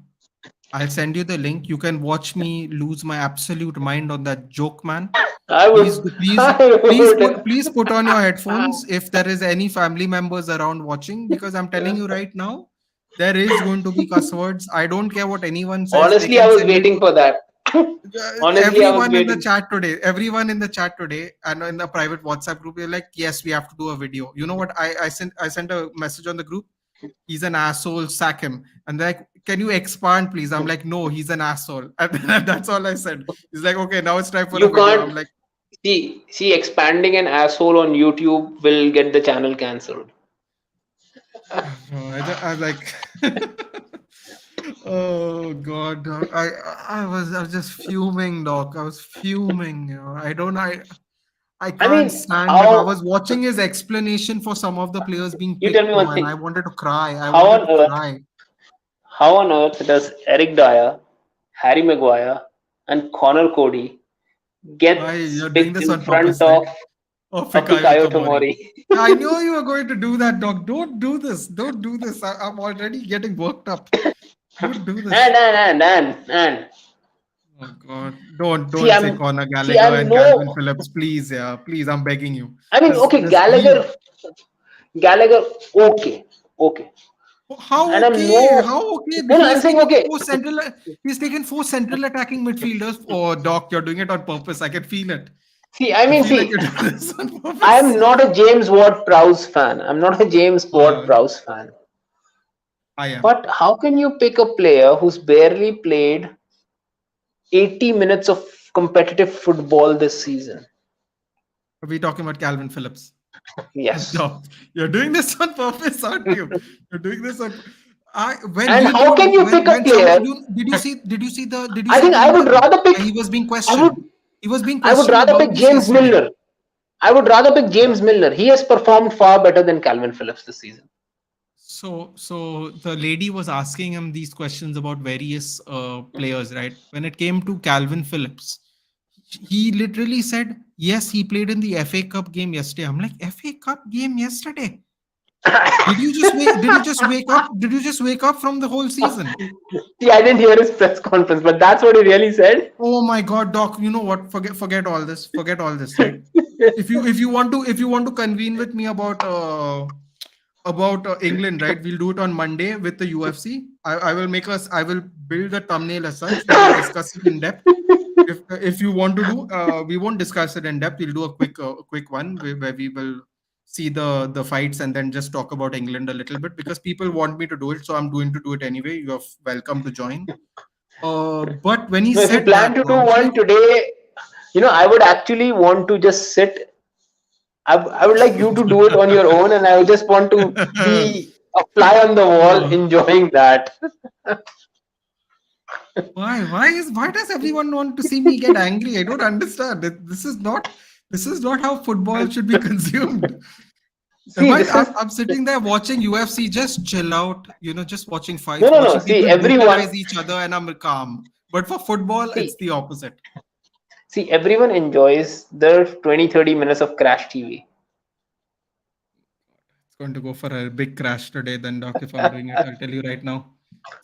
Speaker 1: I'll send you the link. You can watch me lose my absolute mind on that joke, man.
Speaker 2: I would,
Speaker 1: Please put on your headphones if there is any family members around watching, because I'm telling you right now, there is going to be cuss words. I don't care what anyone says.
Speaker 2: Honestly, I was waiting for that. Honestly,
Speaker 1: everyone in the chat today, and in the private WhatsApp group, you're like, yes, we have to do a video. You know what? I sent a message on the group. He's an asshole, sack him. And they're like, can you expand, please? I'm like, no, he's an asshole. And that's all I said. He's like, okay, now it's time for a video. I'm like,
Speaker 2: see, expanding an asshole on YouTube will get the channel cancelled.
Speaker 1: I was like, oh god, I was just fuming, doc. I was fuming. I can't stand it. I was watching his explanation for some of the players being picked, and I wanted to cry.
Speaker 2: How on earth does Eric Dyer, Harry Maguire, and Connor Cody get picked in front of Fikayo Tomori?
Speaker 1: I knew you were going to do that, Doc. Don't do this. Don't do this. I'm already getting worked up. Don't do this.
Speaker 2: And.
Speaker 1: Oh God! Don't say Conor Gallagher and Calvin Phillips, please. Yeah, please. I'm begging you.
Speaker 2: I mean, Gallagher. Okay.
Speaker 1: How okay? How okay?
Speaker 2: I'm saying okay.
Speaker 1: He's taken 4 central attacking midfielders. Oh, Doc, you're doing it on purpose. I can feel it.
Speaker 2: I am not a James Ward-Prowse fan.
Speaker 1: I am.
Speaker 2: But how can you pick a player who's barely played 80 minutes of competitive football this season?
Speaker 1: Are we talking about Calvin Phillips?
Speaker 2: Yes.
Speaker 1: No, you're doing this on purpose, aren't you? You're doing this on.
Speaker 2: How can you pick a player?
Speaker 1: Did you see the?
Speaker 2: I think I would rather pick.
Speaker 1: He was being questioned.
Speaker 2: I would rather pick James Milner. He has performed far better than Calvin Phillips this season.
Speaker 1: So the lady was asking him these questions about various players, right? When it came to Calvin Phillips, he literally said, yes, he played in the FA Cup game yesterday. I'm like, FA Cup game yesterday? Did you just wake up from the whole season?
Speaker 2: See, I didn't hear his press conference, but that's what he really said.
Speaker 1: Oh my God, Doc! You know what? Forget all this. Right? if you want to convene with me about England, right? We'll do it on Monday with the UFC. I will build a thumbnail as such. We will discuss it in depth. If you want to do, we won't discuss it in depth. We'll do a quick one where we will see the fights and then just talk about England a little bit, because people want me to do it, so I'm going to do it anyway. You're welcome to join. But when he said,
Speaker 2: if you plan to do one today, I would actually want to just sit. I would like you to do it on your own, and I would just want to be a fly on the wall, enjoying that.
Speaker 1: Why does everyone want to see me get angry? I don't understand. This is not how football should be consumed. I'm sitting there watching UFC, just chill out, just watching fights.
Speaker 2: No. See, everyone
Speaker 1: each other, and I'm calm. But for football, it's the opposite.
Speaker 2: See, everyone enjoys their 20-30 minutes of crash TV.
Speaker 1: It's going to go for a big crash today, then, Doc. If I'm doing it, I'll tell you right now.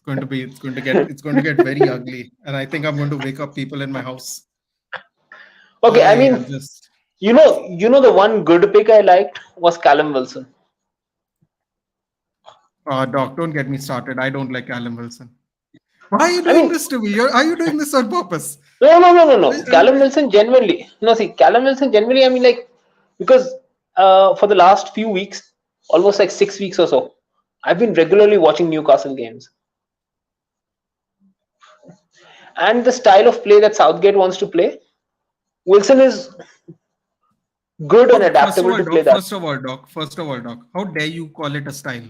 Speaker 1: It's going to get very ugly, and I think I'm going to wake up people in my house.
Speaker 2: Okay, I mean, you know, the one good pick I liked was Callum Wilson.
Speaker 1: Doc, don't get me started. I don't like Callum Wilson. Why are you doing this to me? Are you doing this on purpose?
Speaker 2: No. Callum Wilson genuinely. I mean, like, because for the last few weeks, almost like 6 weeks or so, I've been regularly watching Newcastle games. And the style of play that Southgate wants to play, Wilson is good and adaptable to play that.
Speaker 1: First of all, Doc, how dare you call it a style?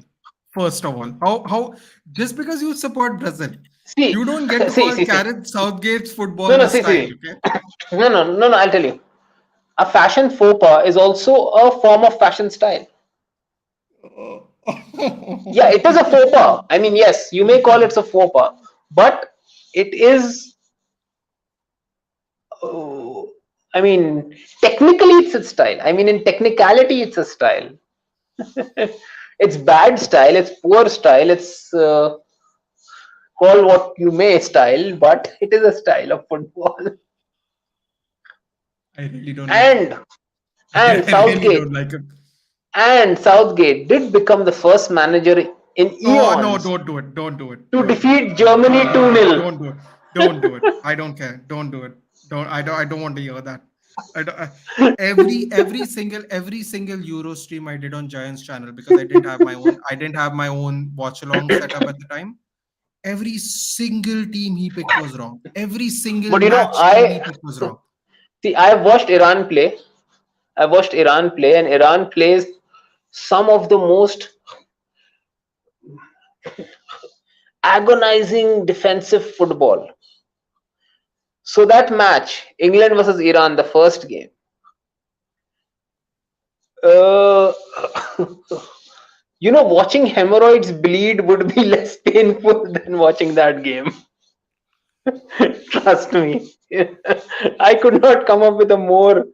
Speaker 1: First of all, how just because you support Brazil.
Speaker 2: See,
Speaker 1: You don't get to
Speaker 2: see,
Speaker 1: call
Speaker 2: see, see.
Speaker 1: Gareth Southgate's
Speaker 2: No,
Speaker 1: football
Speaker 2: no,
Speaker 1: a
Speaker 2: see,
Speaker 1: style,
Speaker 2: see.
Speaker 1: okay?
Speaker 2: No, no, no, no. I'll tell you. A fashion faux pas is also a form of fashion style. Yeah, it is a faux pas. I mean, yes, you may call it a faux pas, but it is. uh, I mean, technically, it's a style. I mean, in technicality, it's a style. It's bad style. It's poor style. It's call what you may style, but it is a style of football.
Speaker 1: I really don't like him.
Speaker 2: And and
Speaker 1: I really
Speaker 2: Southgate
Speaker 1: don't like him.
Speaker 2: and Southgate did become the first manager in
Speaker 1: Oh no,
Speaker 2: eons
Speaker 1: don't do it. Don't do it.
Speaker 2: to
Speaker 1: Don't do it.
Speaker 2: defeat Germany
Speaker 1: Don't
Speaker 2: 2
Speaker 1: do it.
Speaker 2: nil.
Speaker 1: Don't do it. Don't do it. I don't care. Don't do it. I don't want to hear that. Every single Euro stream I did on Giants channel, because I didn't have my own watch along setup at the time. Every single team he picked was wrong. Every single
Speaker 2: But
Speaker 1: match team he picked was wrong.
Speaker 2: see, I've watched Iran play. I watched Iran play, and Iran plays some of the most agonizing defensive football. So that match, England versus Iran, the first game, uh, watching hemorrhoids bleed would be less painful than watching that game. Trust me. I could not come up with a more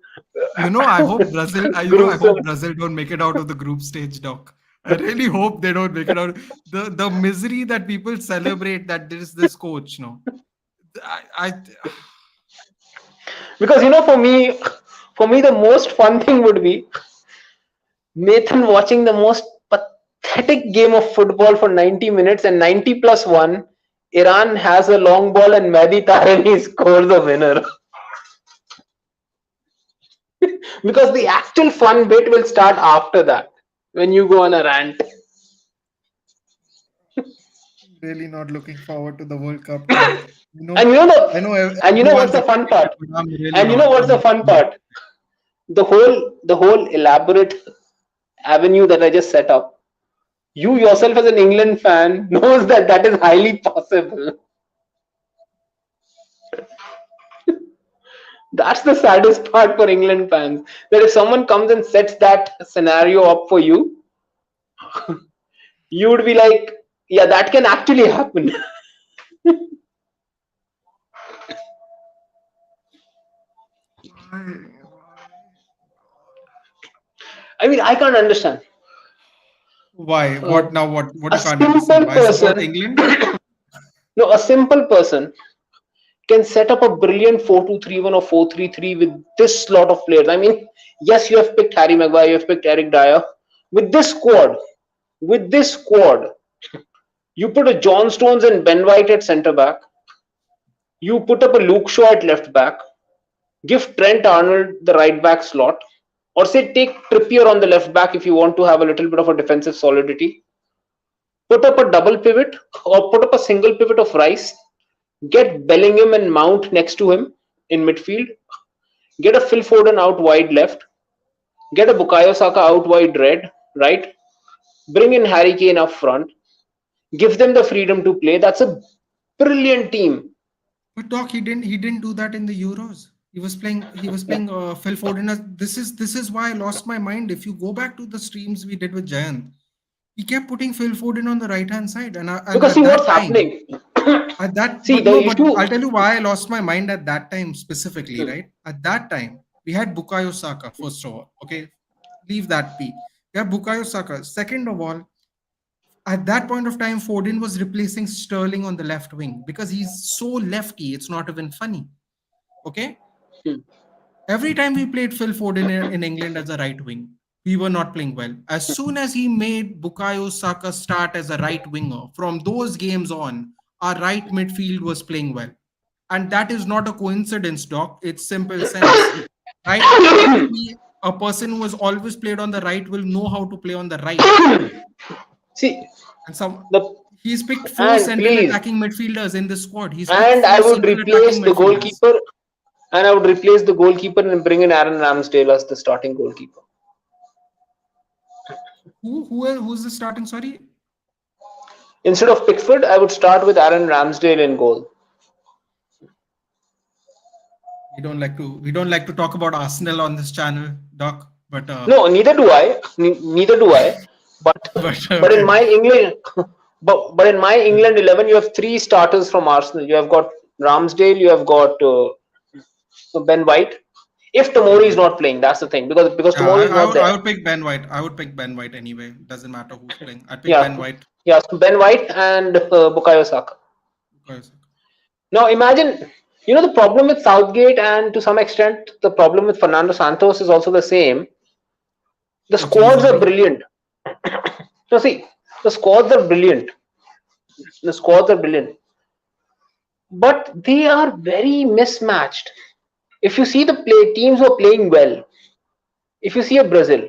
Speaker 1: I hope Brazil. I
Speaker 2: gruesome.
Speaker 1: hope Brazil don't make it out of the group stage, Doc. I really hope they don't make it out. The misery that people celebrate that there is this coach. No, I
Speaker 2: Because for me, the most fun thing would be Nathan watching the most pathetic game of football for 90 minutes and 90 plus one. Iran has a long ball and Mehdi Taremi scores the winner. Because the actual fun bit will start after that when you go on a rant.
Speaker 1: really not looking forward to the World Cup, Doc.
Speaker 2: And you know
Speaker 1: I know
Speaker 2: what's
Speaker 1: everyone's
Speaker 2: the fun part?
Speaker 1: excited, but I'm really
Speaker 2: And you know
Speaker 1: not.
Speaker 2: what's the fun part? The whole elaborate avenue that I just set up. You yourself as an England fan knows that that is highly possible. That's the saddest part for England fans. That if someone comes and sets that scenario up for you, you would be like, yeah, that can actually happen. I mean, I can't understand.
Speaker 1: Why?
Speaker 2: Uh,
Speaker 1: What now? What
Speaker 2: a
Speaker 1: you can't understand?
Speaker 2: simple
Speaker 1: Why support
Speaker 2: person,
Speaker 1: England?
Speaker 2: no, a simple person can set up a brilliant 4-2-3-1 or 4-3-3 with this lot of players. I mean, yes, you have picked Harry Maguire, you have picked Eric Dyer. With this squad, you put a John Stones and Ben White at centre back. You put up a Luke Shaw at left back. Give Trent Arnold the right back slot. Or say take Trippier on the left back if you want to have a little bit of a defensive solidity. Put up a double pivot or put up a single pivot of Rice. Get Bellingham and Mount next to him in midfield. Get a Phil Foden out wide left. Get a Bukayo Saka out wide right. Bring in Harry Kane up front. Give them the freedom to play. That's a brilliant team.
Speaker 1: But Doc, he didn't do that in the Euros. He was playing Phil Foden. This is why I lost my mind. If you go back to the streams we did with Jayant, he kept putting Phil Foden on the right hand side, and
Speaker 2: Because
Speaker 1: at
Speaker 2: see what's
Speaker 1: that time,
Speaker 2: happening. See
Speaker 1: but
Speaker 2: the
Speaker 1: no, but
Speaker 2: issue.
Speaker 1: I'll tell you why I lost my mind at that time specifically. Right, at that time we had Bukayo Saka first of all. Okay, leave that be. We have Bukayo Saka. Second of all, at that point of time, Foden was replacing Sterling on the left wing because he's so lefty. It's not even funny. Okay.
Speaker 2: Hmm.
Speaker 1: Every time we played Phil Foden in England as a right wing, we were not playing well. As soon as he made Bukayo Saka start as a right winger, from those games on, our right midfield was playing well. And that is not a coincidence, Doc. It's simple sense. Right? A person who has always played on the right will know how to play on the right.
Speaker 2: See
Speaker 1: And
Speaker 2: the
Speaker 1: he's picked four
Speaker 2: and
Speaker 1: central
Speaker 2: please
Speaker 1: attacking midfielders in the squad. He's picked
Speaker 2: and I
Speaker 1: four
Speaker 2: would
Speaker 1: central
Speaker 2: replace
Speaker 1: attacking
Speaker 2: the
Speaker 1: midfielders.
Speaker 2: goalkeeper and I would replace the goalkeeper and bring in Aaron Ramsdale as the starting goalkeeper.
Speaker 1: Who's the starting? Sorry,
Speaker 2: Instead of Pickford, I would start with Aaron Ramsdale in goal.
Speaker 1: We don't like to talk about Arsenal on this channel, Doc. But
Speaker 2: No, neither do I. Neither do I. But but in
Speaker 1: okay.
Speaker 2: my England, but in my England 11, you have three starters from Arsenal. You have got Ramsdale, you have got Ben White. If Tomori is not playing, that's the thing, because
Speaker 1: Yeah,
Speaker 2: Tomori is not
Speaker 1: I
Speaker 2: there.
Speaker 1: would pick Ben White. I would pick Ben White anyway. Doesn't matter who's playing. I'd pick Ben
Speaker 2: Yeah,
Speaker 1: White.
Speaker 2: yeah. So Ben White and Bukayo Saka.
Speaker 1: Because
Speaker 2: Now imagine, the problem with Southgate and to some extent the problem with Fernando Santos is also the same. The
Speaker 1: Achilles
Speaker 2: squads are
Speaker 1: injury.
Speaker 2: brilliant. So see, the squads are brilliant. The squads are brilliant, but they are very mismatched. If you see the teams who are playing well, if you see a Brazil,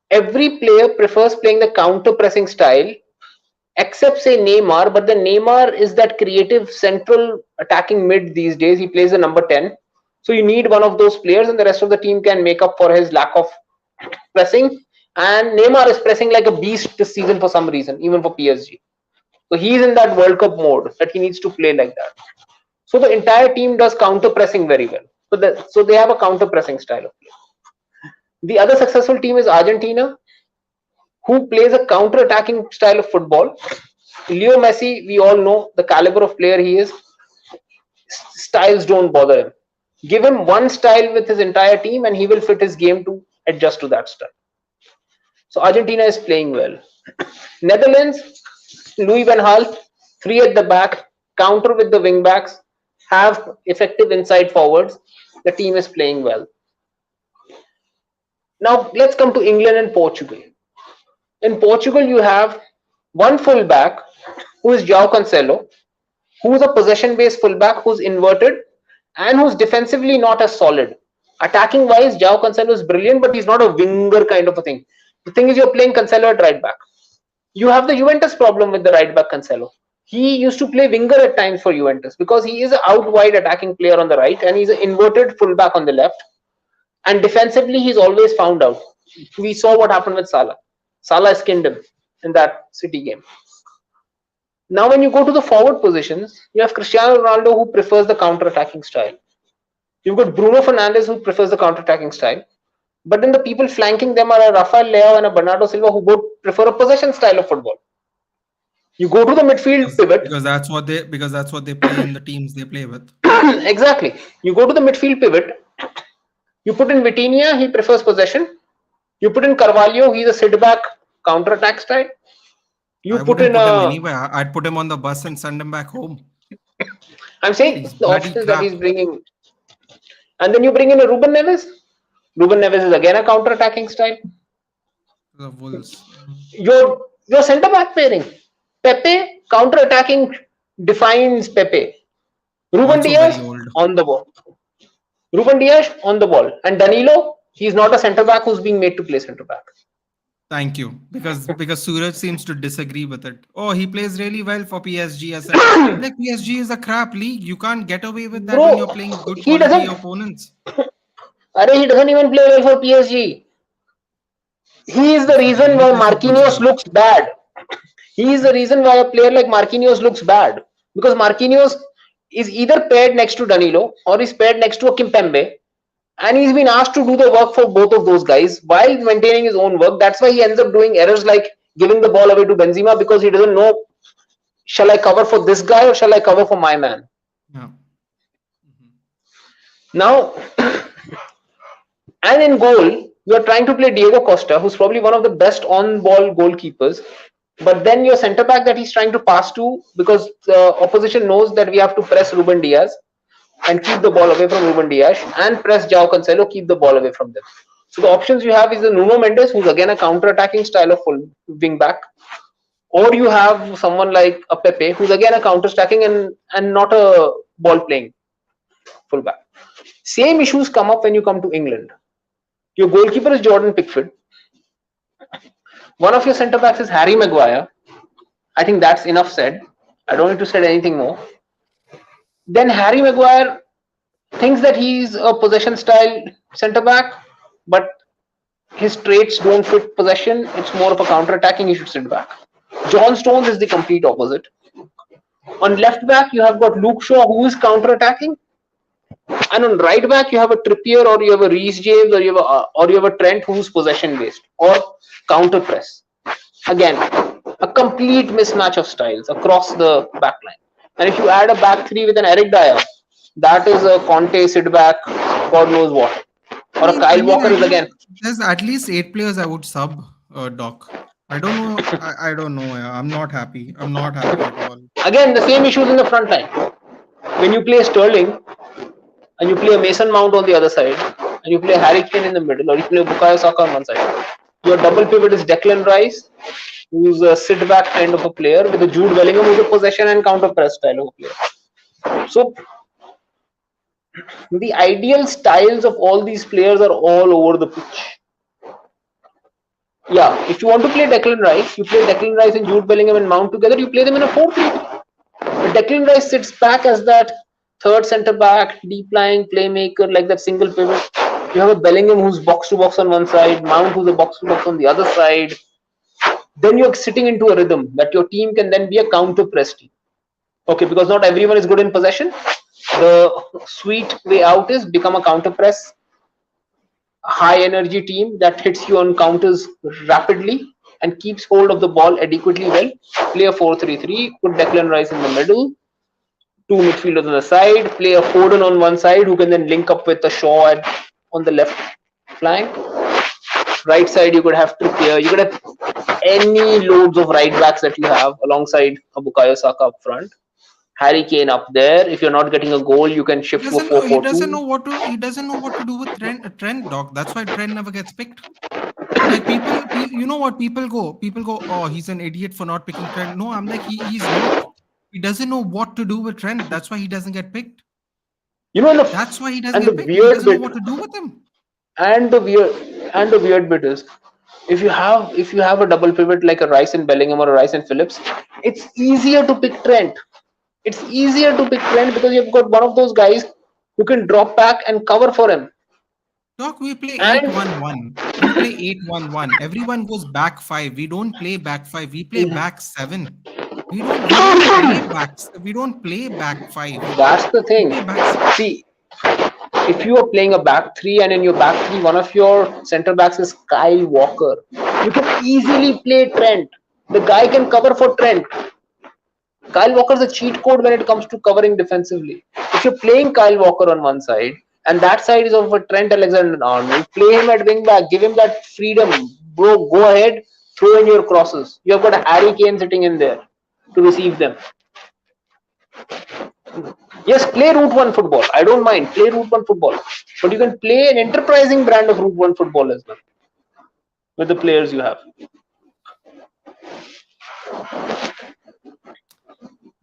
Speaker 2: every player prefers playing the counter pressing style, except say Neymar. But the Neymar is that creative central attacking mid these days. He plays the number 10. So you need one of those players, and the rest of the team can make up for his lack of pressing. And Neymar is pressing like a beast this season for some reason, even for PSG. So he's in that World Cup mode that he needs to play like that. So the entire team does counter pressing very well. So they have a counter pressing style of play. The other successful team is Argentina, who plays a counter attacking style of football. Leo Messi, we all know the caliber of player he is. Styles don't bother him. Give him one style with his entire team, and he will fit his game to adjust to that style. So Argentina is playing well. Netherlands, Louis van Gaal, three at the back, counter with the wing backs, have effective inside forwards. The team is playing well. Now let's come to England and Portugal. In Portugal, you have one fullback who is João Cancelo, who's a possession-based fullback who's inverted and who's defensively not as solid. Attacking wise, João Cancelo is brilliant, but he's not a winger kind of a thing. The thing is, you're playing Cancelo at right back. You have the Juventus problem with the right back Cancelo. He used to play winger at times for Juventus because he is an out wide attacking player on the right and he's an inverted fullback on the left. And defensively, he's always found out. We saw what happened with Salah. Salah skinned him in that City game. Now, when you go to the forward positions, you have Cristiano Ronaldo who prefers the counter-attacking style. You've got Bruno Fernandes who prefers the counter-attacking style. But then the people flanking them are a Rafael Leao and a Bernardo Silva who both prefer a possession style of football. You go to the midfield pivot.
Speaker 1: Because that's what they play in the teams they play with.
Speaker 2: Exactly. You go to the midfield pivot. You put in Vitinha, he prefers possession. You put in Carvalho, he's a sit-back counter-attack style.
Speaker 1: I wouldn't put him anywhere. I'd put him on the bus and send him back home.
Speaker 2: I'm saying the options that he's bringing. And then you bring in a Ruben Neves. Ruben Neves is again a counter-attacking style.
Speaker 1: The Wolves.
Speaker 2: Your centre-back pairing. Pepe, counter-attacking defines Pepe. Ruben Diaz on the ball. Ruben Diaz on the ball. And Danilo, he's not a centre-back who's being made to play centre-back.
Speaker 1: Thank you. Because Suraj seems to disagree with it. Oh, he plays really well for PSG. Like PSG is a crap league. You can't get away with that when you're playing good quality opponents.
Speaker 2: He doesn't even play well for PSG. He is the reason why Marquinhos looks bad. He is the reason why a player like Marquinhos looks bad. Because Marquinhos is either paired next to Danilo or is paired next to a Kimpembe. And he's been asked to do the work for both of those guys while maintaining his own work. That's why he ends up doing errors like giving the ball away to Benzema because he doesn't know, shall I cover for this guy or shall I cover for my man?
Speaker 1: Yeah.
Speaker 2: Now, and in goal, you are trying to play Diego Costa, who's probably one of the best on-ball goalkeepers. But then your centre-back that he's trying to pass to, because the opposition knows that we have to press Ruben Diaz and keep the ball away from Ruben Diaz and press João Cancelo, keep the ball away from them. So the options you have is the Nuno Mendes, who's again a counter-attacking style of full wing back, or you have someone like a Pepe, who's again a counter-attacking and not a ball-playing fullback. Same issues come up when you come to England. Your goalkeeper is Jordan Pickford. One of your centre-backs is Harry Maguire. I think that's enough said. I don't need to say anything more. Then Harry Maguire thinks that he's a possession style centre-back, but his traits don't fit possession. It's more of a counter-attacking. He should sit back. John Stones is the complete opposite. On left back, you have got Luke Shaw, who is counter-attacking, and on right back, you have a Trippier, or you have a Reece James, or you have a Trent, who's possession-based or counter-press. Again, a complete mismatch of styles across the back line. And if you add a back three with an Eric Dyer, that is a Conte sit back, God knows what. Or a Kyle Walker is again.
Speaker 1: There's at least 8 players I would sub, Doc. I don't know. I don't know. Yeah. I'm not happy. I'm not happy at all.
Speaker 2: Again, the same issues in the front line. When you play Sterling and you play a Mason Mount on the other side, and you play Harry Kane in the middle, or you play Bukayo Saka on one side, your double pivot is Declan Rice, who's a sit back kind of a player, with a Jude Bellingham, who's a possession and counter press style of a player. So the ideal styles of all these players are all over the pitch. Yeah, if you want to play Declan Rice, you play Declan Rice and Jude Bellingham and Mount together, you play them in a 4-3-3. But Declan Rice sits back as that third centre back, deep lying playmaker, like that single pivot. You have a Bellingham who's box to box on one side, Mount who's a box to box on the other side. Then you're sitting into a rhythm that your team can then be a counter press team. Okay, because not everyone is good in possession. The sweet way out is become a counter press, high energy team that hits you on counters rapidly and keeps hold of the ball adequately well. Play a 4-3-3, put Declan Rice in the middle, two midfielders on the side, play a Foden on one side who can then link up with a Shaw on the left flank. Right side, you could have Trippier, you could have any loads of right backs that you have alongside a Bukayo Saka up front. Harry Kane up there. If you're not getting a goal, you can shift to a 4-4-2.
Speaker 1: He doesn't know what to do with Trent, Doc. That's why Trent never gets picked. Like people, you know what? People go, oh, he's an idiot for not picking Trent. No, I'm like, he's not. He doesn't know what to do with Trent. That's why he doesn't get picked.
Speaker 2: You know,
Speaker 1: that's why he doesn't get picked. He doesn't know what to do with him.
Speaker 2: And the weird bit is, if you have a double pivot like a Rice and Bellingham or a Rice and Phillips, it's easier to pick Trent. It's easier to pick Trent because you've got one of those guys who can drop back and cover for him.
Speaker 1: Doc, we play 8-1-1. We play 8-1-1. Everyone goes back 5. We don't play back 5. We play back 7. We don't play backs. We don't play back 5.
Speaker 2: That's the thing. See, if you are playing a back 3 and in your back 3, one of your centre backs is Kyle Walker, you can easily play Trent. The guy can cover for Trent. Kyle Walker is a cheat code when it comes to covering defensively. If you're playing Kyle Walker on one side and that side is of a Trent Alexander-Arnold, play him at wing back, give him that freedom, bro. Go ahead, throw in your crosses. You have got a Harry Kane sitting in there to receive them. Yes, play Route 1 football. I don't mind. Play Route 1 football. But you can play an enterprising brand of Route 1 football as well with the players you have.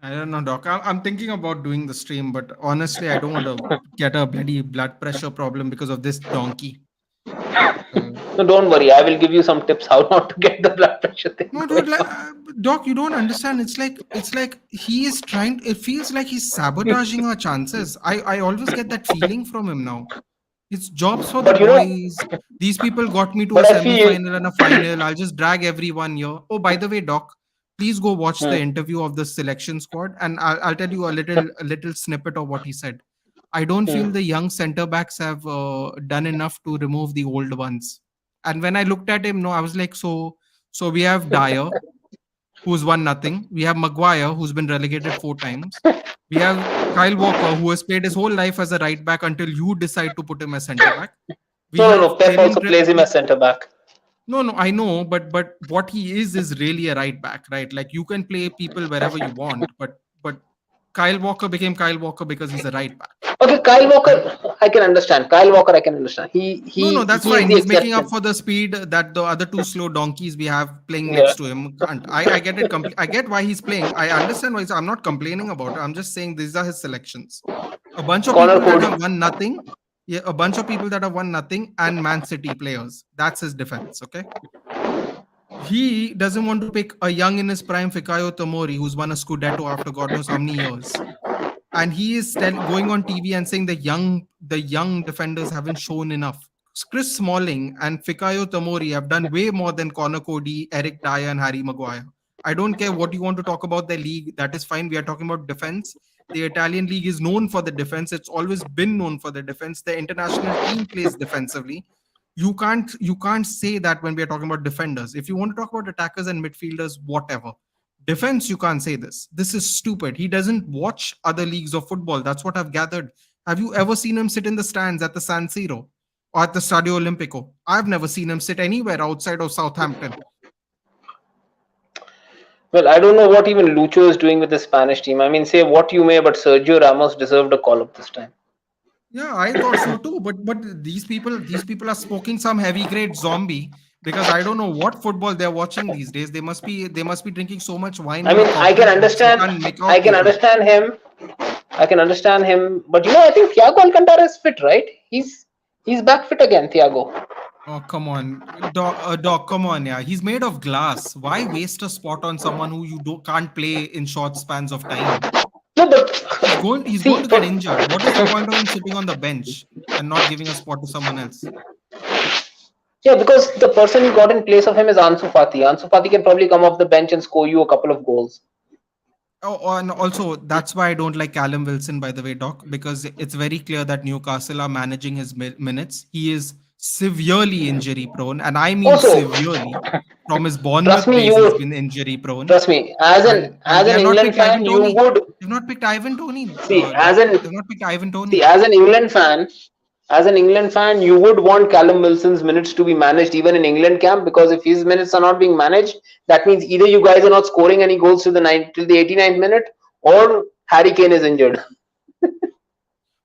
Speaker 1: I don't know, Doc. I'm thinking about doing the stream, but honestly, I don't want to get a bloody blood pressure problem because of this donkey.
Speaker 2: No, don't worry. I will give you some tips how not to get the blood pressure thing.
Speaker 1: No, dude, Doc, you don't understand. It's like he is trying. It feels like he's sabotaging our chances. I always get that feeling from him now. It's jobs for the boys. These people got me to a semi-final and a final. I'll just drag everyone here. Oh, by the way, Doc, please go watch the interview of the selection squad, and I'll tell you a little snippet of what he said. I don't feel the young centre backs have done enough to remove the old ones. And when I looked at him, I was like, so we have Dyer, who's won nothing. We have Maguire, who's been relegated 4 times. We have Kyle Walker, who has played his whole life as a right back until you decide to put him as centre back.
Speaker 2: Pep also plays him as centre back.
Speaker 1: No, I know, but what he is really a right back, right? Like you can play people wherever you want, but Kyle Walker became Kyle Walker because he's a right back.
Speaker 2: Okay, Kyle Walker, I can understand. No,
Speaker 1: that's fine. He's making up for the speed that the other 2 slow donkeys we have playing next to him. I get it. I get why he's playing. I understand why. I'm not complaining about it. I'm just saying these are his selections. A bunch of people that have won nothing. Yeah, a bunch of people that have won nothing and Man City players. That's his defense, okay? He doesn't want to pick a young in his prime Fikayo Tomori who's won a Scudetto after God knows how many years. And he is going on TV and saying the young defenders haven't shown enough. Chris Smalling and Fikayo Tomori have done way more than Connor Cody, Eric Dyer and Harry Maguire. I don't care what you want to talk about the league. That is fine. We are talking about defense. The Italian league is known for the defense. It's always been known for the defense. The international team plays defensively. You can't say that when we are talking about defenders. If you want to talk about attackers and midfielders, whatever. Defense, you can't say this. This is stupid. He doesn't watch other leagues of football. That's what I've gathered. Have you ever seen him sit in the stands at the San Siro or at the Stadio Olimpico? I've never seen him sit anywhere outside of Southampton.
Speaker 2: Well, I don't know what even Lucho is doing with the Spanish team. I mean, say what you may, but Sergio Ramos deserved a call up this time.
Speaker 1: Yeah, I thought so too. But these people are smoking some heavy grade zombie, because I don't know what football they're watching these days. They must be drinking so much wine.
Speaker 2: I
Speaker 1: and
Speaker 2: mean, I
Speaker 1: coffee
Speaker 2: can
Speaker 1: that they
Speaker 2: understand.
Speaker 1: can't make out
Speaker 2: I can
Speaker 1: people.
Speaker 2: understand him. I can understand him. But I think Thiago Alcantara is fit, right? He's back fit again, Thiago.
Speaker 1: Oh, come on, Doc, come on, yeah. He's made of glass. Why waste a spot on someone who you can't play in short spans of time?
Speaker 2: No, but
Speaker 1: He's
Speaker 2: see,
Speaker 1: going to get injured. What is the point of him sitting on the bench and not giving a spot to someone else?
Speaker 2: yeah, because the person you got in place of him is Ansu Fati. Ansu Fati can probably come off the bench and score you a couple of goals.
Speaker 1: Oh, and also that's why I don't like Callum Wilson, by the way, Doc, because it's very clear that Newcastle are managing his minutes. He is severely injury prone, and I mean
Speaker 2: Also,
Speaker 1: severely. From his
Speaker 2: trust
Speaker 1: Bournemouth
Speaker 2: me,
Speaker 1: days, he's been injury prone,
Speaker 2: trust me. As an
Speaker 1: and
Speaker 2: as
Speaker 1: they
Speaker 2: an
Speaker 1: have not
Speaker 2: England
Speaker 1: picked Ivan
Speaker 2: fan, you
Speaker 1: Toney.
Speaker 2: would
Speaker 1: They've not picked Ivan Toney,
Speaker 2: see
Speaker 1: Doc. They've not picked Ivan Toney.
Speaker 2: as an England fan. As an England fan, you would want Callum Wilson's minutes to be managed even in England camp, because if his minutes are not being managed, that means either you guys are not scoring any goals till the 89th minute, or Harry Kane is injured.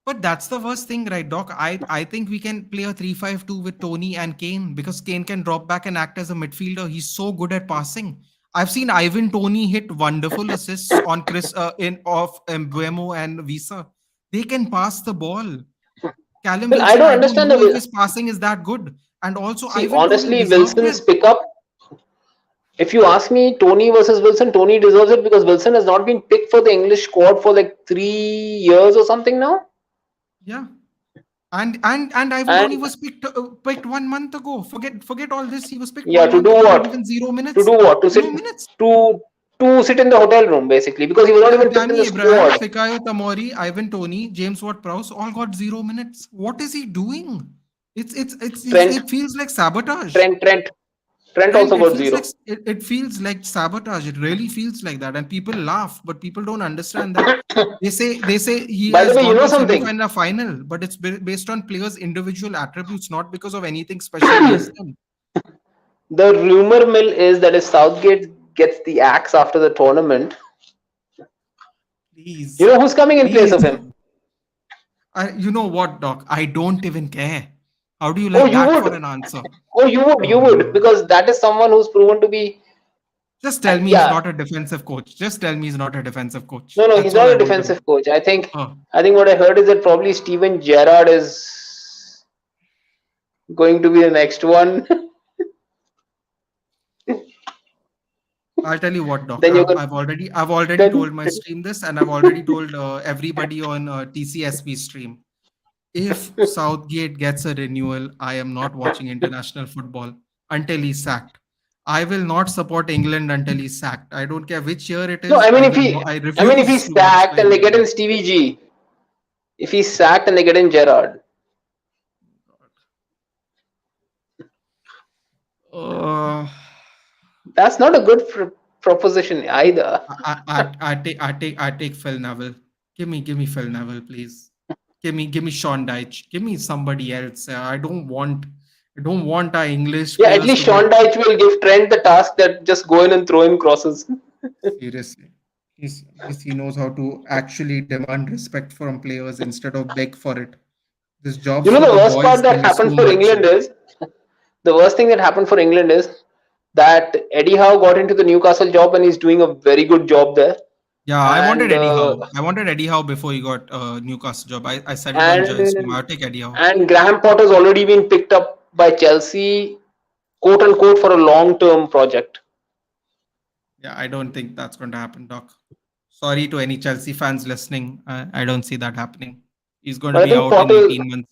Speaker 1: But that's the worst thing, right, Doc? I think we can play a 3-5-2 with Tony and Kane, because Kane can drop back and act as a midfielder. He's so good at passing. I've seen Ivan Toney hit wonderful assists on Chris in of Mbuemo and Visa. They can pass the ball. Callum
Speaker 2: Well, I
Speaker 1: Wilson,
Speaker 2: don't
Speaker 1: I don't
Speaker 2: understand
Speaker 1: know if
Speaker 2: the.
Speaker 1: his passing is that good. And also,
Speaker 2: See,
Speaker 1: Ivan Toney
Speaker 2: honestly,
Speaker 1: deserved
Speaker 2: Wilson's
Speaker 1: it.
Speaker 2: pickup. If you ask me, Tony versus Wilson, Tony deserves it because Wilson has not been picked for the English squad for like 3 years or something now.
Speaker 1: Yeah. And Ivan Toney
Speaker 2: And
Speaker 1: was picked 1 month ago. Forget all this. He was picked
Speaker 2: yeah,
Speaker 1: one
Speaker 2: to
Speaker 1: month
Speaker 2: do
Speaker 1: ago and
Speaker 2: what?
Speaker 1: given 0
Speaker 2: To
Speaker 1: minutes.
Speaker 2: do what?
Speaker 1: No minutes.
Speaker 2: To sit in the hotel room basically, because he was not
Speaker 1: Yeah,
Speaker 2: even picked in
Speaker 1: Tammy
Speaker 2: the
Speaker 1: Abraham,
Speaker 2: squad.
Speaker 1: Fikayo Tamori, Ivan Toney, James Ward-Prowse all got 0 minutes. What is he doing?
Speaker 2: Trent,
Speaker 1: It feels like sabotage.
Speaker 2: Trent, Trent, Trent
Speaker 1: Trent,
Speaker 2: also
Speaker 1: it
Speaker 2: got
Speaker 1: feels like
Speaker 2: zero.
Speaker 1: it feels like sabotage. It really feels like that, and people laugh, but people don't understand that. They say he
Speaker 2: By the
Speaker 1: has
Speaker 2: way, you
Speaker 1: gone
Speaker 2: know
Speaker 1: to
Speaker 2: something?
Speaker 1: semi-final, final, but it's based on players' individual attributes, not because of anything special he's done.
Speaker 2: The rumor mill is that if Southgate gets the axe after the tournament, you
Speaker 1: Please,
Speaker 2: know who's coming in place
Speaker 1: please.
Speaker 2: of him?
Speaker 1: You know what, Doc? I don't even care. How do you
Speaker 2: Oh,
Speaker 1: like
Speaker 2: you
Speaker 1: that
Speaker 2: would.
Speaker 1: for an answer?
Speaker 2: Oh, you would,
Speaker 1: Uh,
Speaker 2: because that is someone who's proven to be.
Speaker 1: just tell me he's
Speaker 2: Yeah,
Speaker 1: not a defensive coach. Just tell me he's not a defensive coach.
Speaker 2: no, he's
Speaker 1: That's all
Speaker 2: not
Speaker 1: I
Speaker 2: a
Speaker 1: want to know.
Speaker 2: defensive coach. I think.
Speaker 1: Uh,
Speaker 2: I think what I heard is that probably Steven Gerrard is going to be the next one.
Speaker 1: I'll tell you what, Doc.
Speaker 2: then you
Speaker 1: I've already
Speaker 2: then
Speaker 1: told my stream this, and I've already told everybody on TCSP stream. If Southgate gets a renewal, I am not watching international football until he's sacked. I will not support England until he's sacked. I don't care which year it
Speaker 2: no.
Speaker 1: is. I
Speaker 2: I mean if
Speaker 1: refuse
Speaker 2: he's
Speaker 1: to watch
Speaker 2: sacked
Speaker 1: the
Speaker 2: and they get
Speaker 1: England.
Speaker 2: in Stevie G, if he's sacked and they get in Gerrard,
Speaker 1: Uh,
Speaker 2: that's not a good proposition either.
Speaker 1: I take Phil Neville. Give me Phil Neville, please. Give me Sean Dyche. Give me somebody else. I don't want our English
Speaker 2: Yeah, at
Speaker 1: players
Speaker 2: least
Speaker 1: to get
Speaker 2: Sean Dyche will give Trent the task that just go in and throw him crosses.
Speaker 1: seriously. He knows how to actually demand respect from players instead of beg for it. This
Speaker 2: You
Speaker 1: jobs
Speaker 2: know
Speaker 1: for
Speaker 2: the
Speaker 1: the
Speaker 2: worst
Speaker 1: boys
Speaker 2: part that
Speaker 1: thing is
Speaker 2: happened
Speaker 1: too
Speaker 2: for
Speaker 1: much.
Speaker 2: England is the worst thing that happened for England is that Eddie Howe got into the Newcastle job and he's doing a very good job there.
Speaker 1: Yeah, I wanted
Speaker 2: And
Speaker 1: Eddie Howe. I wanted Eddie Howe before he got Newcastle job. I said it on Joyce.
Speaker 2: and
Speaker 1: I'll take Eddie Howe.
Speaker 2: and Graham Potter's already been picked up by Chelsea, quote unquote, for a long-term project.
Speaker 1: Yeah, I don't think that's going to happen, Doc. Sorry to any Chelsea fans listening. I don't see that happening. He's going to
Speaker 2: But I
Speaker 1: be
Speaker 2: think
Speaker 1: out in
Speaker 2: Potter,
Speaker 1: 18 months.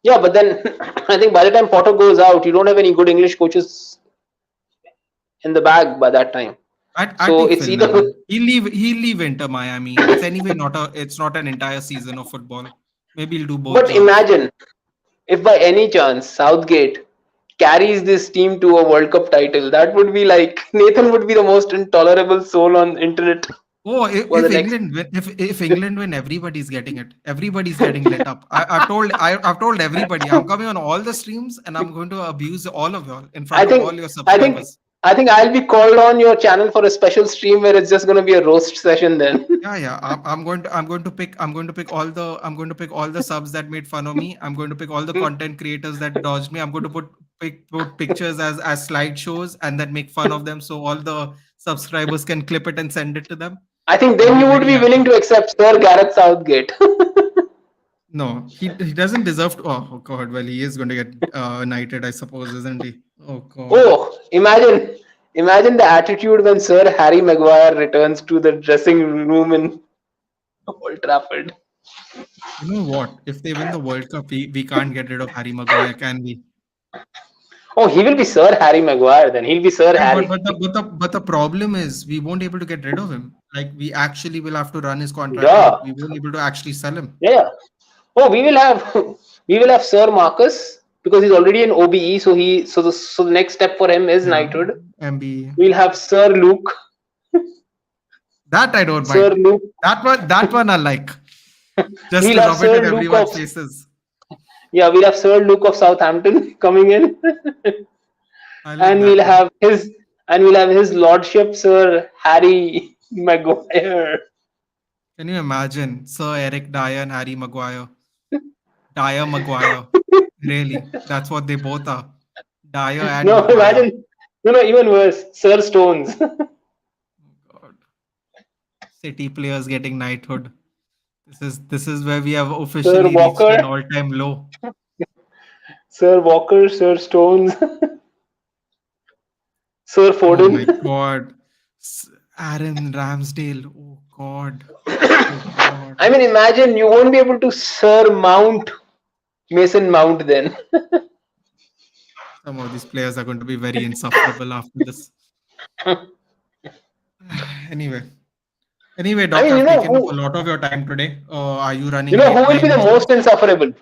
Speaker 2: yeah, but then I think by the time Potter goes out, you don't have any good English coaches in the bag by that time.
Speaker 1: I
Speaker 2: So
Speaker 1: take
Speaker 2: it's
Speaker 1: Phil
Speaker 2: either
Speaker 1: Neville. He'll leave Inter Miami. It's anyway it's not an entire season of football. Maybe he'll do both
Speaker 2: but
Speaker 1: jobs.
Speaker 2: imagine if by any chance Southgate carries this team to a World Cup title, that would be like Nathan would be the most intolerable soul on internet
Speaker 1: Oh,
Speaker 2: for the next.
Speaker 1: if England win, everybody's getting it. Everybody's getting lit up. I've told everybody I'm coming on all the streams and I'm going to abuse all of y'all in
Speaker 2: I
Speaker 1: front of all
Speaker 2: think
Speaker 1: your
Speaker 2: I think
Speaker 1: subscribers.
Speaker 2: I think I'll be called on your channel for a special stream where it's just going to be a roast session then.
Speaker 1: Yeah. I'm going to pick all the subs that made fun of me. I'm going to pick all the content creators that dodged me. I'm going to put pictures as slideshows and then make fun of them so all the subscribers can clip it and send it to them.
Speaker 2: I think
Speaker 1: I'll
Speaker 2: then
Speaker 1: be
Speaker 2: you would
Speaker 1: very
Speaker 2: be willing
Speaker 1: happy.
Speaker 2: to accept Sir Gareth Southgate.
Speaker 1: No, he doesn't deserve to. Oh God, well he is going to get knighted, I suppose, isn't he? Oh God.
Speaker 2: Oh, imagine the attitude when Sir Harry Maguire returns to the dressing room in Old Trafford.
Speaker 1: You know what? If they win the World Cup, we can't get rid of Harry Maguire, can we?
Speaker 2: Oh, he will be Sir Harry Maguire then. He'll be Sir
Speaker 1: Yeah, but
Speaker 2: Harry.
Speaker 1: but the problem is we won't able to get rid of him. Like we actually will have to run his contract
Speaker 2: Yeah,
Speaker 1: out. We won't able to actually sell him.
Speaker 2: yeah. Oh, we will have we will have Sir Marcus because he's already an OBE. So the next step for him is
Speaker 1: Yeah,
Speaker 2: knighthood.
Speaker 1: MB.
Speaker 2: We'll have Sir Luke.
Speaker 1: That I don't
Speaker 2: Sir
Speaker 1: mind.
Speaker 2: Luke.
Speaker 1: That one I like. Just
Speaker 2: We'll
Speaker 1: to
Speaker 2: have
Speaker 1: rub it
Speaker 2: Sir
Speaker 1: in
Speaker 2: Luke of
Speaker 1: everyone's faces.
Speaker 2: yeah. We'll have Sir Luke of Southampton coming in,
Speaker 1: I like
Speaker 2: and
Speaker 1: that
Speaker 2: we'll
Speaker 1: one.
Speaker 2: have his lordship Sir Harry Maguire.
Speaker 1: Can you imagine Sir Eric Dyer and Harry Maguire? Dyer Maguire. Really, that's what they both are. Dyer and
Speaker 2: No,
Speaker 1: Maguire.
Speaker 2: imagine. No, even worse. Sir Stones.
Speaker 1: God. City players getting knighthood. This is where we have
Speaker 2: Sir
Speaker 1: officially reached an
Speaker 2: Walker.
Speaker 1: all-time low.
Speaker 2: Sir Walker. Sir Stones. Sir
Speaker 1: Oh my
Speaker 2: Foden.
Speaker 1: God. Aaron Ramsdale. Oh God. Oh God.
Speaker 2: I mean, imagine you won't be able to surmount Mason Mount then.
Speaker 1: Some of these players are going to be very insufferable after this. Anyway. Anyway,
Speaker 2: I
Speaker 1: Doc,
Speaker 2: mean,
Speaker 1: I've taken up a lot of your time today. Are you running
Speaker 2: who
Speaker 1: late by
Speaker 2: will be the
Speaker 1: any
Speaker 2: most
Speaker 1: chance?
Speaker 2: insufferable?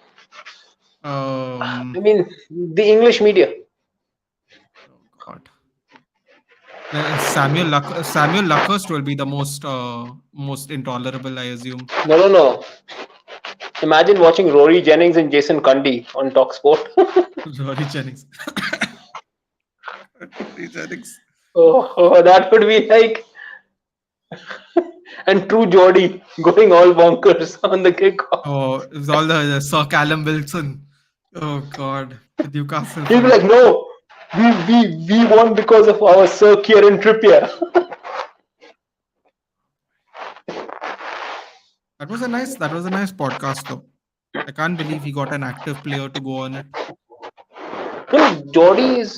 Speaker 2: I
Speaker 1: Um,
Speaker 2: mean, the English media.
Speaker 1: oh God. Samuel Luckhurst will be the most intolerable, I assume.
Speaker 2: No. Imagine watching Rory Jennings and Jason Cundy on Talksport.
Speaker 1: Rory Jennings. Rory Jennings.
Speaker 2: That would be like. And True Geordie going all bonkers on the kickoff.
Speaker 1: Oh, it was all the Sir Callum Wilson. Oh God, the Newcastle
Speaker 2: He'll be
Speaker 1: fan.
Speaker 2: like, no, we won because of our Sir Kieran Trippier.
Speaker 1: That was a nice podcast though. I can't believe he got an active player to go on it.
Speaker 2: Geordie is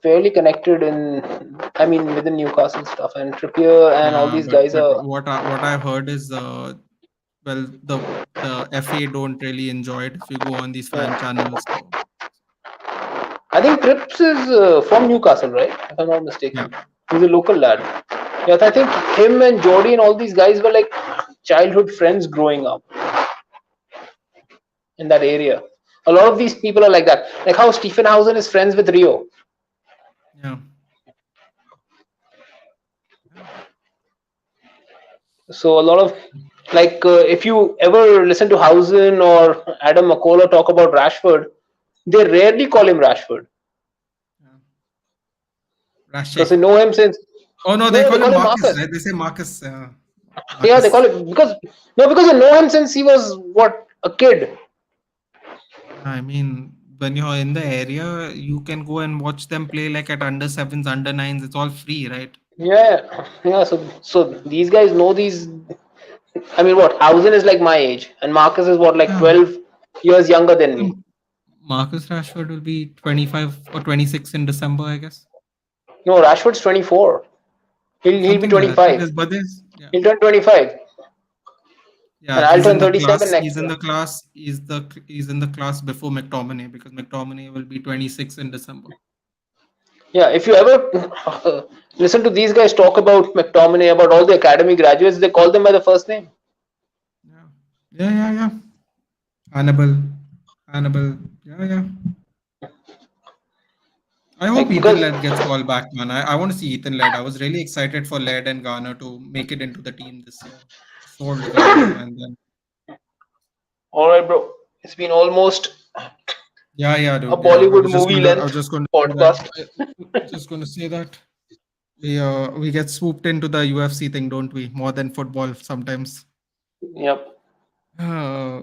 Speaker 2: fairly connected within Newcastle stuff, and Trippier and all
Speaker 1: Yeah,
Speaker 2: these
Speaker 1: but
Speaker 2: guys
Speaker 1: but
Speaker 2: are.
Speaker 1: what I heard is well the FA don't really enjoy it if you go on these fan
Speaker 2: Yeah.
Speaker 1: channels. So
Speaker 2: I think Trips is from Newcastle, right? If I'm not
Speaker 1: yeah,
Speaker 2: mistaken. He's a local lad. Yes, I think him and Geordie and all these guys were like childhood friends growing up in that area. A lot of these people are like that. Like how Stephen Housen is friends with Rio.
Speaker 1: yeah.
Speaker 2: So a lot of if you ever listen to Housen or Adam McCullough talk about Rashford, they rarely call him Rashford because they
Speaker 1: Rashek.
Speaker 2: know him since.
Speaker 1: Oh no, they
Speaker 2: No, they
Speaker 1: call him
Speaker 2: call him
Speaker 1: Marcus,
Speaker 2: Marcus.
Speaker 1: right? They say Marcus.
Speaker 2: Yeah, they call
Speaker 1: Marcus.
Speaker 2: it because they know him since he was what a kid.
Speaker 1: I mean, when you're in the area, you can go and watch them play like at under sevens, under nines. It's all free, right?
Speaker 2: Yeah. So these guys know these. I mean, what Housen is like my age, and Marcus is what like
Speaker 1: Yeah.
Speaker 2: 12 years younger than me.
Speaker 1: Marcus Rashford will be 25 or 26 in December, I guess.
Speaker 2: No, Rashford's 24. He'll be
Speaker 1: Something like that, right?
Speaker 2: 25.
Speaker 1: His birthdays. Yeah.
Speaker 2: He'll turn 25, and
Speaker 1: Yeah,
Speaker 2: I'll
Speaker 1: he's
Speaker 2: turn
Speaker 1: in the
Speaker 2: 37
Speaker 1: class.
Speaker 2: next
Speaker 1: He's in
Speaker 2: year.
Speaker 1: the class. He's in the class before McTominay because McTominay will be 26 in December.
Speaker 2: Yeah, if you ever listen to these guys talk about McTominay, about all the academy graduates, they call them by the first name.
Speaker 1: Yeah. Yeah, yeah, yeah. Hannibal. Hannibal. Yeah, yeah. I hope
Speaker 2: Like
Speaker 1: Ethan
Speaker 2: because
Speaker 1: Ladd gets called back, man. I want to see Ethan Ladd. I was really excited for Ladd and Garner to make it into the team this year. Sold Garner and then
Speaker 2: all right, bro, it's been almost
Speaker 1: yeah, yeah,
Speaker 2: a
Speaker 1: dude. Yeah,
Speaker 2: Bollywood movie
Speaker 1: I was
Speaker 2: length
Speaker 1: just going to say that.
Speaker 2: podcast.
Speaker 1: Just going to say that we get swooped into the UFC thing, don't we? More than football sometimes.
Speaker 2: Yep,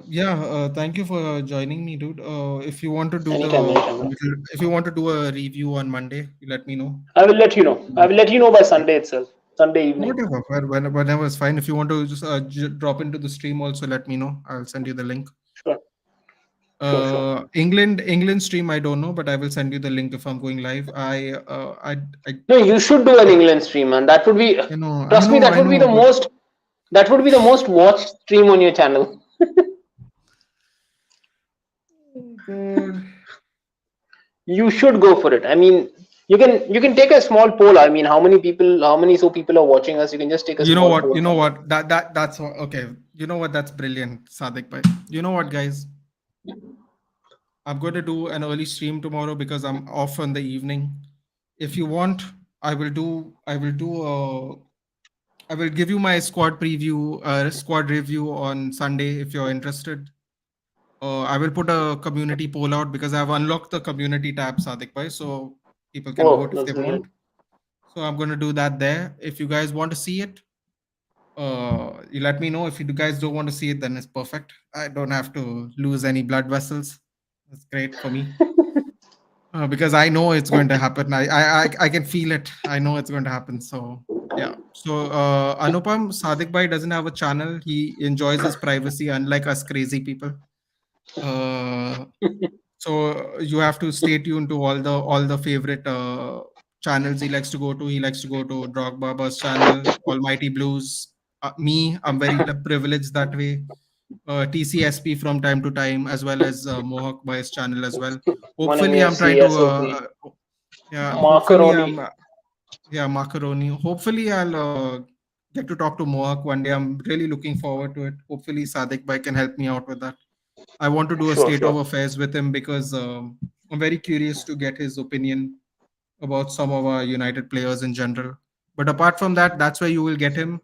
Speaker 1: Yeah. Thank you for joining me, dude. If you want to do
Speaker 2: anytime, anytime, bro.
Speaker 1: if you want to do a review on Monday, you let me know.
Speaker 2: I will let you know. I will let you know by Sunday itself, Sunday evening.
Speaker 1: Whatever, whenever is fine. If you want to just drop into the stream, also let me know. I'll send you the link.
Speaker 2: Sure, sure, sure.
Speaker 1: England stream, I don't know, but I will send you the link if I'm going live. I
Speaker 2: No, you should do an
Speaker 1: I
Speaker 2: England stream, man. That would be,
Speaker 1: you know, I
Speaker 2: trust me,
Speaker 1: know,
Speaker 2: that
Speaker 1: I
Speaker 2: would be
Speaker 1: know,
Speaker 2: the
Speaker 1: but
Speaker 2: most, that would be the most watched stream on your channel.
Speaker 1: oh God.
Speaker 2: You should go for it. I mean, you can take a small poll. I mean, how many so people are watching us? You can just take a
Speaker 1: You know
Speaker 2: small
Speaker 1: what?
Speaker 2: poll
Speaker 1: You know
Speaker 2: from it.
Speaker 1: what? Okay. You know what? That's brilliant, Sadiq bhai. You know what, guys? I'm going to do an early stream tomorrow because I'm off in the evening. If you want, I will do I will give you my squad preview, squad review on Sunday if you're interested. I will put a community poll out because I've unlocked the community tab, Sadiq bhai, so people can
Speaker 2: Oh,
Speaker 1: vote if
Speaker 2: that's
Speaker 1: they want.
Speaker 2: brilliant.
Speaker 1: So I'm going to do that there. If you guys want to see it, you let me know. If you guys don't want to see it, then it's perfect. I don't have to lose any blood vessels. That's great for me. Because I know it's going to happen. I can feel it. I know it's going to happen. So yeah. So Anupam Sadiq Bhai doesn't have a channel. He enjoys his privacy, unlike us crazy people. Uh, so you have to stay tuned to all the favorite channels he likes to go to. He likes to go to Drog Baba's channel, Almighty Blues. Me, I'm very privileged that way. TCSP from time to time, as well as Mohawk Boy's channel as well.
Speaker 2: Morning
Speaker 1: Hopefully, I'm
Speaker 2: UFC,
Speaker 1: trying to
Speaker 2: SOP,
Speaker 1: yeah. Hopefully,
Speaker 2: macaroni.
Speaker 1: I'm yeah macaroni. Hopefully, I'll get to talk to Mohawk one day. I'm really looking forward to it. Hopefully, Sadiq Bhai can help me out with that. I want to do a
Speaker 2: Sure,
Speaker 1: state of
Speaker 2: sure.
Speaker 1: affairs with him because I'm very curious to get his opinion about some of our United players in general. But apart from that, that's where you will get him.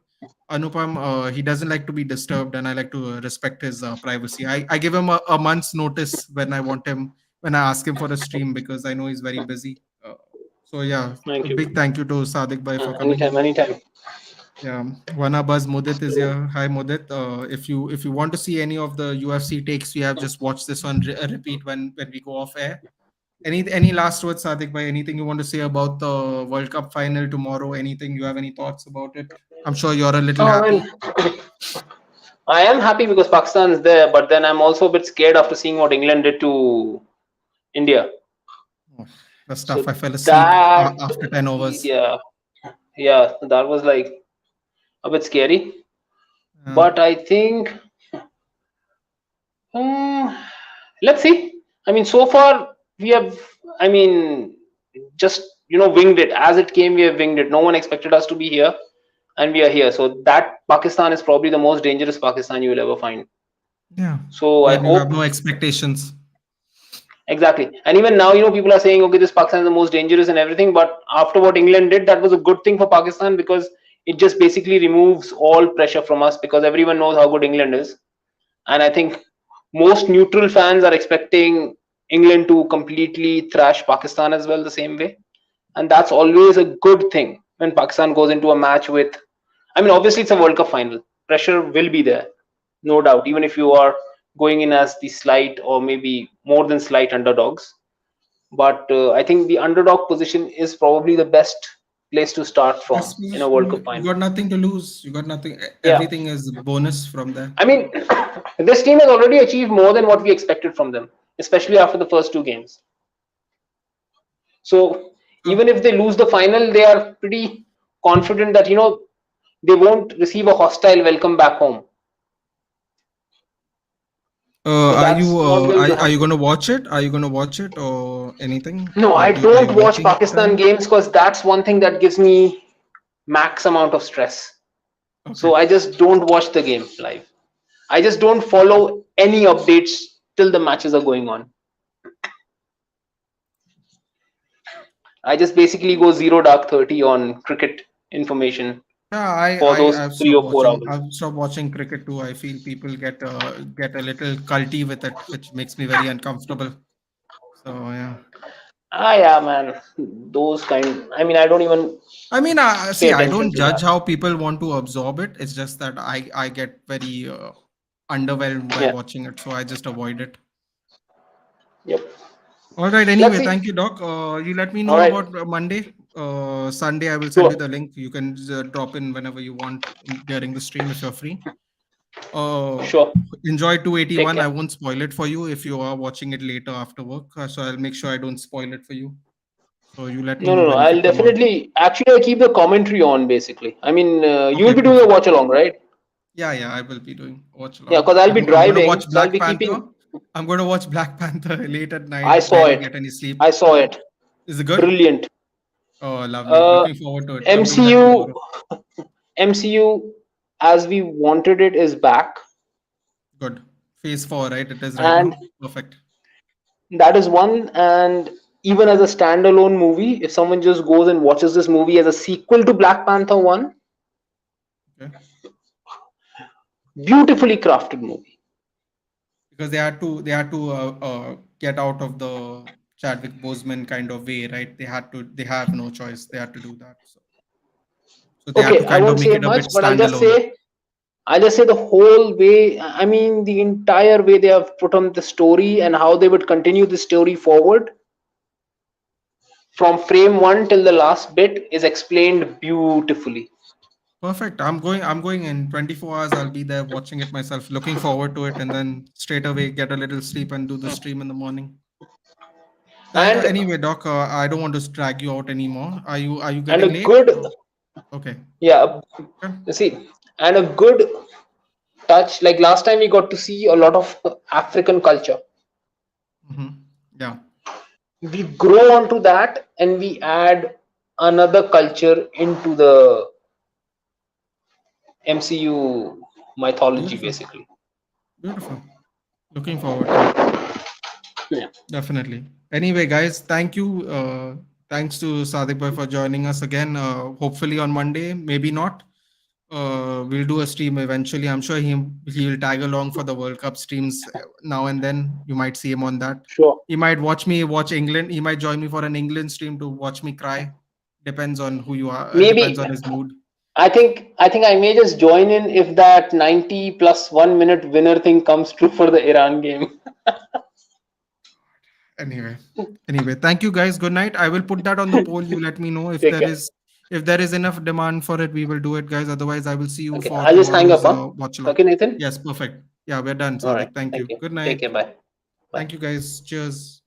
Speaker 1: Anupam, he doesn't like to be disturbed, and I like to respect his privacy. I give him a month's notice when I want him, when I ask him for a stream because I know he's very busy. So yeah, a
Speaker 2: Thank you.
Speaker 1: big thank you to Sadiq Bhai for coming.
Speaker 2: Anytime, anytime.
Speaker 1: Yeah, Wana Buzz Mudit is here. Hi Mudit. If you want to see any of the UFC takes, we have just watched this on repeat when we go off air. Any last words, Sadiq bhai? Anything you want to say about the World Cup final tomorrow? Anything you have any thoughts about it? I'm sure you're a little
Speaker 2: Oh man,
Speaker 1: happy.
Speaker 2: I am happy because Pakistan is there, but then I'm also a bit scared after seeing what England did to India.
Speaker 1: Oh, the stuff
Speaker 2: So
Speaker 1: I fell asleep
Speaker 2: that,
Speaker 1: after 10 overs.
Speaker 2: yeah, yeah, that was like a bit scary.
Speaker 1: Uh,
Speaker 2: But I think, um, let's see. I mean, so far we have, I mean, just winged it as it came. We have winged it. No one expected us to be here, and we are here. So that Pakistan is probably the most dangerous Pakistan you will ever find.
Speaker 1: yeah,
Speaker 2: So I
Speaker 1: when you have
Speaker 2: hope.
Speaker 1: no expectations.
Speaker 2: Exactly. And even now, people are saying, okay, this Pakistan is the most dangerous and everything. But after what England did, that was a good thing for Pakistan because it just basically removes all pressure from us because everyone knows how good England is. And I think most neutral fans are expecting England to completely thrash Pakistan as well, the same way. And that's always a good thing when Pakistan goes into a match with. I mean, obviously, it's a World Cup final. Pressure will be there, no doubt, even if you are going in as the slight or maybe more than slight underdogs. But I think the underdog position is probably the best place to start from
Speaker 1: Best
Speaker 2: in a World
Speaker 1: position.
Speaker 2: Cup
Speaker 1: You
Speaker 2: final.
Speaker 1: got nothing to lose. You got nothing.
Speaker 2: Yeah.
Speaker 1: Everything is bonus from there.
Speaker 2: I mean, this team has already achieved more than what we expected from them, especially after the first two games. So
Speaker 1: So,
Speaker 2: even if they lose the final, they are pretty confident that they won't receive a hostile welcome back home. So
Speaker 1: Are
Speaker 2: that's
Speaker 1: you
Speaker 2: not going to
Speaker 1: are you
Speaker 2: happen.
Speaker 1: gonna watch it? Are you gonna watch it or anything?
Speaker 2: No,
Speaker 1: Or
Speaker 2: I
Speaker 1: are you
Speaker 2: don't watch
Speaker 1: working at the
Speaker 2: Pakistan
Speaker 1: time?
Speaker 2: games because that's one thing that gives me max amount of stress.
Speaker 1: Okay.
Speaker 2: So I just don't watch the game live. I just don't follow any updates till the matches are going on. I just basically go zero dark 30 on cricket information
Speaker 1: Yeah,
Speaker 2: for those
Speaker 1: I've
Speaker 2: 3 or 4 hours.
Speaker 1: stopped watching cricket too. I feel people get a little culty with it, which makes me very uncomfortable. So yeah.
Speaker 2: Ah, yeah, man. Those kind. I mean, I don't even
Speaker 1: I mean,
Speaker 2: pay
Speaker 1: see, I
Speaker 2: attention
Speaker 1: don't
Speaker 2: to
Speaker 1: judge
Speaker 2: that.
Speaker 1: how people want to absorb it. It's just that I get very underwhelmed by
Speaker 2: Yeah.
Speaker 1: watching it, so I just avoid it.
Speaker 2: Yep.
Speaker 1: All right.
Speaker 2: Let's
Speaker 1: Anyway,
Speaker 2: see.
Speaker 1: thank you, Doc. You let me
Speaker 2: All
Speaker 1: know
Speaker 2: right.
Speaker 1: about Monday. Sunday, I will send you
Speaker 2: Sure.
Speaker 1: the link. You can drop in whenever you want during the stream if you're free.
Speaker 2: Sure.
Speaker 1: Enjoy
Speaker 2: Take
Speaker 1: 281. I
Speaker 2: care.
Speaker 1: won't spoil it for you if you are watching it later after work. So I'll make sure I don't spoil it for you. So you let me
Speaker 2: No,
Speaker 1: know
Speaker 2: no, no.
Speaker 1: when if you
Speaker 2: I'll
Speaker 1: come on.
Speaker 2: definitely. Actually, I keep the commentary on basically. I mean, you will
Speaker 1: Okay,
Speaker 2: be doing a
Speaker 1: perfect.
Speaker 2: watch along, right?
Speaker 1: Yeah, yeah, I will be doing watch
Speaker 2: Yeah,
Speaker 1: along.
Speaker 2: because I'll be
Speaker 1: I'm going to
Speaker 2: driving,
Speaker 1: watch
Speaker 2: so I'll
Speaker 1: Black
Speaker 2: be
Speaker 1: Panther.
Speaker 2: keeping.
Speaker 1: I'm going to watch Black Panther late at
Speaker 2: I
Speaker 1: night,
Speaker 2: saw
Speaker 1: barely
Speaker 2: it.
Speaker 1: get any sleep.
Speaker 2: I saw it.
Speaker 1: Is it good?
Speaker 2: Brilliant.
Speaker 1: Oh, lovely.
Speaker 2: Uh,
Speaker 1: Looking forward to it. I'm doing that
Speaker 2: MCU,
Speaker 1: tomorrow.
Speaker 2: MCU, as we wanted it, is back,
Speaker 1: Good. Phase 4, right? It is right
Speaker 2: and
Speaker 1: now. Perfect.
Speaker 2: that is one. And even as a standalone movie, if someone just goes and watches this movie as a sequel to Black Panther one,
Speaker 1: Okay.
Speaker 2: beautifully crafted movie.
Speaker 1: Because they had to get out of the Chadwick Boseman kind of way, right? They have no choice. They had to do that. So they had to
Speaker 2: Okay, I
Speaker 1: kind of
Speaker 2: won't
Speaker 1: make
Speaker 2: say
Speaker 1: it a
Speaker 2: much,
Speaker 1: bit
Speaker 2: but
Speaker 1: standalone.
Speaker 2: I'll just say the whole way. I mean, the entire way they have put on the story and how they would continue the story forward from frame one till the last bit is explained beautifully.
Speaker 1: Perfect. I'm going in 24 hours. I'll be there watching it myself, looking forward to it, and then straight away get a little sleep and do the stream in the morning.
Speaker 2: And
Speaker 1: Anyway, Doc, I don't want to drag you out anymore. Are you
Speaker 2: and a
Speaker 1: getting late?
Speaker 2: good,
Speaker 1: Okay.
Speaker 2: yeah,
Speaker 1: Sure.
Speaker 2: see, and a good touch. Like last time, we got to see a lot of African culture.
Speaker 1: Yeah.
Speaker 2: We grow onto that and we add another culture into the MCU mythology,
Speaker 1: Beautiful.
Speaker 2: basically.
Speaker 1: Beautiful. Looking forward to it.
Speaker 2: Yeah.
Speaker 1: Definitely. Anyway, guys, thank you. Thanks to Sadiq Bhai for joining us again. Hopefully on Monday, maybe not. We'll do a stream eventually. I'm sure he'll tag along for the World Cup streams now and then. You might see him on that.
Speaker 2: Sure.
Speaker 1: He might watch England. He might join me for an England stream to watch me cry. Depends on who you are. Depends
Speaker 2: Maybe
Speaker 1: on his mood.
Speaker 2: I think I may just join in if that 90 plus 1 minute winner thing comes true for the Iran game.
Speaker 1: Anyway, thank you guys. Good night. I will put that on the poll. You let me know
Speaker 2: Take care.
Speaker 1: if there is enough demand for it. We will do it, guys. Otherwise, I will see you
Speaker 2: Okay,
Speaker 1: for
Speaker 2: I'll just hang up,
Speaker 1: tomorrow's
Speaker 2: huh?
Speaker 1: watch along.
Speaker 2: Okay, Nathan.
Speaker 1: Yes, perfect. Yeah, we're done,
Speaker 2: All right.
Speaker 1: Sadiq. Thank
Speaker 2: Thank
Speaker 1: you.
Speaker 2: you.
Speaker 1: Good
Speaker 2: Take
Speaker 1: night.
Speaker 2: care. Bye. Bye.
Speaker 1: Thank you, guys. Cheers.